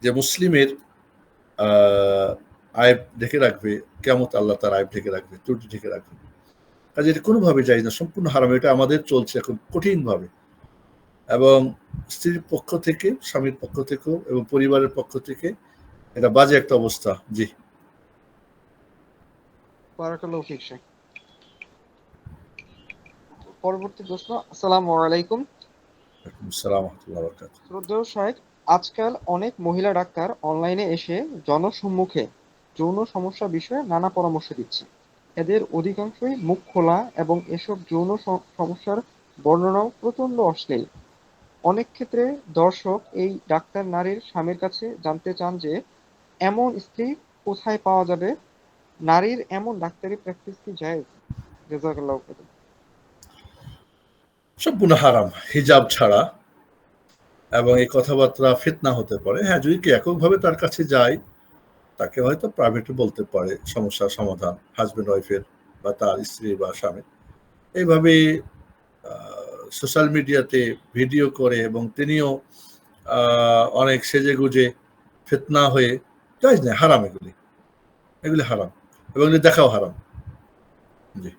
যে মুসলিমের আয়েব ঢেকে রাখবে, কিয়ামত আল্লাহ তার আয়েব ঢেকে রাখবে, ত্রুটি ঢেকে রাখবে। কাজে এটা কোনোভাবে যায় না, সম্পূর্ণ হারাম। এটা আমাদের চলছে এখন কঠিনভাবে, এবং স্ত্রীর পক্ষ থেকে, স্বামীর পক্ষ থেকেও, এবং পরিবারের পক্ষ থেকে এটা বাজে একটা অবস্থা। জি, বারাকাল্লাহু ফিক শাহ। পরবর্তী প্রশ্ন। আসসালামু আলাইকুম। আসসালামু আলাইকুম ওয়া বারাকাতুহু। শ্রদ্ধেয় শাহেখ, আজকাল অনেক মহিলা ডাক্তার অনলাইনে এসে জনসম্মুখে যৌন সমস্যা বিষয়ে নানা পরামর্শ দিচ্ছে। এদের অধিকাংশই মুখ খোলা এবং এসব যৌন সমস্যার বর্ণনাও প্রচণ্ড অশ্লীল। অনেক ক্ষেত্রে দর্শক এই ডাক্তার নারীর স্বামীর কাছে জানতে চান যে এমন স্ত্রী কোথায় পাওয়া যাবে। নারীর এমন ডাক্তারি প্র্যাকটিস কি জায়েজ? জাযাকাল্লাহু খাইরান। সম্পূর্ণ হারাম। হিজাব ছাড়া এবং এই কথাবার্তা ফিতনা হতে পারে। হ্যাঁ, যদি কেউ এককভাবে তার কাছে যায়, তাকে হয়তো প্রাইভেটে বলতে পারে সমস্যার সমাধান, হাজব্যান্ড ওয়াইফের বা তার স্ত্রী বা স্বামী। এইভাবে সোশ্যাল মিডিয়াতে ভিডিও করে এবং তিনিও অনেক সেজেগুজে ফিতনা হয়ে জায়েজ না, হারাম এগুলি, এগুলি হারাম এবং এগুলি দেখাও হারাম। জি।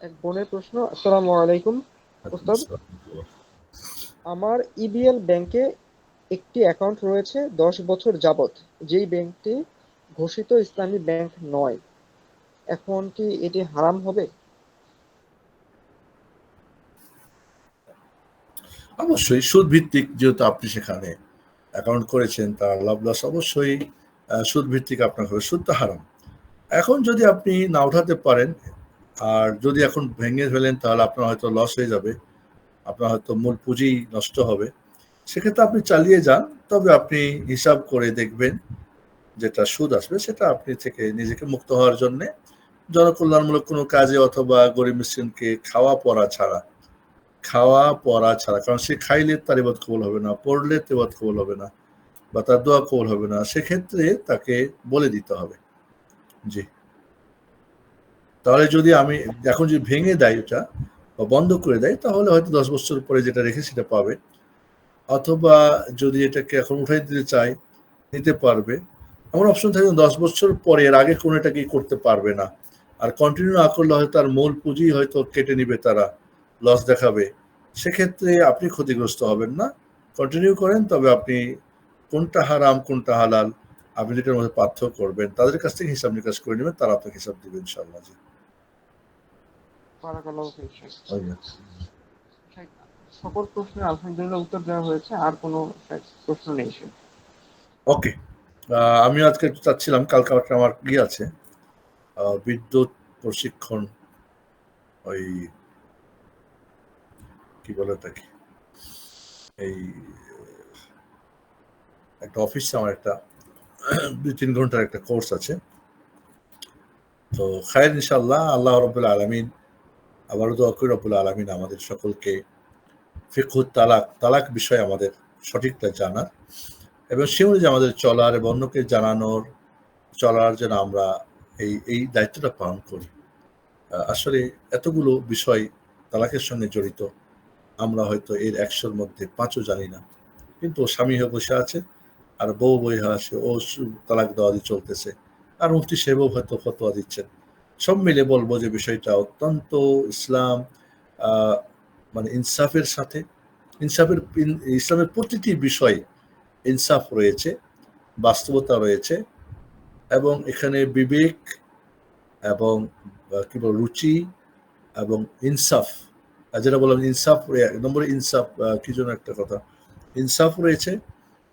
এক বোনের প্রশ্ন। আসসালামু আলাইকুম উস্তাদ, আমার ইবিএল ব্যাংকে একটি অ্যাকাউন্ট রয়েছে 10 বছর যাবত, যেই ব্যাংকটি ঘোষিত ইসলামী ব্যাংক নয়, এখন কি এটি হারাম হবে? অবশ্যই সুদ ভিত্তিক, যেহেতু আপনি সেখানে অ্যাকাউন্ট করেছেন, তার লাভ লস অবশ্যই সুদ ভিত্তিক আপনার হবে, সুদ তো হারাম। এখন যদি আপনি না উঠাতে পারেন, আর যদি এখন ভেঙে ফেলেন, তাহলে আপনার হয়তো লস হয়ে যাবে, আপনার হয়তো মূল পুঁজি নষ্ট হবে। সেক্ষেত্রে আপনি চালিয়ে যান, তবে আপনি হিসাব করে দেখবেন যেটা সুদ আসবে সেটা আপনি থেকে নিজেকে মুক্ত হওয়ার জন্য জনকল্যাণমূলক কোনো কাজে অথবা গরিব মিসকিনকে খাওয়া পড়া ছাড়া, কারণ সে খাইলে তার ইবাদত কবুল হবে না, পড়লে ইবাদত কবুল হবে না, বা তার দোয়া কবুল হবে না, সেক্ষেত্রে তাকে বলে দিতে হবে। জি। তাহলে যদি আমি এখন যদি ভেঙে দেয় ওটা বা বন্ধ করে দেয়, তাহলে হয়তো 10 বছর পরে যেটা রেখে সেটা পাবে, অথবা যদি এটাকে এখন উঠাই দিতে চায় নিতে পারবে। এমন অপশন থাকে 10 বছর পরে, এর আগে কোনো এটাকে করতে পারবে না, আর কন্টিনিউ না করলে হয়তো তার মূল পুঁজি হয়তো কেটে নিবে, তারা লস দেখাবে, সেক্ষেত্রে আপনি ক্ষতিগ্রস্ত হবেন না। কন্টিনিউ করেন, তবে আপনি কোনটা হারাম কোনটা হালাল আপনি এটার মধ্যে পার্থক্য করবেন, তাদের কাছ থেকে হিসাব নিকাশ করে নেবেন, তারা আপনাকে হিসাব দিবেন ইনশাআল্লাহ। জি। সকল প্রশ্নের আলহামদুলিল্লাহ উত্তর দেওয়া হয়েছে, আর কোনো প্রশ্ন নেই। ওকে, আমি আজকে একটু চাচ্ছিলাম, কালকে আমার কি আছে, বিদ্যুৎ প্রশিক্ষণ, ওই কি বলে ওটাকে, এই একটা অফিসে আমার একটা 2-3 ঘন্টার একটা কোর্স আছে। তো খায়ের ইনশাআল্লাহ, আল্লাহ রাব্বুল আলামিন, আবারও দোয়া করি রব্বুল আলামিন আমাদের সকলকে ফিকহুত তালাক বিষয়ে আমাদের সঠিকটা জানার এবং সে অনুযায়ী আমাদের চলার এবং অন্যকে জানানোর, চলার যেন আমরা এই দায়িত্বটা পালন করি। আসলে এতগুলো বিষয় তালাকের সঙ্গে জড়িত, আমরা হয়তো এর 100-র মধ্যে 5ও জানি না, কিন্তু স্বামী হয়ে বসে আছে আর বউ বই আছে, ও তালাক দেওয়া দিয়ে চলতেছে, আর মুফতি সাহেবও হয়তো ফতোয়া দিচ্ছেন। সব মিলে বলবো যে বিষয়টা অত্যন্ত ইসলাম মানে ইনসাফের সাথে, ইসলামের প্রতিটি বিষয় ইনসাফ রয়েছে, বাস্তবতা রয়েছে, এবং এখানে বিবেক এবং কি বল রুচি এবং ইনসাফ, যেটা বললাম ইনসাফ, 1 নম্বরে ইনসাফ, কি যেন একটা কথা, ইনসাফ রয়েছে,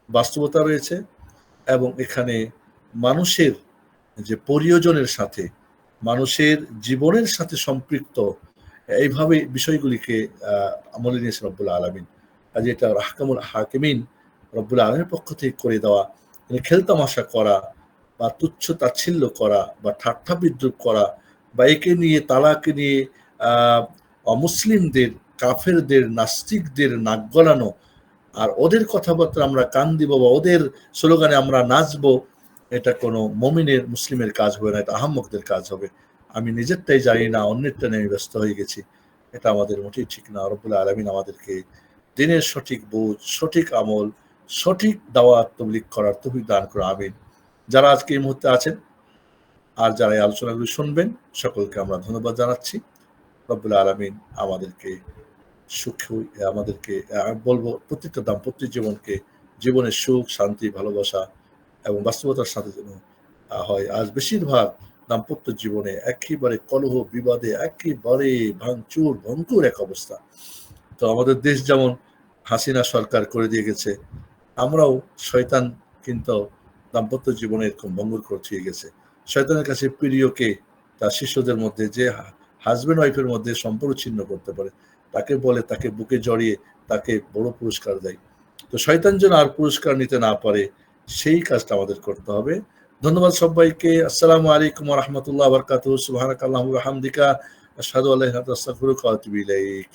বাস্তবতা রয়েছে, এবং এখানে মানুষের যে প্রিয়জনের সাথে, মানুষের জীবনের সাথে সম্পৃক্ত, এইভাবে বিষয়গুলিকে আমলে নিয়েছেন রব্বুল আলামিন। কাজে এটা আহকামুল হাকিমিন রব্বুল আলামিনের পক্ষ থেকে করে দেওয়া, খেলতামাশা করা বা তুচ্ছ তাচ্ছিল্য করা বা ঠাট্টা বিদ্রুপ করা বা একে নিয়ে তালাকে নিয়ে অমুসলিমদের, কাফেরদের, নাস্তিকদের নাক গলানো, আর ওদের কথাবার্তা আমরা কান দিব বা ওদের স্লোগানে আমরা নাচবো, এটা কোনো মুমিনের, মুসলিমের কাজ হবে না, এটা আহাম্মকদের কাজ হবে। আমি নিজেরটাই জানি না, অন্যেরটা নিয়ে আমি ব্যস্ত হয়ে গেছি, এটা আমাদের মোটেই ঠিক না। রব্বুল আলামিন আমাদেরকে দিনের সঠিক বুঝ, সঠিক আমল, সঠিক দাওয়াত তাবলীগ করার তৌফিক দান করুন, আমিন। যারা আজকে এই মুহূর্তে আছেন আর যারা এই আলোচনাগুলি শুনবেন, সকলকে আমরা ধন্যবাদ জানাচ্ছি। রব্বুল আলামিন আমাদেরকে আমাদেরকে বলবো প্রত্যেকটা দাম্পত্য জীবনের সুখ, শান্তি, ভালোবাসা এবং বাস্তবতার সাথে যেন হয়। আজ বেশিরভাগ দাম্পত্য জীবনে একেবারে কলহ বিবাদে, একেবারে ভাঙচুর ভঙ্গুর এক অবস্থা। তো আমাদের দেশ যেমন হাসিনা সরকার করে দিয়ে গেছে, আমরাও শয়তান কিন্তু দাম্পত্য জীবনে এরকম ভঙ্গুর করে গেছে। শয়তানের কাছে প্রিয়কে তার শিষ্যদের মধ্যে, যে হাজব্যান্ড ওয়াইফের মধ্যে সম্পর্ক ছিন্ন করতে পারে, তাকে বলে, তাকে বুকে জড়িয়ে তাকে বড় পুরস্কার দেয়। তো শয়তান যেন আর পুরস্কার নিতে না পারে, সেই কাজটা আমাদের করতে হবে। ধন্যবাদ সবাইকে। আসসালামু আলাইকুম ওয়া রাহমাতুল্লাহি ওয়া বারাকাতুহু। সুবহানাকাল্লাহুম্মা ওয়া বিহামদিকা আশহাদু আল্লা ইলাহা ইল্লাল্লাহ আস্তাগফিরুকা ওয়া আতুবু ইলাইক।